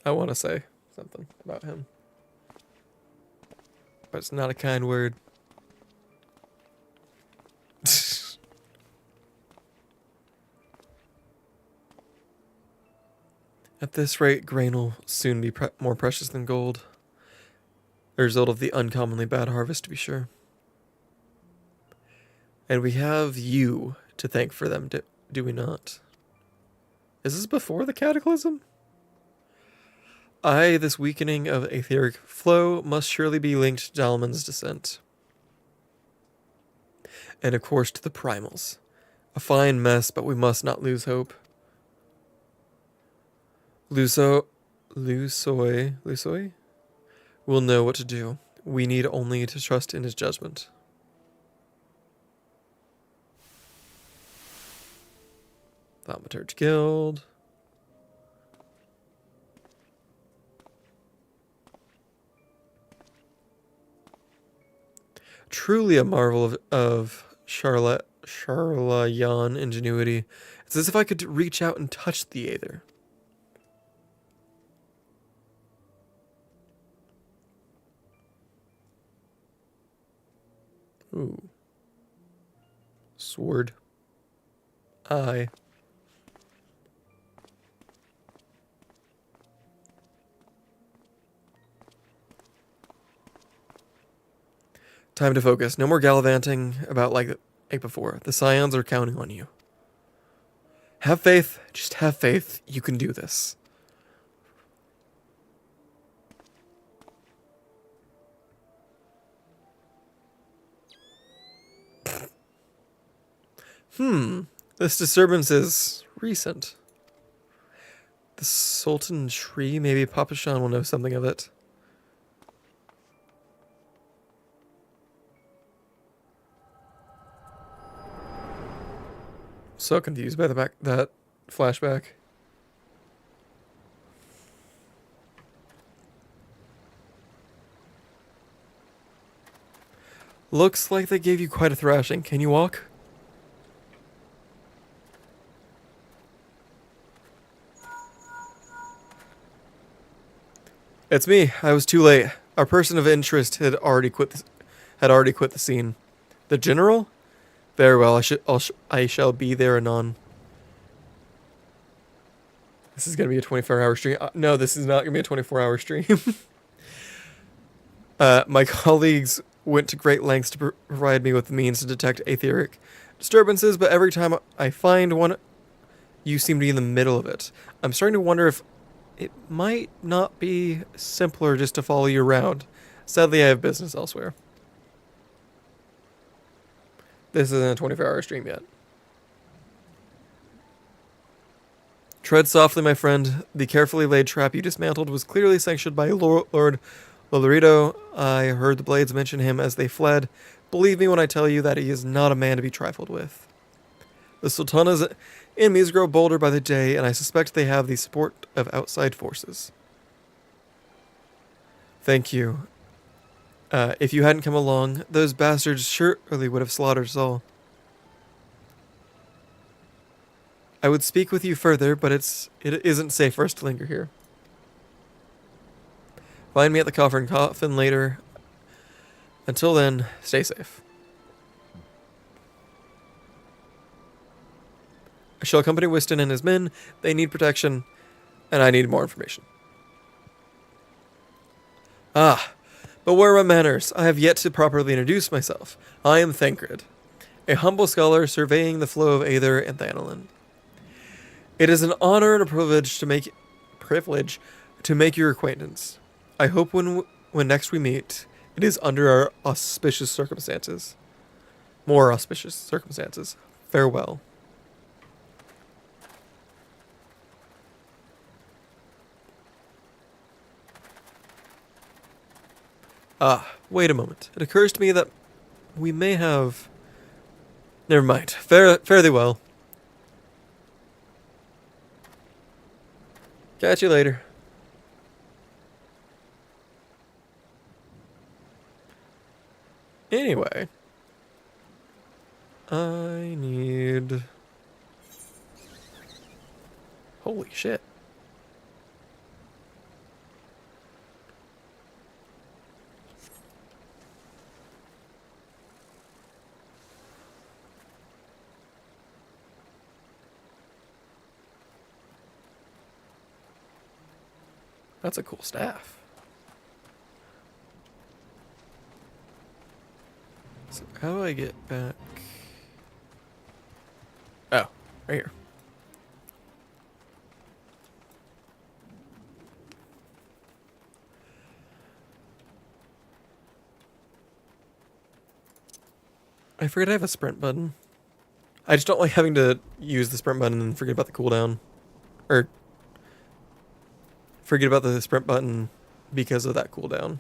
I want to say something about him, but it's not a kind word. At this rate, grain will soon be more precious than gold. A result of the uncommonly bad harvest, to be sure. And we have you to thank for them, do we not? Is this before the cataclysm? Aye, this weakening of etheric flow must surely be linked to Dalman's descent. And of course to the primals. A fine mess, but we must not lose hope. Lusoi will know what to do. We need only to trust in his judgment. Thaumaturge Guild. Truly a marvel of Charlayan ingenuity. It's as if I could reach out and touch the Aether. Ooh. Sword. Aye. Time to focus. No more gallivanting about like before. The Scions are counting on you. Have faith. Just have faith. You can do this. This disturbance is recent. The Sultan tree, maybe Papa Shan will know something of it. So confused by that flashback. Looks like they gave you quite a thrashing. Can you walk? It's me. I was too late. Our person of interest had already quit the scene. The general? Very well. I shall be there anon. This is gonna be a 24-hour stream. No, this is not gonna be a 24-hour stream. My colleagues went to great lengths to provide me with the means to detect etheric disturbances, but every time I find one, you seem to be in the middle of it. I'm starting to wonder if it might not be simpler just to follow you around. Sadly, I have business elsewhere. This isn't a 24-hour stream yet. Tread softly, my friend. The carefully laid trap you dismantled was clearly sanctioned by Lord Lolorito. I heard the Blades mention him as they fled. Believe me when I tell you that he is not a man to be trifled with. The Sultana's enemies grow bolder by the day, and I suspect they have the support of outside forces. Thank you. If you hadn't come along, those bastards surely would have slaughtered us all. I would speak with you further, but it isn't safe for us to linger here. Find me at the coffin later. Until then, stay safe. I shall accompany Whiston and his men. They need protection, and I need more information. Ah, but where are my manners? I have yet to properly introduce myself. I am Thancred, a humble scholar surveying the flow of Aether and Thanalan. It is an honor and a privilege to make your acquaintance. I hope when next we meet, it is under our auspicious circumstances. More auspicious circumstances. Farewell. Ah, wait a moment. It occurs to me that we may have... Never mind. Fare thee well. Catch you later. Anyway. I need... Holy shit. That's a cool staff. So how do I get back? Oh, right here. I forget I have a sprint button. I just don't like having to use the sprint button and forget about the cooldown. Or forget about the sprint button because of that cooldown.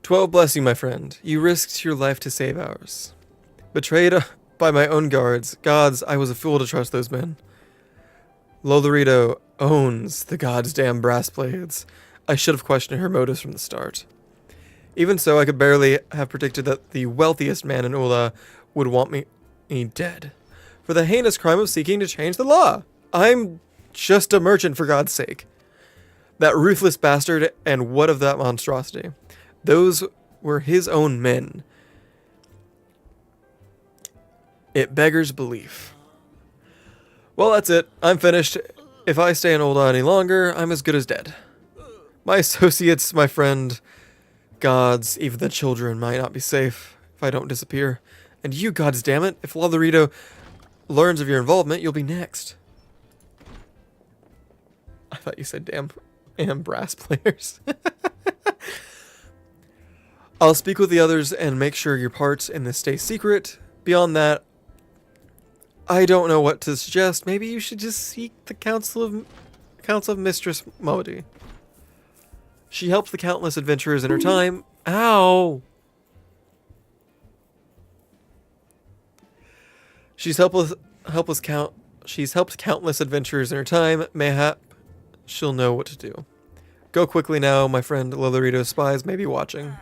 "12 bless you, my friend. You risked your life to save ours. Betrayed by my own gods, I was a fool to trust those men. Lolorito owns the goddamn brass blades. I should have questioned her motives from the start. Even so, I could barely have predicted that the wealthiest man in Ula would want me dead, for the heinous crime of seeking to change the law. I'm just a merchant, for God's sake. That ruthless bastard, and what of that monstrosity? Those were his own men. It beggars belief. Well, that's it. I'm finished. If I stay in Ulda any longer, I'm as good as dead. My associates, my friend, gods, even the children might not be safe if I don't disappear. And you, gods damn it, if Lolorito learns of your involvement, you'll be next." I thought you said damn brass players. I'll speak with the others and make sure your parts in this stay secret. Beyond that, I don't know what to suggest. Maybe you should just seek the counsel of Mistress Modi. She helps the countless adventurers in her time. Ow! She's helped countless adventurers in her time. Mayhap she'll know what to do. Go quickly now, my friend. Lolorito's spies may be watching.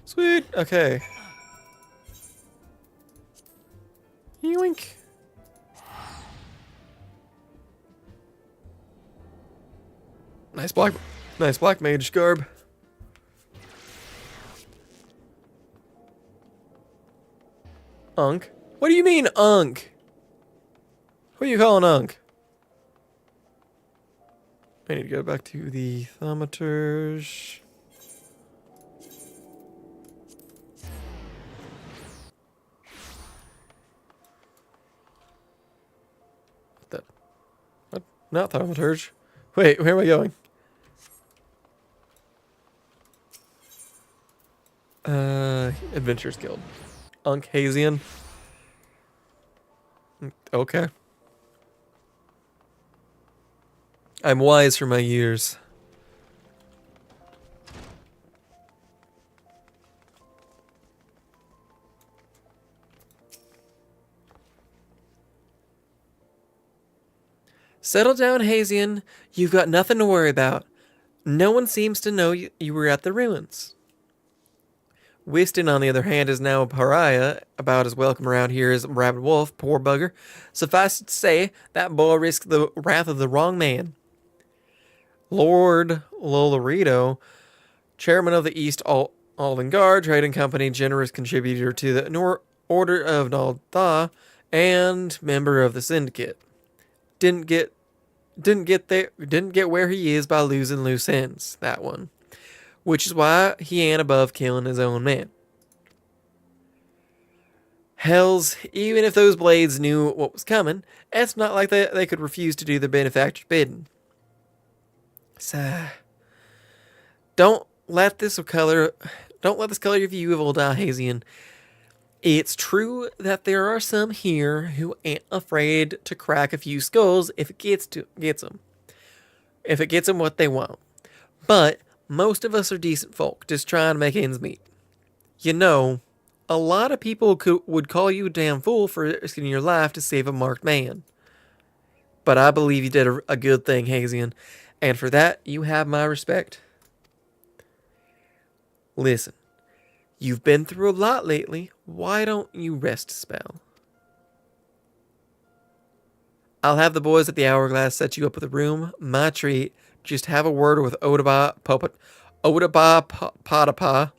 Sweet. Okay. Yoink. Nice black mage garb. Unk? What do you mean, Unk? Who are you calling Unk? I need to go back to the thaumaturge. What? Not thaumaturge. Wait, where am I going? Adventures Guild. Unkhasian. Okay. I'm wise for my years. Settle down, Hasian. You've got nothing to worry about. No one seems to know you were at the ruins. Whiston, on the other hand, is now a pariah, about as welcome around here as Rabbit Wolf, poor bugger. Suffice it to say, that boy risked the wrath of the wrong man. Lord Lolorito, chairman of the East Alden Guard Trading Company, generous contributor to the Order of Naldha, and member of the Syndicate. Didn't get where he is by losing loose ends, that one. Which is why he ain't above killing his own man. Hells, even if those blades knew what was coming, it's not like they could refuse to do the benefactor's bidding. So, don't let this color your view of old Alhazian. It's true that there are some here who ain't afraid to crack a few skulls if it gets them. If it gets them what they want. But most of us are decent folk, just trying to make ends meet. You know, a lot of people would call you a damn fool for risking your life to save a marked man. But I believe you did a good thing, Hasian, and for that, you have my respect. Listen, you've been through a lot lately. Why don't you rest a spell? I'll have the boys at the Hourglass set you up with a room. My treat. Just have a word with Odaba Potapa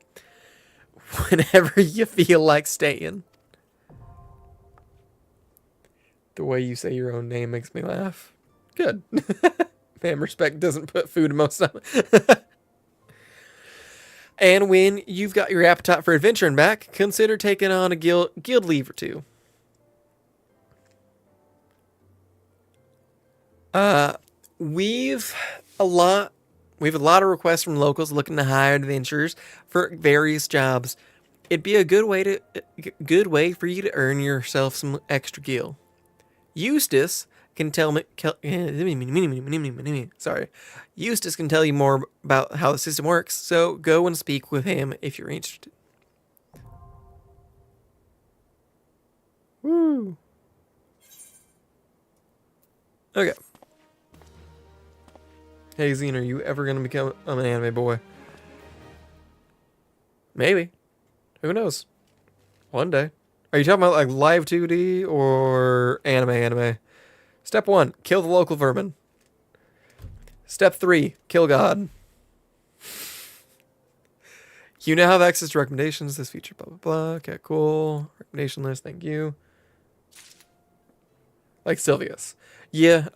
whenever you feel like staying. The way you say your own name makes me laugh. Good. Fam respect doesn't put food in my stomach. And when you've got your appetite for adventuring back, consider taking on a guild leave or two. We've a lot of requests from locals looking to hire adventurers for various jobs. It'd be a good way for you to earn yourself some extra gil. Eustace can tell me. Eustace can tell you more about how the system works. So go and speak with him if you're interested. Woo. Okay. Hey, Zine, are you ever going to become an anime boy? Maybe. Who knows? One day. Are you talking about like live 2D or anime? Step 1, kill the local vermin. Step 3, kill God. You now have access to recommendations. This feature, blah, blah, blah. Okay, cool. Recommendation list, thank you. Like Sylvius. Yeah,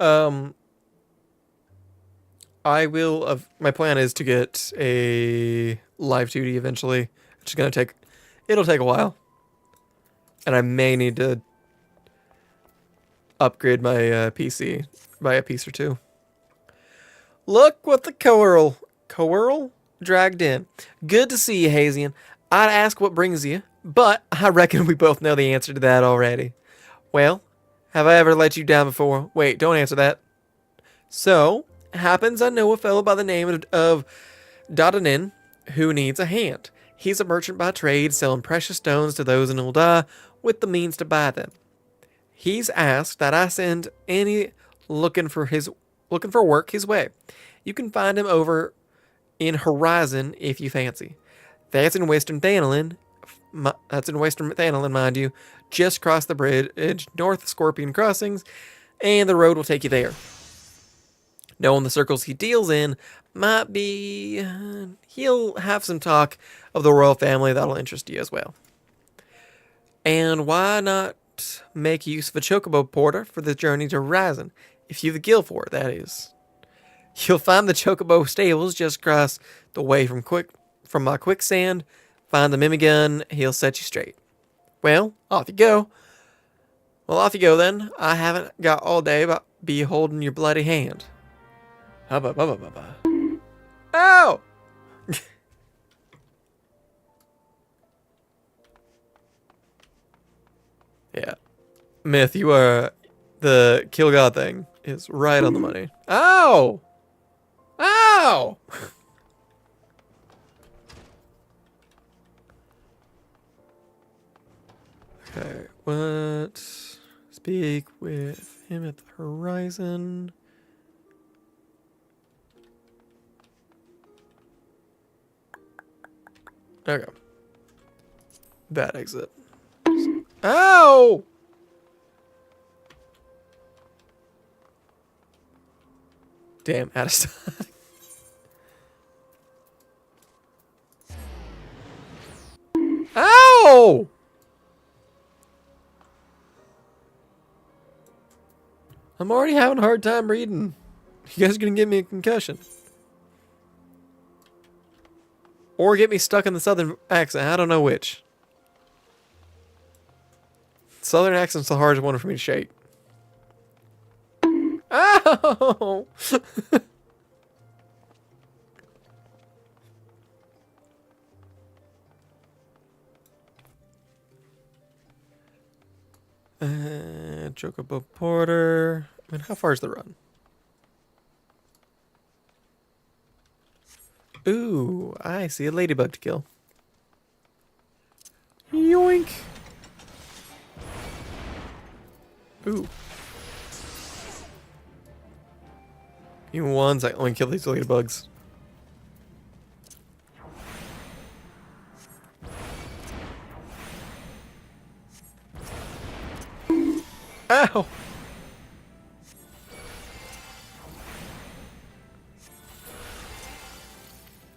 I will. My plan is to get a live 2D eventually. It's just gonna take. It'll take a while, and I may need to upgrade my PC by a piece or two. Look what the Coeurl dragged in. Good to see you, Hazian. I'd ask what brings you, but I reckon we both know the answer to that already. Well, have I ever let you down before? Wait, don't answer that. So, happens I know a fellow by the name of Dodanin who needs a hand. He's a merchant by trade, selling precious stones to those in Ul'dah with the means to buy them. He's asked that I send any looking for work his way. You can find him over in Horizon if you fancy. That's in Western Thanalan. That's in Western Thanalan, mind you. Just cross the bridge north of Scorpion Crossings, and the road will take you there. Knowing the circles he deals in might be... he'll have some talk of the royal family that'll interest you as well. And why not make use of a chocobo porter for the journey to Horizon, if you've the gil for it, that is. You'll find the chocobo stables just across the way from my quicksand. Find the mimigun, he'll set you straight. Well, off you go. Well, off you go then. I haven't got all day, but be holding your bloody hand. Hubba, bubba, bubba. Ow! Yeah. Myth, you are... the kill god thing is right on the money. Ow! Ow! Okay, what? Speak with him at the Horizon. Okay. Bad exit. Ow! Damn, out of stock. Ow! I'm already having a hard time reading. You guys are gonna give me a concussion. Or get me stuck in the southern accent. I don't know which. Southern accent's the hardest one for me to shake. Ow! Chocobo Porter. I mean, how far is the run? Ooh, I see a ladybug to kill. Yoink! Ooh. Even ones, I only kill these ladybugs. Ow!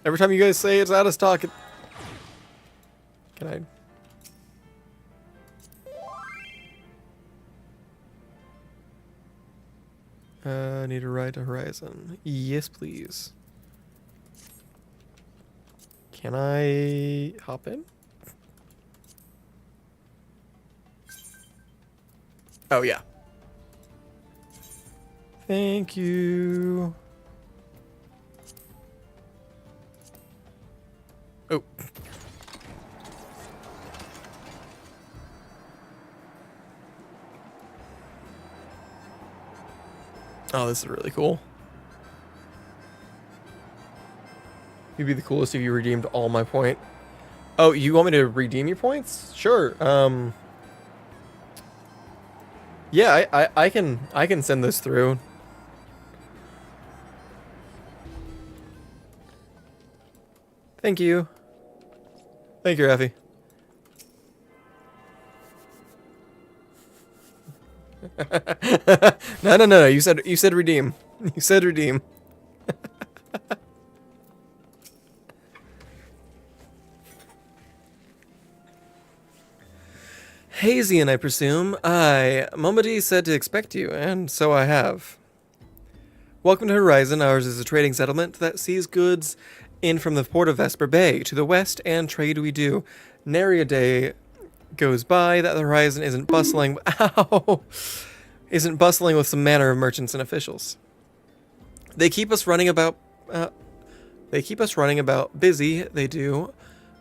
Every time you guys say it's out of stock, can I need a ride to Horizon. Yes, please. Can I hop in? Oh, yeah. Thank you. Oh. Oh, this is really cool. You'd be the coolest if you redeemed all my point. Oh, you want me to redeem your points? Sure. Yeah, I can send this through. Thank you. Thank you, Effie. No. You said redeem. You said redeem. Hazian, I presume. Momody said to expect you, and so I have. Welcome to Horizon. Ours is a trading settlement that sees goods in from the port of Vesper Bay to the west, and trade we do. Nary a day goes by that the Horizon isn't bustling. Ow! Isn't bustling with some manner of merchants and officials. They keep us running about They keep us running about. Busy, they do.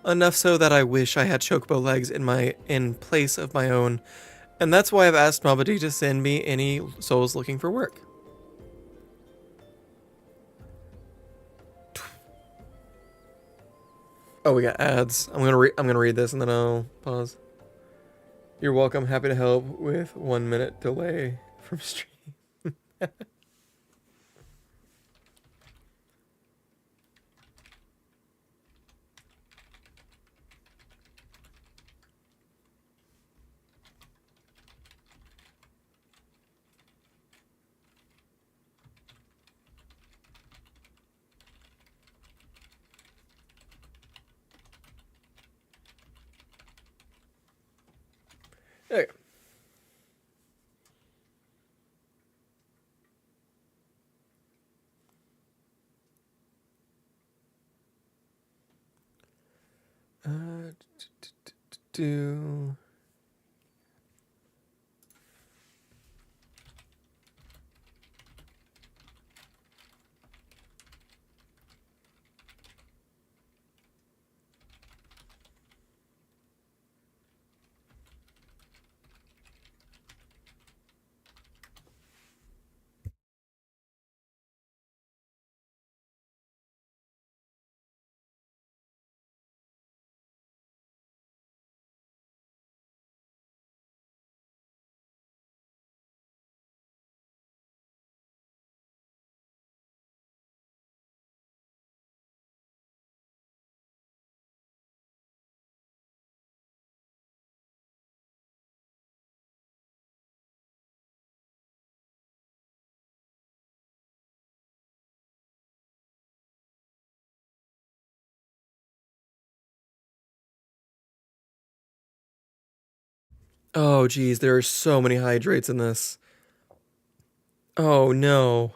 Enough so that I wish I had chocobo legs in place of my own. And that's why I've asked Mabadi to send me any souls looking for work. Oh, we got ads. I'm gonna read this and then I'll pause. You're welcome. Happy to help with 1 minute delay from stream. Okay. Do. Oh, geez, there are so many hydrates in this. Oh, no.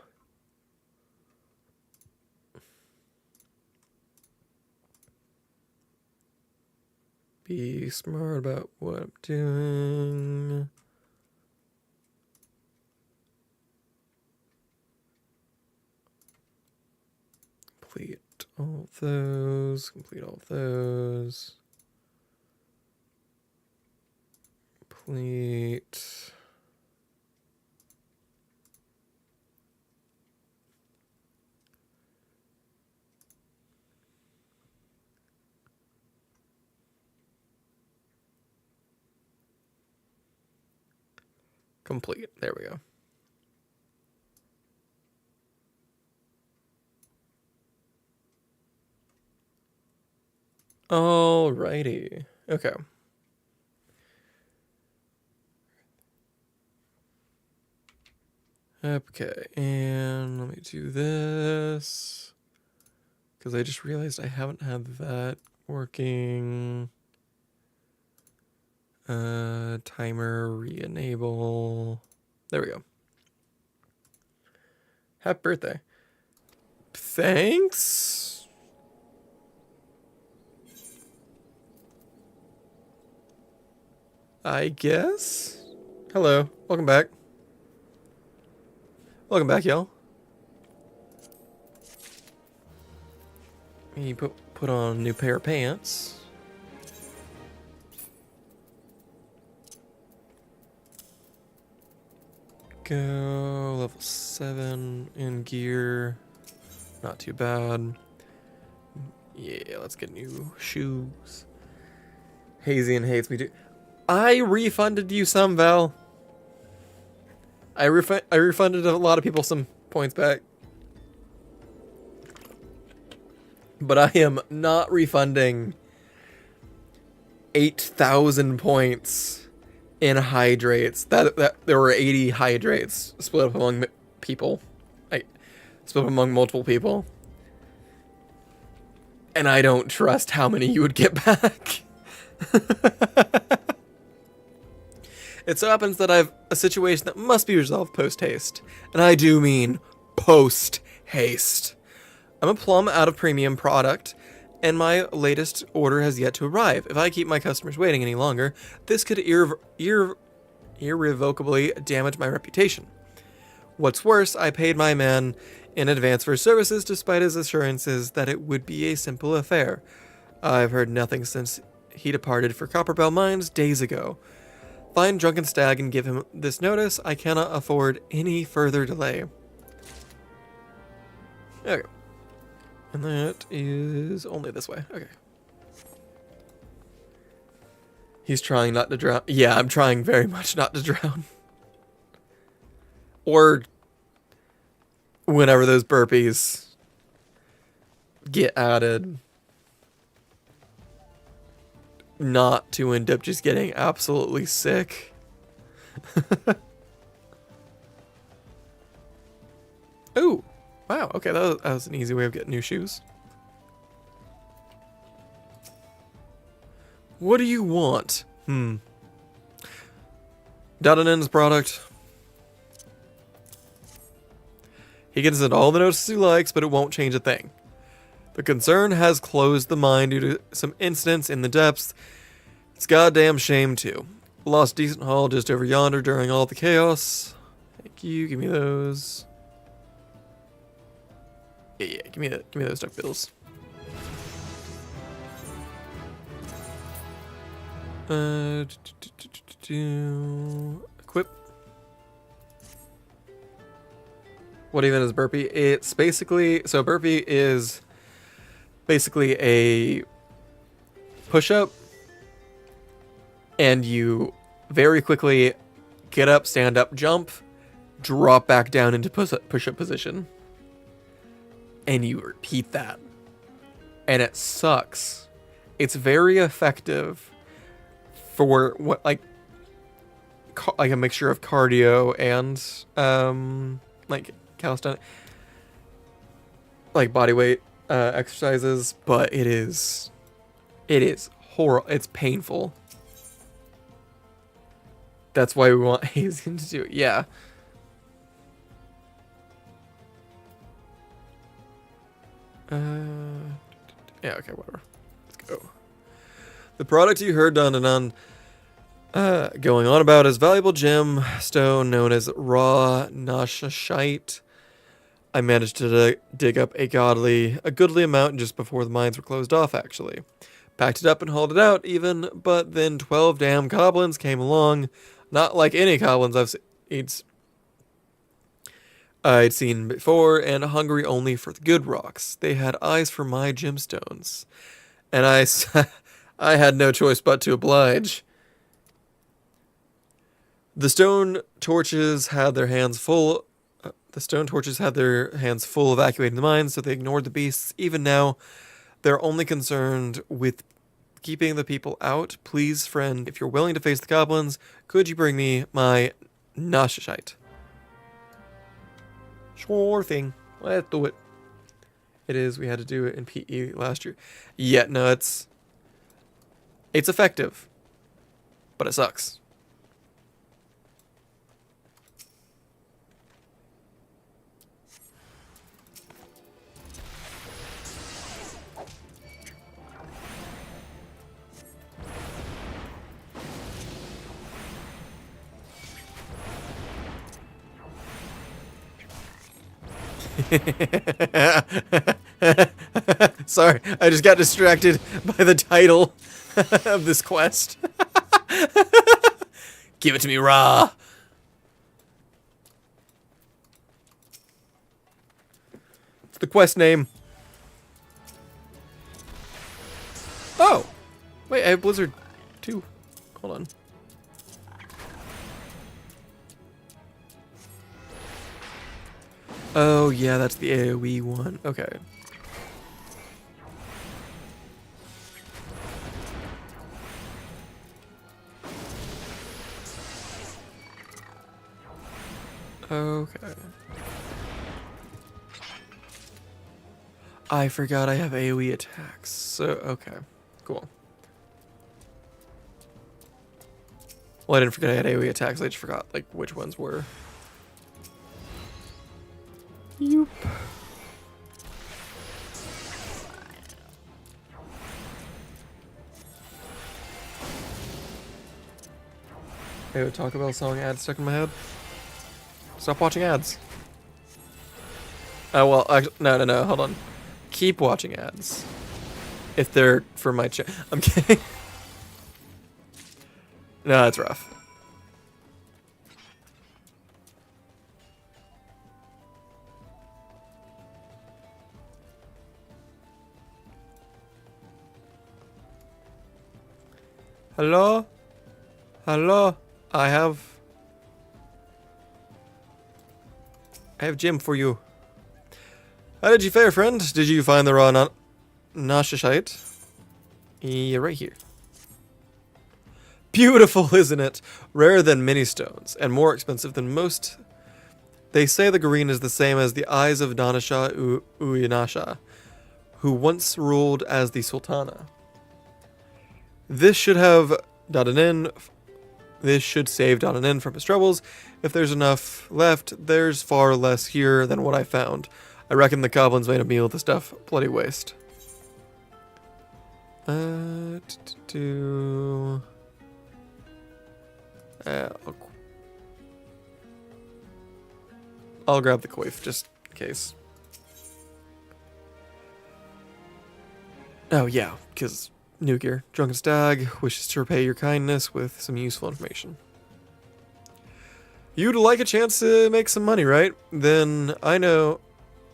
Be smart about what I'm doing. Complete all of those. Complete all of those. Complete. Complete. There we go. Alrighty. Okay. Okay, and let me do this. Because I just realized I haven't had that working. Timer re-enable. There we go. Happy birthday. Thanks. I guess. Hello. Welcome back. Welcome back, y'all. You put on a new pair of pants. Go level 7 in gear. Not too bad. Yeah, let's get new shoes. Hazian hates me too. I refunded you some, Val. I refunded a lot of people some points back. But I am not refunding 8,000 points in hydrates. That there were 80 hydrates split up among people. Split up among multiple people. And I don't trust how many you would get back. It so happens that I have a situation that must be resolved post-haste. And I do mean post-haste. I'm a plum out of premium product, and my latest order has yet to arrive. If I keep my customers waiting any longer, this could irrevocably damage my reputation. What's worse, I paid my man in advance for services despite his assurances that it would be a simple affair. I've heard nothing since he departed for Copperbell Mines days ago. Find Drunken Stag and give him this notice. I cannot afford any further delay. Okay. And that is only this way. Okay. He's trying not to drown. Yeah, I'm trying very much not to drown. Or whenever those burpees get added, not to end up just getting absolutely sick. Ooh, wow, okay, that was an easy way of getting new shoes. What do you want? Dodanen's product. He gets into all the notices he likes, but it won't change a thing. The concern has closed the mine due to some incidents in the depths. It's goddamn shame, too. Lost decent haul just over yonder during all the chaos. Thank you, give me those. Yeah, give me those duck biddles. Equip. What even is burpee? It's basically, so burpee is basically a push-up, and you very quickly get up, stand up, jump, drop back down into push-up position, and you repeat that, and it sucks. It's very effective for what, like a mixture of cardio and like calisthenics, like body weight exercises, but it is horrible. It's painful. That's why we want Hazen to do it. Yeah. Yeah, okay, whatever. Let's go. The product you heard Don and on going on about is valuable gemstone known as raw nashashite. I managed to dig up a goodly amount just before the mines were closed off, actually. Packed it up and hauled it out even, but then 12 damn goblins came along. Not like any goblins I'd seen before, and hungry only for the good rocks. They had eyes for my gemstones. And I had no choice but to oblige. The stone torches had their hands full evacuating the mines, so they ignored the beasts. Even now, they're only concerned with keeping the people out. Please, friend, if you're willing to face the goblins, could you bring me my nashashite? Sure thing. Let's do it. It is. We had to do it in PE last year. Yeah, no, it's effective, but it sucks. Sorry, I just got distracted by the title of this quest. Give it to me raw. It's the quest name. Oh! Wait, I have Blizzard 2. Hold on. Oh, yeah, that's the AoE one. Okay. Okay. I forgot I have AoE attacks. So, okay. Cool. Well, I didn't forget I had AoE attacks. I just forgot, like, which ones were. Yoop. I have a Taco Bell song ad stuck in my head. Stop watching ads. Oh, well, no, hold on. Keep watching ads. If they're for my I'm kidding. No, it's rough. Hello? Hello? I have gem for you. How did you fare, friend? Did you find the raw Nashashite? Yeah, right here. Beautiful, isn't it? Rarer than many stones, and more expensive than most. They say the green is the same as the eyes of Danasha Uyinasha, who once ruled as the Sultana. This should have Dadanin. This should save Dadanin from his troubles. If there's enough left, there's far less here than what I found. I reckon the goblins made a meal of the stuff. Bloody waste. I'll grab the coif just in case. Oh yeah, because new gear. Drunken Stag wishes to repay your kindness with some useful information. You'd like a chance to make some money, right? Then I know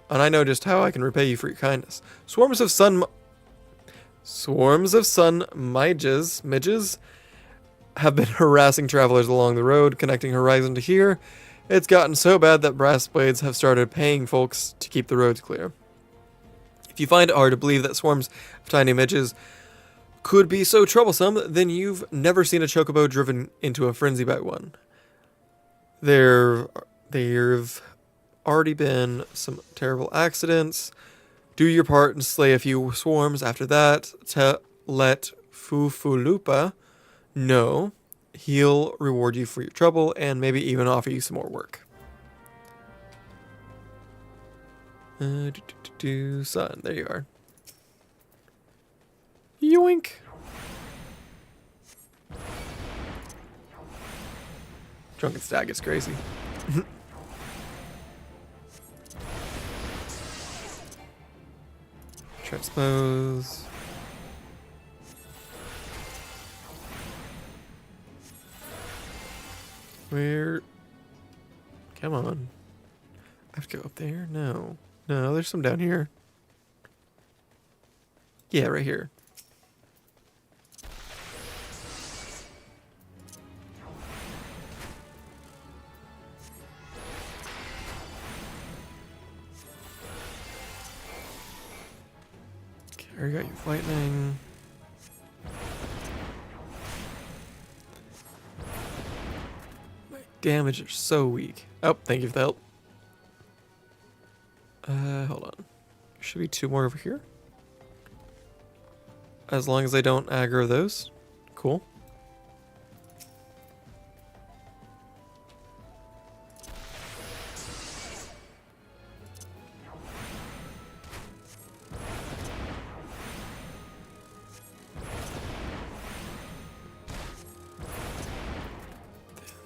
just how I can repay you for your kindness. Swarms of sun midges have been harassing travelers along the road connecting Horizon to here. It's gotten so bad that brass blades have started paying folks to keep the roads clear. If you find it hard to believe that swarms of tiny midges could be so troublesome, then you've never seen a chocobo driven into a frenzy by one. There've already been some terrible accidents. Do your part and slay a few swarms. After that, let Fufulupa know. He'll reward you for your trouble and maybe even offer you some more work. Son, there you are. Yoink. Drunken Stag is crazy. Transpose. Where? Come on. I have to go up there? No. No, there's some down here. Yeah, right here. Okay, I got your lightning. My damage is so weak. Oh, thank you for the help. Hold on. Should be two more over here. As long as I don't aggro those. Cool.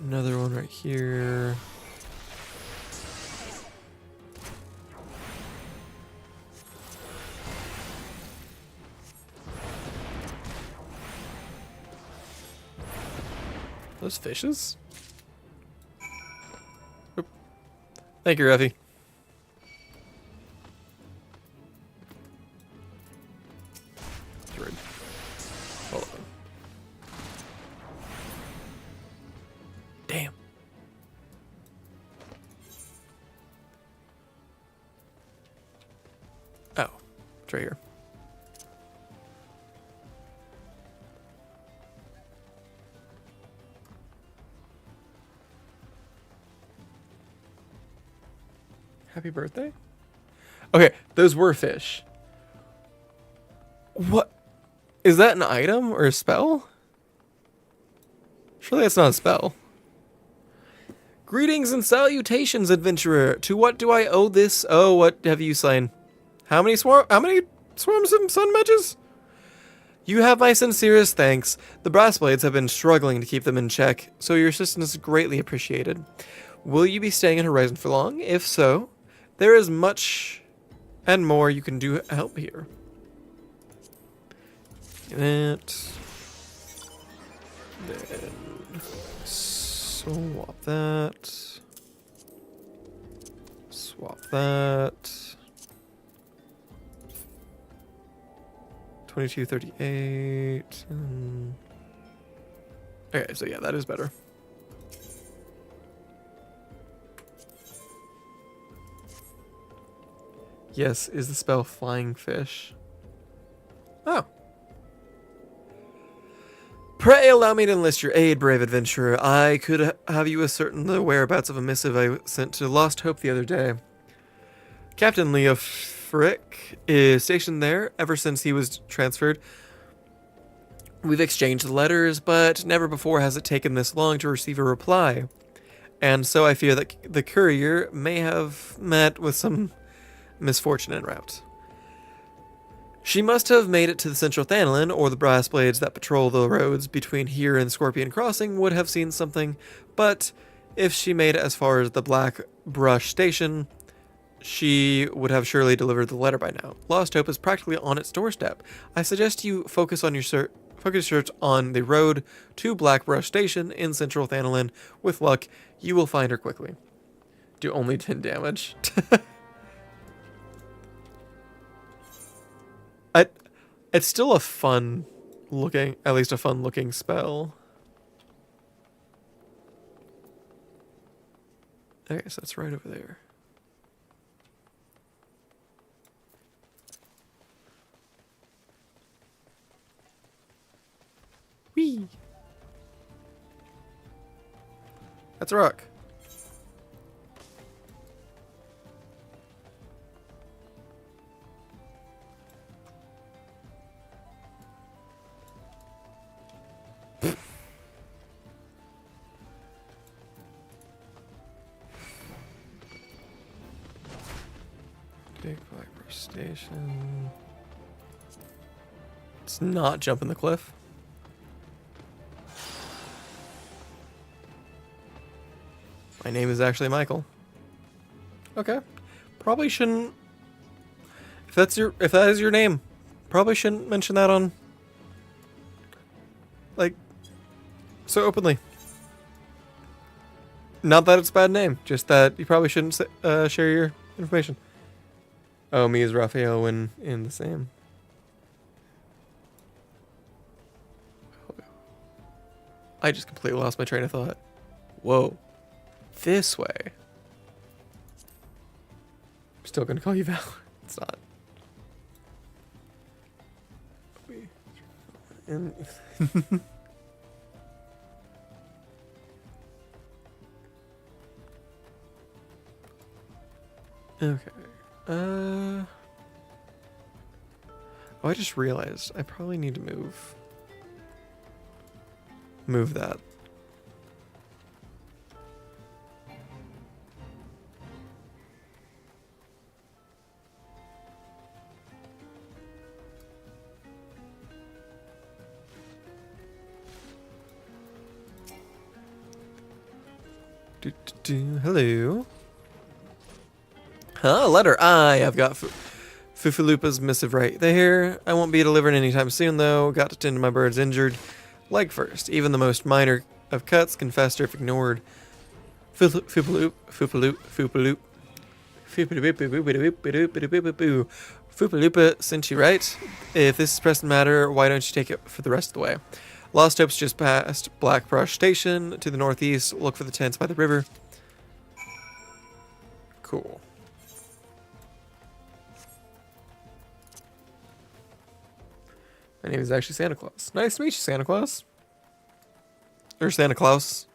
Another one right here. Those fishes? Oop. Thank you, Reffy. Hold on. Damn. Oh, it's right here. Happy birthday? Okay, those were fish. What? Is that an item or a spell? Surely that's not a spell. Greetings and salutations, adventurer. To what do I owe this? Oh, what have you slain? How many swarms of sun midges? You have my sincerest thanks. The brass blades have been struggling to keep them in check, so your assistance is greatly appreciated. Will you be staying in Horizon for long? If so, there is much and more you can do to help here. That. Then swap that. Swap that. 2238. Okay, so yeah, that is better. Yes, is the spell Flying Fish? Oh. Pray allow me to enlist your aid, brave adventurer. I could have you ascertain the whereabouts of a missive I sent to Lost Hope the other day. Captain Leo Frick is stationed there ever since he was transferred. We've exchanged letters, but never before has it taken this long to receive a reply. And so I fear that the courier may have met with some misfortune en route. She must have made it to the Central Thanalin, or the brass blades that patrol the roads between here and Scorpion Crossing would have seen something, but if she made it as far as the Black Brush Station, she would have surely delivered the letter by now. Lost Hope is practically on its doorstep. I suggest you focus your search on the road to Black Brush Station in Central Thanalin. With luck, you will find her quickly. Do only 10 damage. It's still a fun looking, at least a fun looking spell. Okay, so that's right over there. Whee! That's a rock. Big Blackbird Station. Let's not jump in the cliff. My name is actually Michael. Okay. Probably shouldn't. If that is your name, probably shouldn't mention that on, like, so openly. Not that it's a bad name, just that you probably shouldn't share your information. Oh, me as Raphael when in the same. I just completely lost my train of thought. Whoa. This way. I'm still gonna call you Val. It's not. Okay. Oh, I just realized I probably need to move that. Hello. Letter I. I've got Fufalupa's missive right there. I won't be delivered anytime soon, though. Got to tend to my bird's injured leg first. Even the most minor of cuts can fester if ignored. Fupaloop. Fupalupa sent you right. If this is pressing matter, why don't you take it for the rest of the way? Lost Hope's just past Black Brush Station. To the northeast, look for the tents by the river. Cool. My name is actually Santa Claus. Nice to meet you, Santa Claus. Or Santa Claus.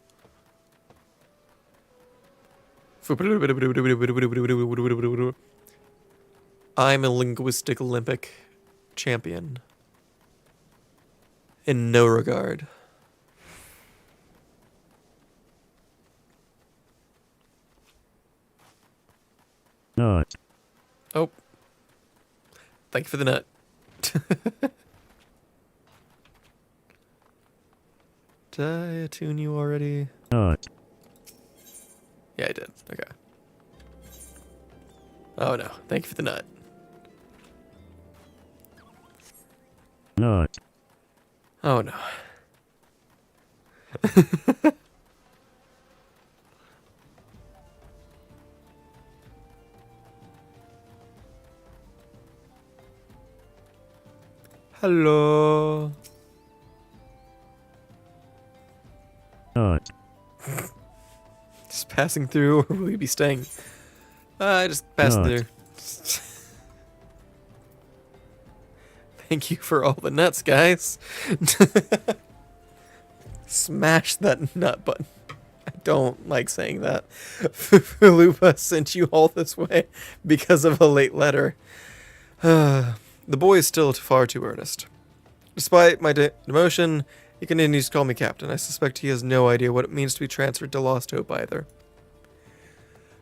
I'm a linguistic Olympic champion. In no regard. Nut. Oh. Thank you for the nut. Did I attune you already? Nut. Yeah, I did. Okay. Oh no, thank you for the nut. Not. Oh no. Hello. Not. Just passing through, or will you be staying? Just passing Not. through. Thank you for all the nuts, guys. Smash that nut button. I don't like saying that. Lupa sent you all this way because of a late letter. The boy is still far too earnest. Despite my demotion, he continues to call me captain. I suspect he has no idea what it means to be transferred to Lost Hope either.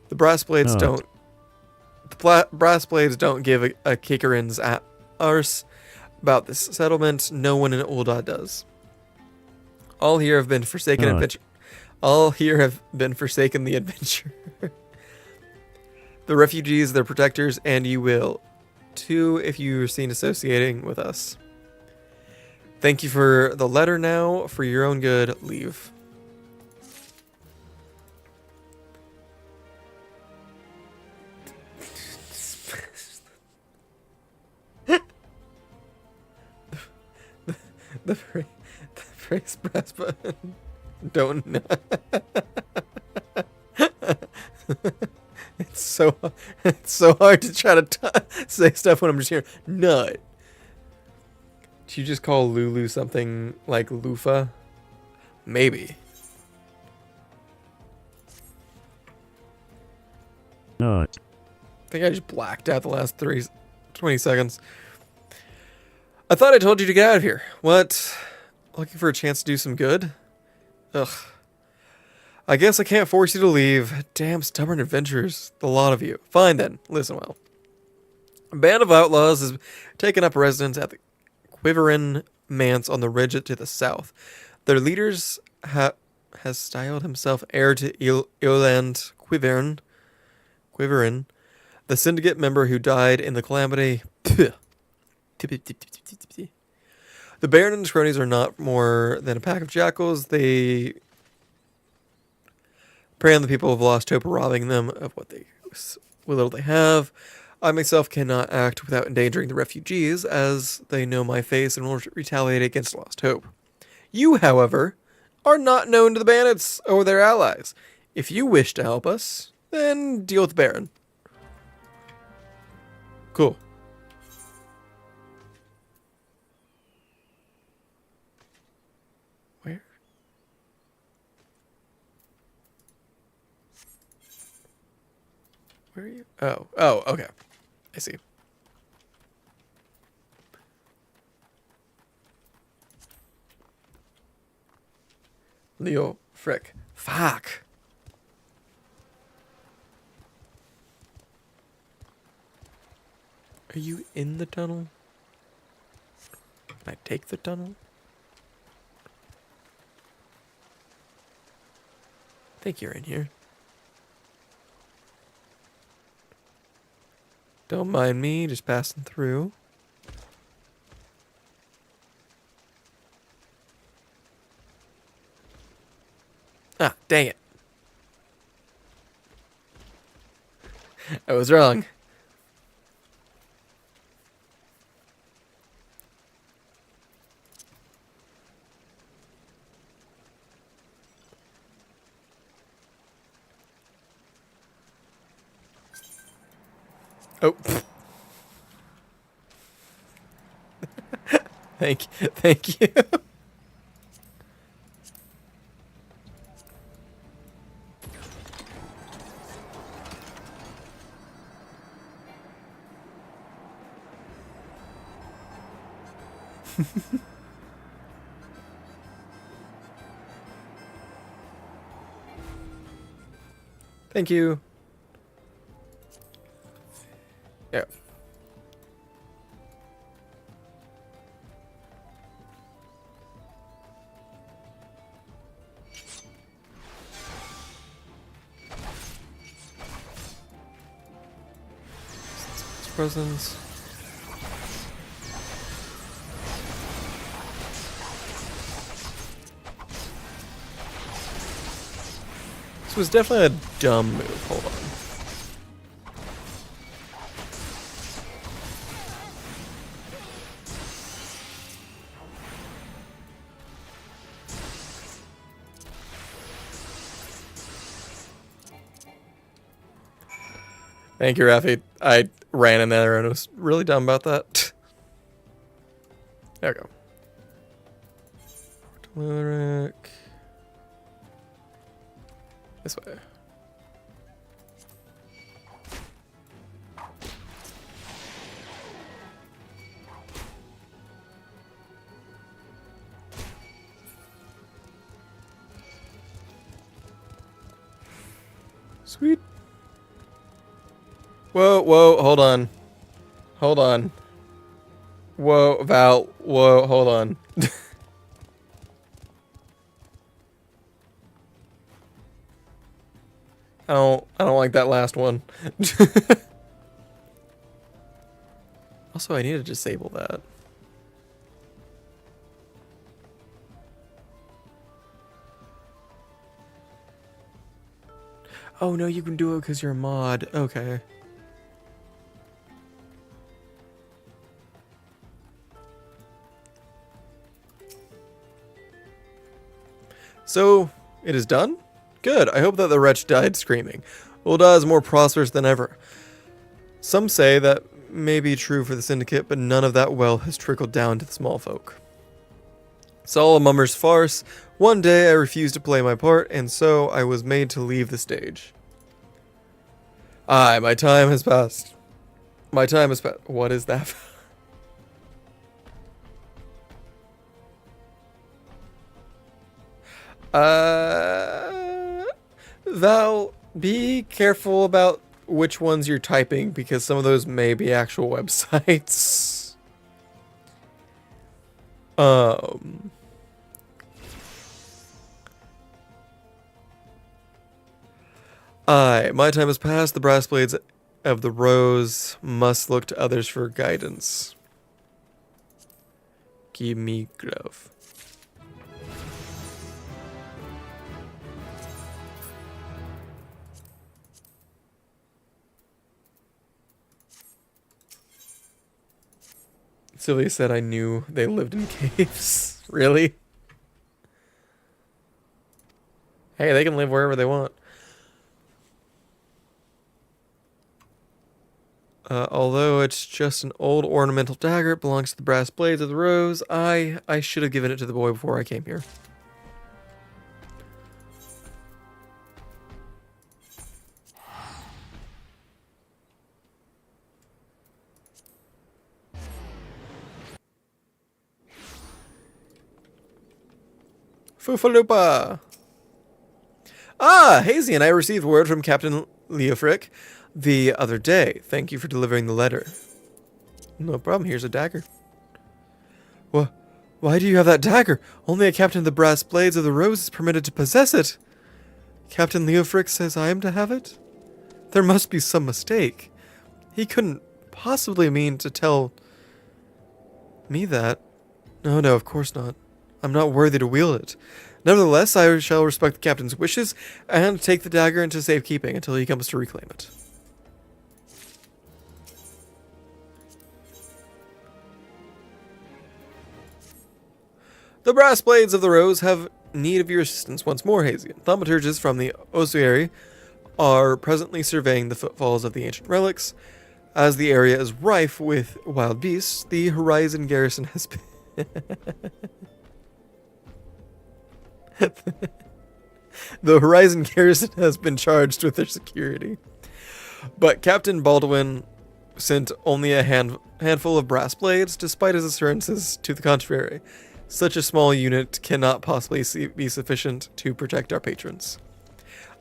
The brass blades Not. don't. Brass blades don't give a kickerins at arse about this settlement. No one in Uldad does. All here have been forsaken Not. adventure. All here have been forsaken the adventure. The refugees, their protectors, and you will, too, if you are seen associating with us. Thank you for the letter now. For your own good, leave. the phrase brass button. Don't know. It's so hard to try to say stuff when I'm just hearing nut. Did you just call Lulu something like Lufa? Maybe. Not. I think I just blacked out the last 20 seconds. I thought I told you to get out of here. What? Looking for a chance to do some good? Ugh. I guess I can't force you to leave. Damn stubborn adventurers. The lot of you. Fine then. Listen well. A band of outlaws has taken up residence at the Quiverin Manse on the ridge to the south. Their leaders has styled himself heir to Eoland Quiverin, the syndicate member who died in the calamity. The Baron and his cronies are not more than a pack of jackals. They prey on the people of Lost Hope, robbing them of what little they have. I myself cannot act without endangering the refugees, as they know my face and will retaliate against Lost Hope. You, however, are not known to the bandits or their allies. If you wish to help us, then deal with the Baron. Cool. Where? Where are you? Oh, okay. I see. Leo, frick. Fuck. Are you in the tunnel? Can I take the tunnel? I think you're in here. Don't mind me, just passing through. Ah, dang it. I was wrong. Oh. Thank you. Thank you. Yeah. presence. This was definitely a dumb move. Hold on. Thank you, Rafi. I ran in there and was really dumb about that. There we go. Lyric. This way. Sweet. Whoa, whoa, hold on. Hold on. Whoa, Val, whoa, hold on. I don't like that last one. Also, I need to disable that. Oh no, you can do it because you're a mod. Okay. So, it is done? Good. I hope that the wretch died screaming. Ul'dah is more prosperous than ever. Some say that may be true for the Syndicate, but none of that wealth has trickled down to the small folk. It's all a mummer's farce. One day I refused to play my part, and so I was made to leave the stage. Aye, my time has passed. My time has passed. What is that? Val, be careful about which ones you're typing, because some of those may be actual websites. Aye, my time has passed. The brass blades of the rose must look to others for guidance. Give me glove. Sylvia said I knew they lived in caves. Really? Hey, they can live wherever they want. Although it's just an old ornamental dagger, it belongs to the brass blades of the rose. I should have given it to the boy before I came here. Foofaloopa! Ah, Hazy and I received word from Captain Leofric the other day. Thank you for delivering the letter. No problem, here's a dagger. Why do you have that dagger? Only a captain of the brass blades of the rose is permitted to possess it. Captain Leofric says I am to have it? There must be some mistake. He couldn't possibly mean to tell me that. No, of course not. I'm not worthy to wield it. Nevertheless, I shall respect the captain's wishes and take the dagger into safekeeping until he comes to reclaim it. The brass blades of the rose have need of your assistance once more, Hazian. Thaumaturges from the ossuary are presently surveying the footfalls of the ancient relics. As the area is rife with wild beasts, the Horizon garrison has been... The Horizon garrison has been charged with their security. But Captain Baldwin sent only a handful of brass blades, despite his assurances to the contrary. Such a small unit cannot possibly be sufficient to protect our patrons.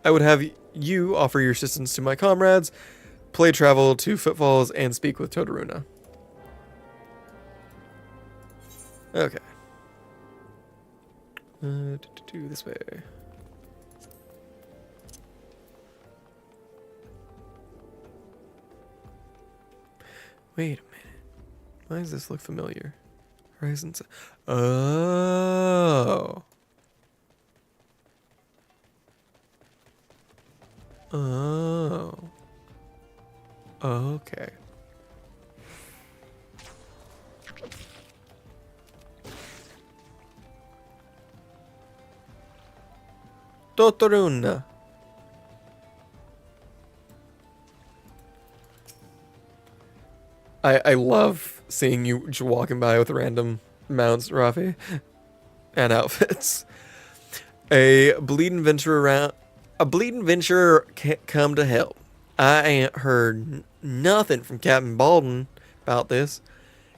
I would have you offer your assistance to my comrades, play travel to Footfalls, and speak with Todoruna. Okay. This way. Wait a minute. Why does this look familiar? Horizon. Oh. Oh. Okay. Totoruna. I love seeing you just walking by with random mounts, Rafi, and outfits. A bleeding venturer can't come to help. I ain't heard nothing from Captain Baldwin about this.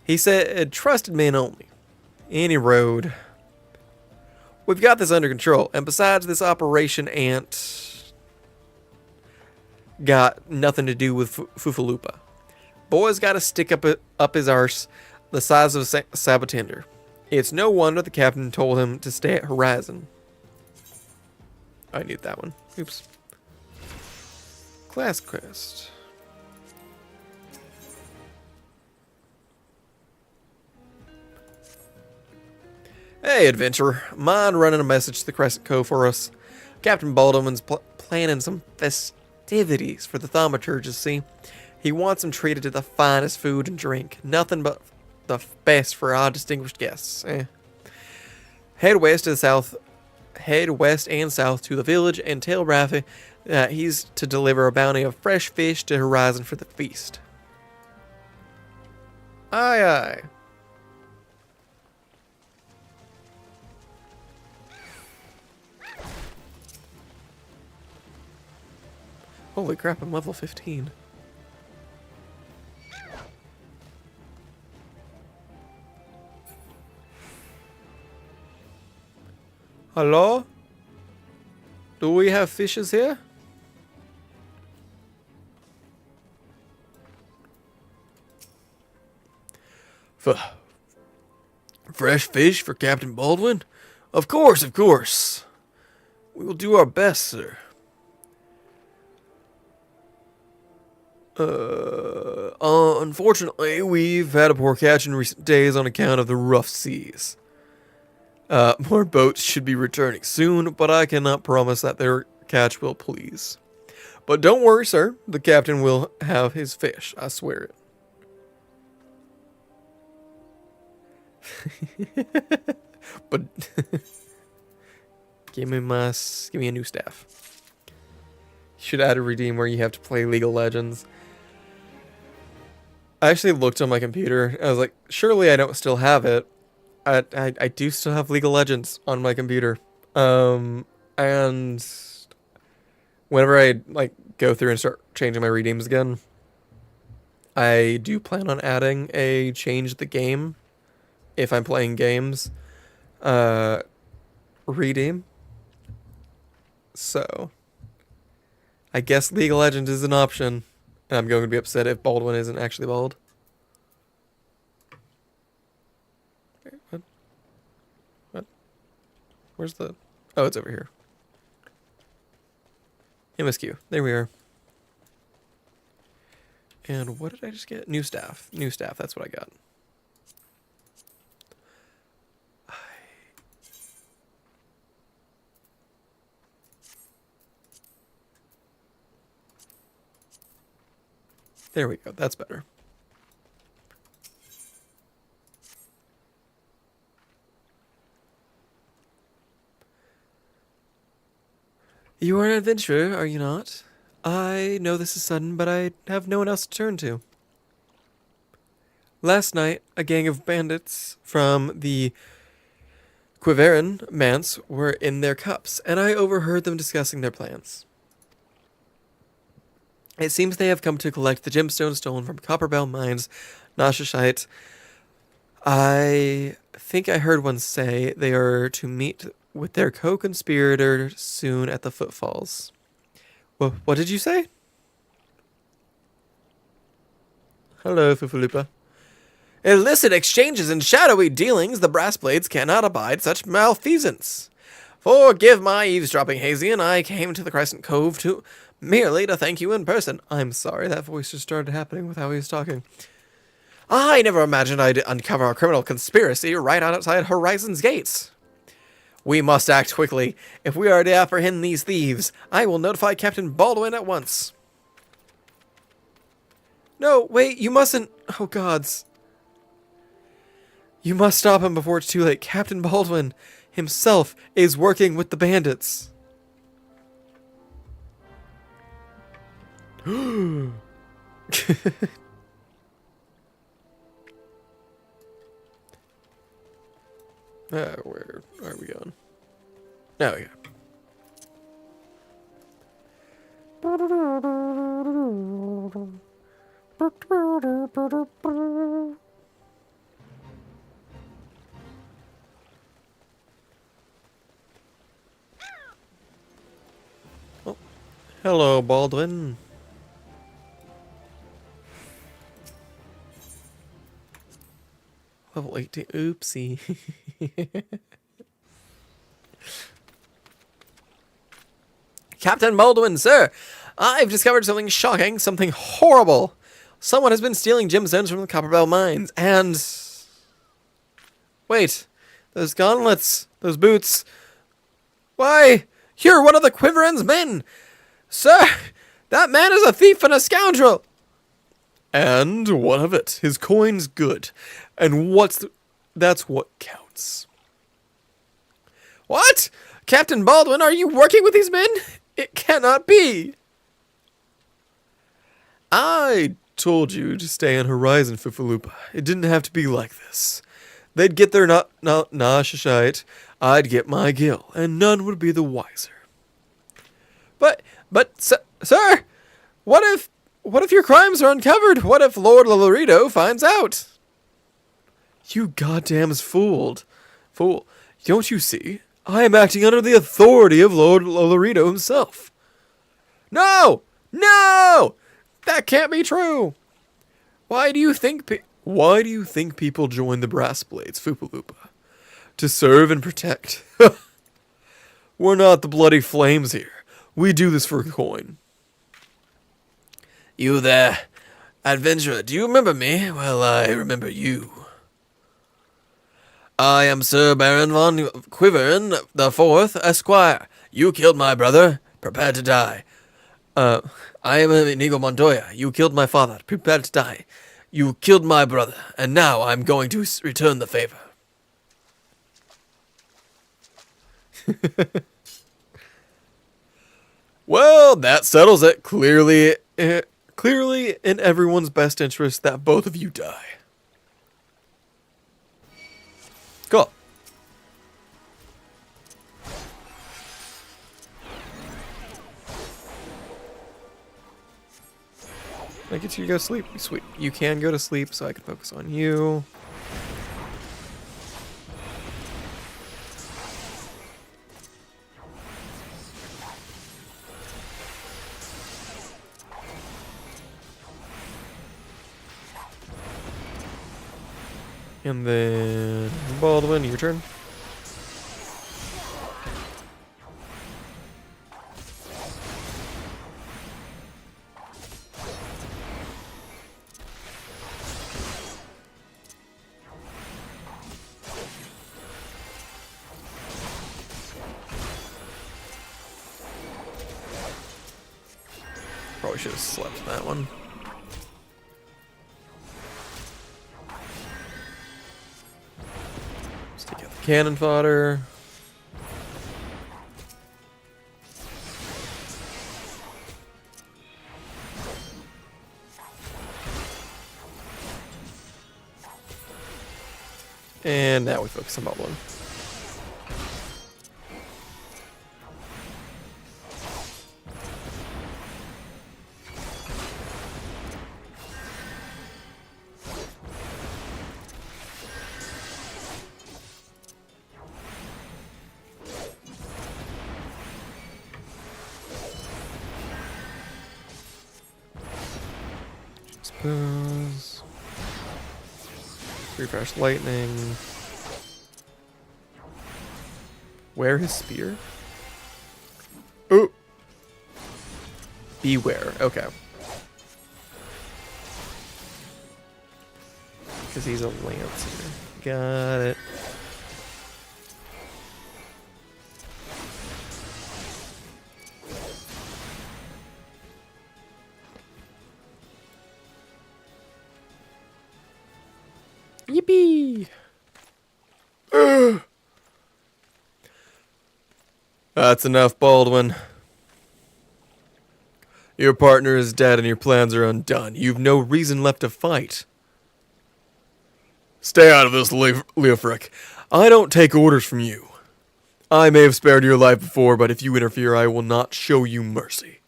He said trusted men only. Any road. We've got this under control, and besides, this operation ain't got nothing to do with Fufalupa. Boy's got to stick up his arse the size of a sabotender. It's no wonder the captain told him to stay at Horizon. I need that one. Oops. Class quest. Hey, adventurer. Mind running a message to the Crescent Cove for us? Captain Baldwin's planning some festivities for the thaumaturgists, see? He wants them treated to the finest food and drink. Nothing but the best for our distinguished guests. Head west and south to the village and tell Raffi that he's to deliver a bounty of fresh fish to Horizon for the feast. Aye, aye. Holy crap, I'm level 15. Hello? Do we have fishes here? Fresh fish for Captain Baldwin? Of course, of course. We will do our best, sir. Unfortunately, we've had a poor catch in recent days on account of the rough seas. More boats should be returning soon, but I cannot promise that their catch will please. But don't worry, sir. The captain will have his fish. I swear it. But give me a new staff. Should add a redeem where you have to play League of Legends. I actually looked on my computer. I was like, surely I don't still have it. I do still have League of Legends on my computer. And whenever I go through and start changing my redeems again, I do plan on adding a change the game if I'm playing games redeem. So I guess League of Legends is an option, and I'm going to be upset if Baldwin isn't actually bald. Wait, what? What? Where's the... Oh, it's over here. MSQ. There we are. And what did I just get? New staff. New staff, that's what I got. There we go. That's better. You are an adventurer, are you not? I know this is sudden, but I have no one else to turn to. Last night, a gang of bandits from the Quiveran manse were in their cups, and I overheard them discussing their plans. It seems they have come to collect the gemstone stolen from Copperbell Mines, Nashashite. I think I heard one say they are to meet with their co-conspirator soon at the Footfalls. What did you say? Hello, Fufalupa. Illicit exchanges and shadowy dealings, the Brassblades cannot abide such malfeasance. Forgive my eavesdropping, Hazian. I came to the Crescent Cove merely to thank you in person. I'm sorry, that voice just started happening with how he was talking. I never imagined I'd uncover a criminal conspiracy right outside Horizon's gates. We must act quickly. If we are to apprehend these thieves, I will notify Captain Baldwin at once. No, wait, you mustn't. Oh, gods. You must stop him before it's too late. Captain Baldwin himself is working with the bandits. Where are we going? There we go. Oh, hello, Baldwin. Level 18. Oopsie. Captain Baldwin, sir, I've discovered something shocking, something horrible. Someone has been stealing gemstones from the Copperbell mines, and... Wait, those gauntlets, those boots... Why, you're one of the Quiverend's men! Sir, that man is a thief and a scoundrel! And what of it? His coin's good. And that's what counts. What? Captain Baldwin, are you working with these men? It cannot be. I told you to stay on Horizon, Fifalupa. It didn't have to be like this. They'd get their Nashashite, I'd get my gill, and none would be the wiser. But, sir, what if your crimes are uncovered? What if Lord Lolorito finds out? You goddamn fool. Don't you see? I am acting under the authority of Lord Lolorito himself. No! No! That can't be true. Why do you think people join the Brass Blades, Foopaloopa? To serve and protect. We're not the bloody flames here. We do this for coin. You there, adventurer, do you remember me? Well, I remember you. I am Sir Baron von Quiveren the Fourth, Esquire. You killed my brother. Prepare to die. I am Inigo Montoya. You killed my father. Prepare to die. You killed my brother, and now I'm going to return the favor. Well, that settles it. Clearly in everyone's best interest that both of you die. Cool. Can I get you to go to sleep? Sweet. You can go to sleep so I can focus on you. And then Baldwin, your turn. Probably should have slept in that one. Take out the cannon fodder. And now we focus on Baldwin. Suppose. Refresh lightning. Wear his spear? Ooh. Beware. Okay. because he's a lancer. Got it. Yippee! That's enough, Baldwin. Your partner is dead and your plans are undone. You've no reason left to fight. Stay out of this, Leofric. I don't take orders from you. I may have spared your life before, but if you interfere, I will not show you mercy.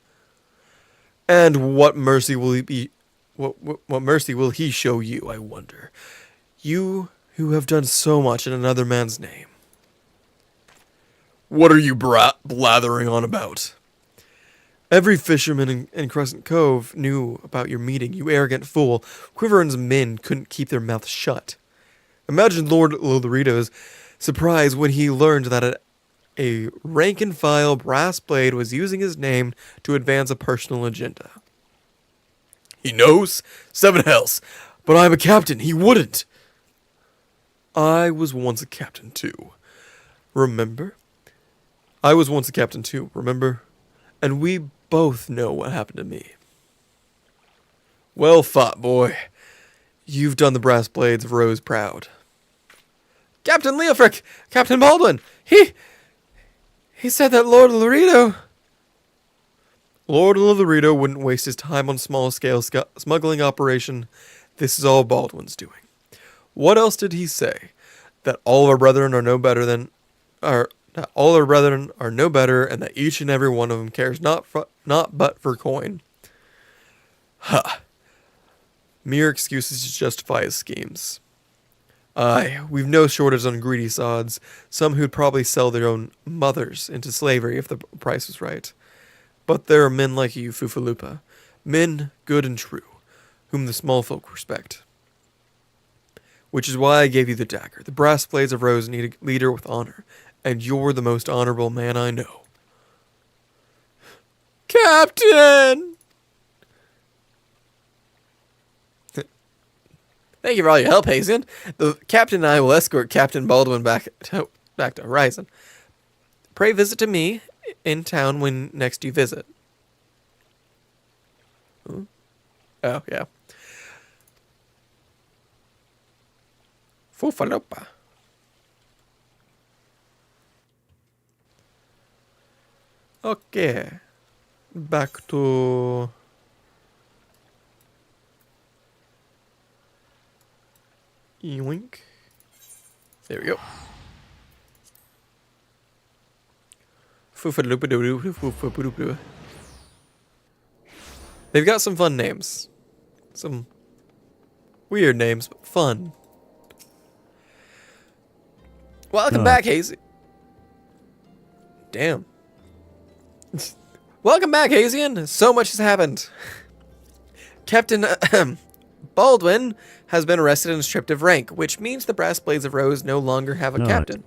And what mercy will he be? What mercy will he show you, I wonder? You who have done so much in another man's name. What are you blathering on about? Every fisherman in Crescent Cove knew about your meeting, you arrogant fool. Quiveron's men couldn't keep their mouths shut. Imagine Lord Lotharito's surprise when he learned that a rank-and-file brass blade was using his name to advance a personal agenda. He knows? 7 hells. But I'm a captain. He wouldn't. I was once a captain too. Remember? I was once a captain too, remember? And we both know what happened to me. Well fought, boy. You've done the brass blades of Rose proud. Captain Leofric! Captain Baldwin! He said that Lord Lotharito... Lord Lotharito wouldn't waste his time on small-scale smuggling operation. This is all Baldwin's doing. What else did he say? That all our brethren are no better than... that all our brethren are no better, and that each and every one of them cares not but for coin. Ha! Mere excuses to justify his schemes. Aye, we've no shortage on greedy sods, some who'd probably sell their own mothers into slavery if the price was right. But there are men like you, Fufalupa, men good and true, whom the small folk respect. Which is why I gave you the dagger. The brass blades of Rose need a leader with honor, and you're the most honorable man I know. Captain! Thank you for all your help, Hazen. The captain and I will escort Captain Baldwin back to Horizon. Pray visit to me in town when next you visit. Ooh. Oh, yeah. Fufalopa. Okay. Back to... Yoink. There we go. They've got some fun names. Some weird names, but fun. Welcome back, Hazy. Damn. Welcome back, Hazian. So much has happened. Captain Baldwin has been arrested and stripped of rank, which means the Brass Blades of Rose no longer have a captain.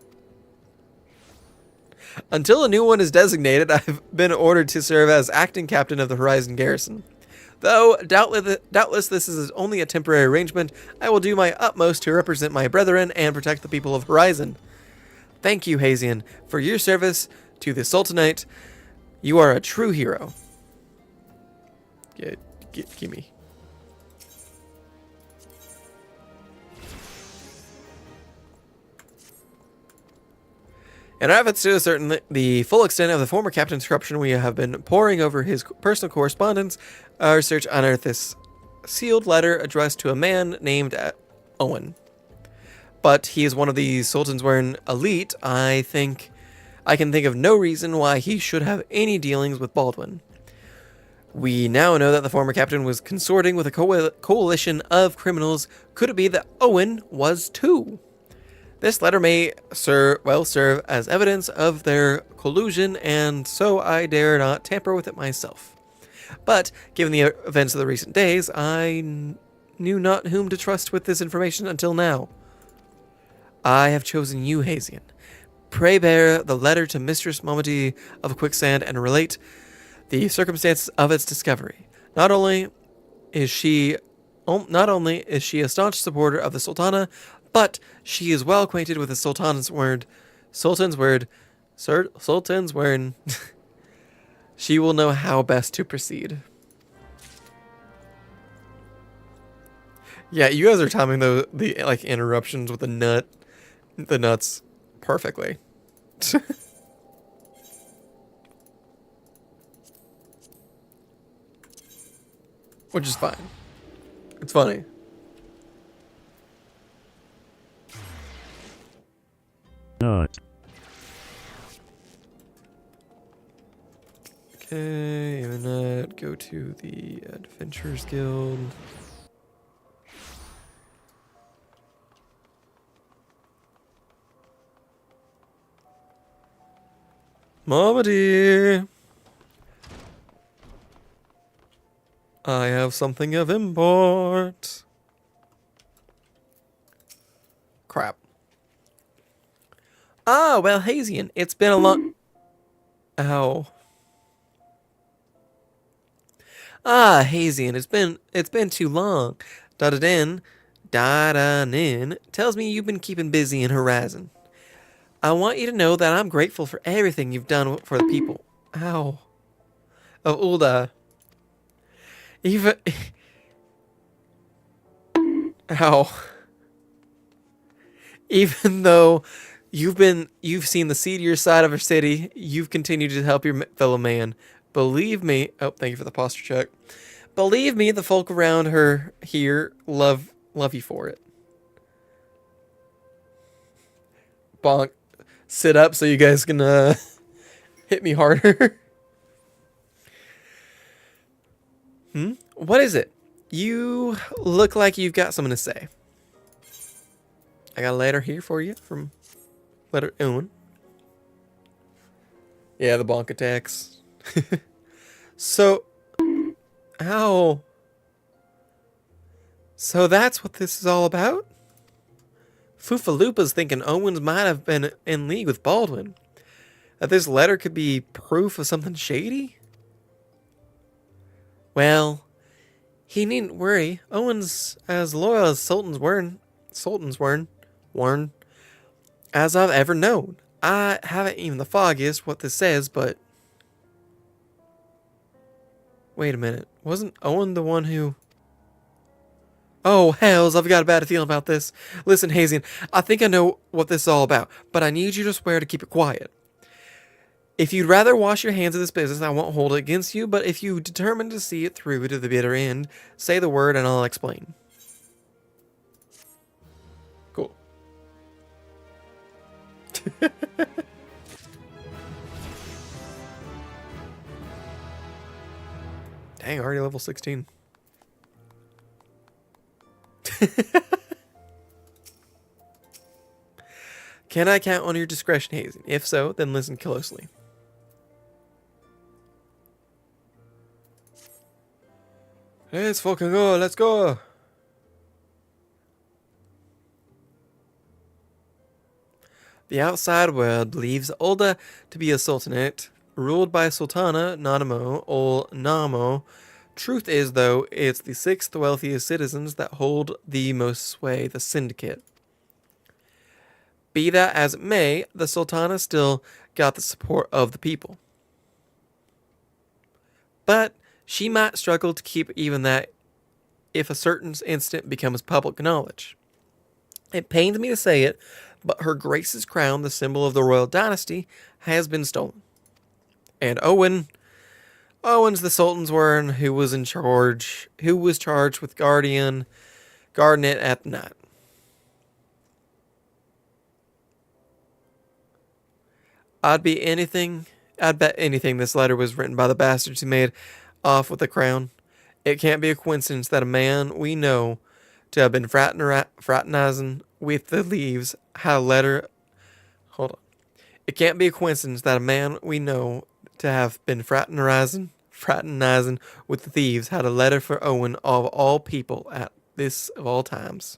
Until a new one is designated, I've been ordered to serve as acting captain of the Horizon Garrison. Though doubtless this is only a temporary arrangement, I will do my utmost to represent my brethren and protect the people of Horizon. Thank you, Hazian, for your service to the Sultanate. You are a true hero. Gimme. In our efforts to ascertain the full extent of the former captain's corruption, we have been poring over his personal correspondence. Our research unearthed this sealed letter addressed to a man named Owen. But he is one of the Sultan's wearing elite. I can think of no reason why he should have any dealings with Baldwin. We now know that the former captain was consorting with a coalition of criminals. Could it be that Owen was too? This letter may serve as evidence of their collusion, and so I dare not tamper with it myself. But, given the events of the recent days, I knew not whom to trust with this information until now. I have chosen you, Hazian. Pray bear the letter to Mistress Momody of Quicksand and relate the circumstances of its discovery. Not only is she not only is she a staunch supporter of the Sultana, but she is well acquainted with the Sultan's word. Sultan's word. She will know how best to proceed. Yeah, you guys are timing the like interruptions with the nuts perfectly. Which is fine. It's funny. Not. Okay, internet, go to the Adventurers Guild. Mama dear, I have something of import. Crap. Ah, well, Hazian, it's been a long... Ow. Ah, Hazian, it's been too long. Da-da-din, da-da-nin, tells me you've been keeping busy in Horizon. I want you to know that I'm grateful for everything you've done for the people. Ow. Of Ulda. Even... Ow. Even though you've seen the seedier side of our city, you've continued to help your fellow man. Believe me... Oh, thank you for the posture check. Believe me, the folk around her here love you for it. Bonk. Sit up so you guys can hit me harder. What is it? You look like you've got something to say. I got a letter here for you from letter Owen. Yeah, the bonk attacks. So, ow. So that's what this is all about? Foofaloopa's thinking Owens might have been in league with Baldwin. That this letter could be proof of something shady? Well, he needn't worry. Owen's as loyal as Sultan's Warren, as I've ever known. I haven't even the foggiest what this says, but... Wait a minute. Wasn't Owen the one who... Oh, hells, I've got a bad feeling about this. Listen, Hazian, I think I know what this is all about, but I need you to swear to keep it quiet. If you'd rather wash your hands of this business, I won't hold it against you, but if you determine to see it through to the bitter end, say the word and I'll explain. Cool. Dang, already level 16. Can I count on your discretion, Hazen? If so, then listen closely. Let's fucking go, let's go! The outside world believes Ulda to be a sultanate, ruled by Sultana Nanamo or Namo. Truth is, though, it's the sixth wealthiest citizens that hold the most sway, the syndicate. Be that as it may, the Sultana still got the support of the people. But she might struggle to keep even that if a certain incident becomes public knowledge. It pains me to say it, but Her Grace's crown, the symbol of the royal dynasty, has been stolen. And Owen's the Sultan's Warren who was charged with guarding it at night. I'd bet anything this letter was written by the bastards who made off with the crown. It can't be a coincidence that a man we know to have been fraternizing with the leaves had a letter... Hold on. It can't be a coincidence that a man we know to have been fraternizing with the thieves had a letter for Owen of all people at this of all times.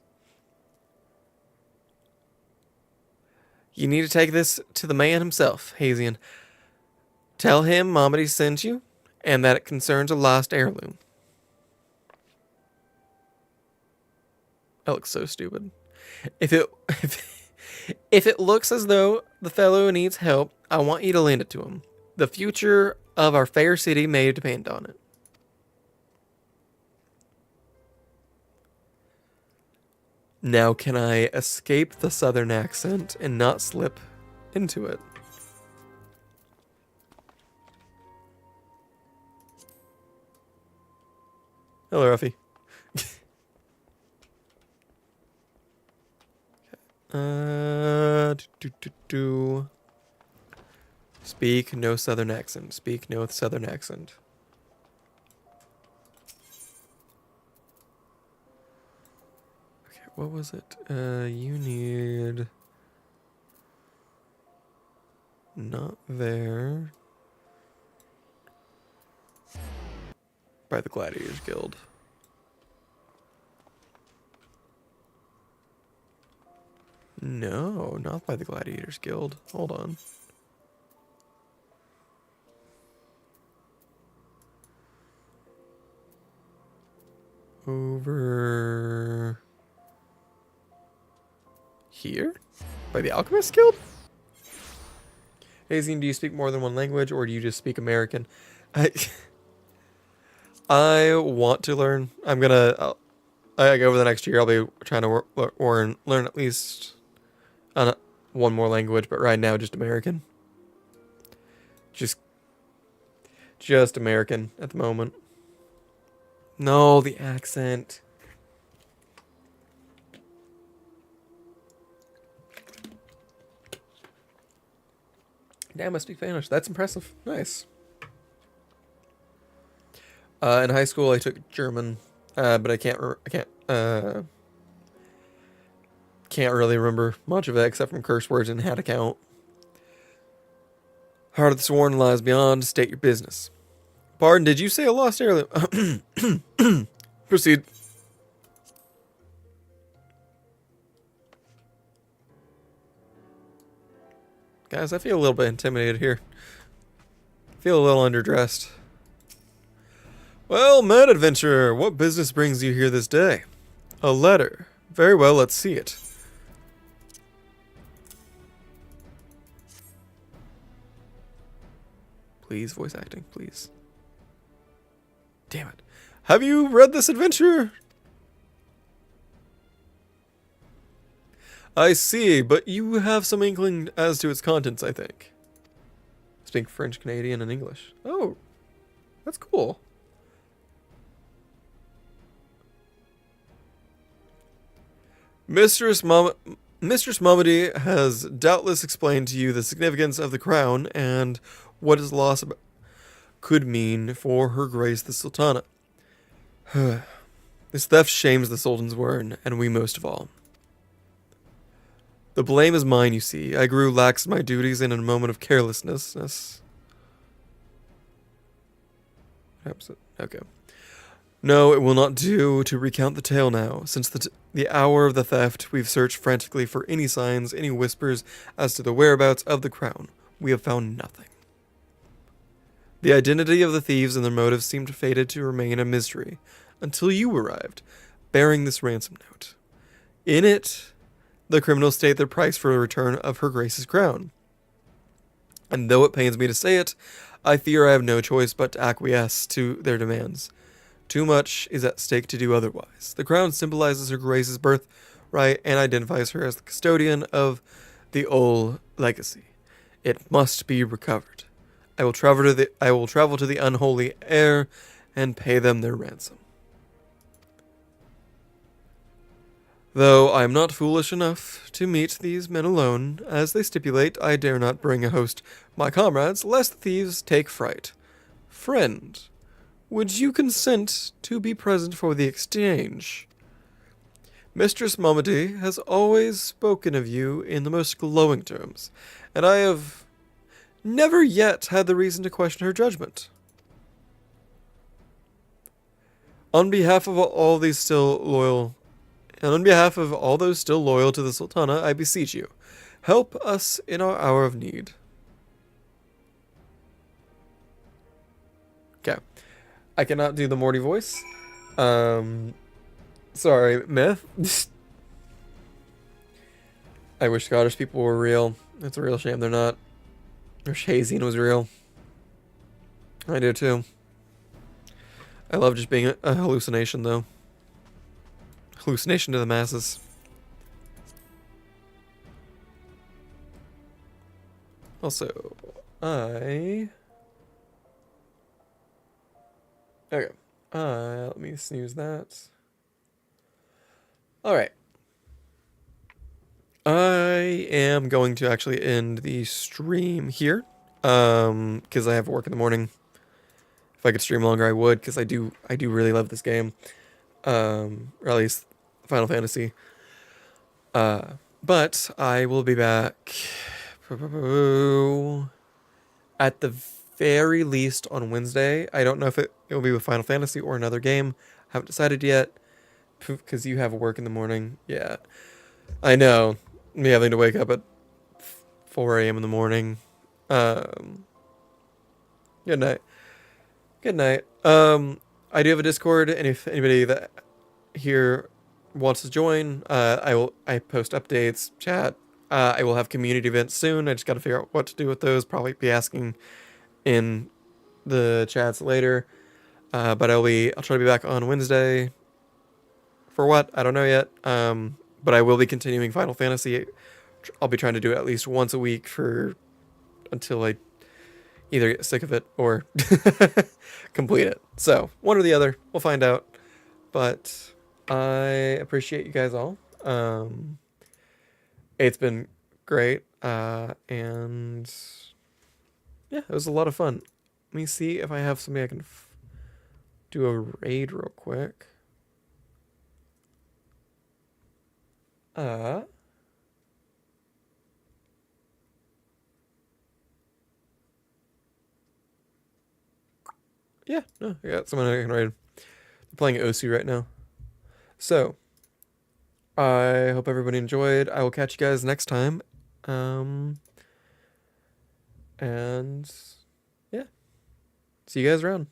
You need to take this to the man himself, Hazian. Tell him Mamadi sent you, and that it concerns a lost heirloom. That looks so stupid. If it if it looks as though the fellow needs help, I want you to lend it to him. The future of our fair city may depend on it. Now, can I escape the southern accent and not slip into it? Hello, Ruffy. Speak no southern accent. Speak no southern accent. Okay, what was it? You need... Not there. By the Gladiators Guild. No, not by the Gladiators Guild. Hold on. Over here? By the Alchemist Guild? Hazine, do you speak more than one language, or do you just speak American? I want to learn. Like over the next year, I'll be trying to learn at least one more language, but right now, just American. Just American at the moment. No, the accent. Damn, I speak Spanish. That's impressive. Nice. In high school, I took German, but I can't really remember much of it except from curse words and how to count. Heart of the Sworn lies beyond. State your business. Pardon, did you say a lost heirloom? Proceed. Guys, I feel a little bit intimidated here. Feel a little underdressed. Well, mad adventurer, what business brings you here this day? A letter. Very well, let's see it. Please, voice acting, please. Damn it. Have you read this adventure? I see, but you have some inkling as to its contents, I think. Speak French, Canadian, and English. Oh, that's cool. Mistress Momedy has doubtless explained to you the significance of the crown and what its loss could mean for Her Grace the Sultana. This theft shames the Sultan's word, and we most of all. The blame is mine, you see. I grew lax in my duties in a moment of carelessness. Okay. No, it will not do to recount the tale now. Since the hour of the theft, we've searched frantically for any signs, any whispers as to the whereabouts of the crown. We have found nothing. The identity of the thieves and their motives seemed fated to remain a mystery until you arrived, bearing this ransom note. In it, the criminals state their price for the return of Her Grace's crown. And though it pains me to say it, I fear I have no choice but to acquiesce to their demands. Too much is at stake to do otherwise. The crown symbolizes Her Grace's birthright and identifies her as the custodian of the old legacy. It must be recovered. I will travel to the unholy heir and pay them their ransom. Though I am not foolish enough to meet these men alone, as they stipulate, I dare not bring a host my comrades, lest the thieves take fright. Friend, would you consent to be present for the exchange? Mistress Momedy has always spoken of you in the most glowing terms, and I have never yet had the reason to question her judgment. On behalf of all those still loyal to the Sultana, I beseech you, help us in our hour of need. Okay. I cannot do the Morty voice. Sorry, Myth. I wish Scottish people were real. It's a real shame they're not. I wish hazing was real. I do too. I love just being a hallucination, though. Hallucination to the masses. Also, okay. Let me snooze that. Alright. I am going to actually end the stream here. Because I have work in the morning. If I could stream longer, I would, because I do really love this game. Or at least Final Fantasy. But I will be back at the very least on Wednesday. I don't know if it will be with Final Fantasy or another game. Haven't decided yet. Because you have work in the morning. Yeah. I know. Me having to wake up at 4 a.m. in the morning. Good night. Good night. I do have a Discord, and if anybody that here wants to join, I post updates, chat. I will have community events soon. I just got to figure out what to do with those. Probably be asking in the chats later. But I'll try to be back on Wednesday. For what? I don't know yet. But I will be continuing Final Fantasy. I'll be trying to do it at least once a week until I either get sick of it or complete it. So, one or the other. We'll find out. But I appreciate you guys all. It's been great. And yeah, it was a lot of fun. Let me see if I have somebody I can do a raid real quick. Yeah, no, I got someone I can raid. They're playing Osu right now. So, I hope everybody enjoyed. I will catch you guys next time. And yeah, see you guys around.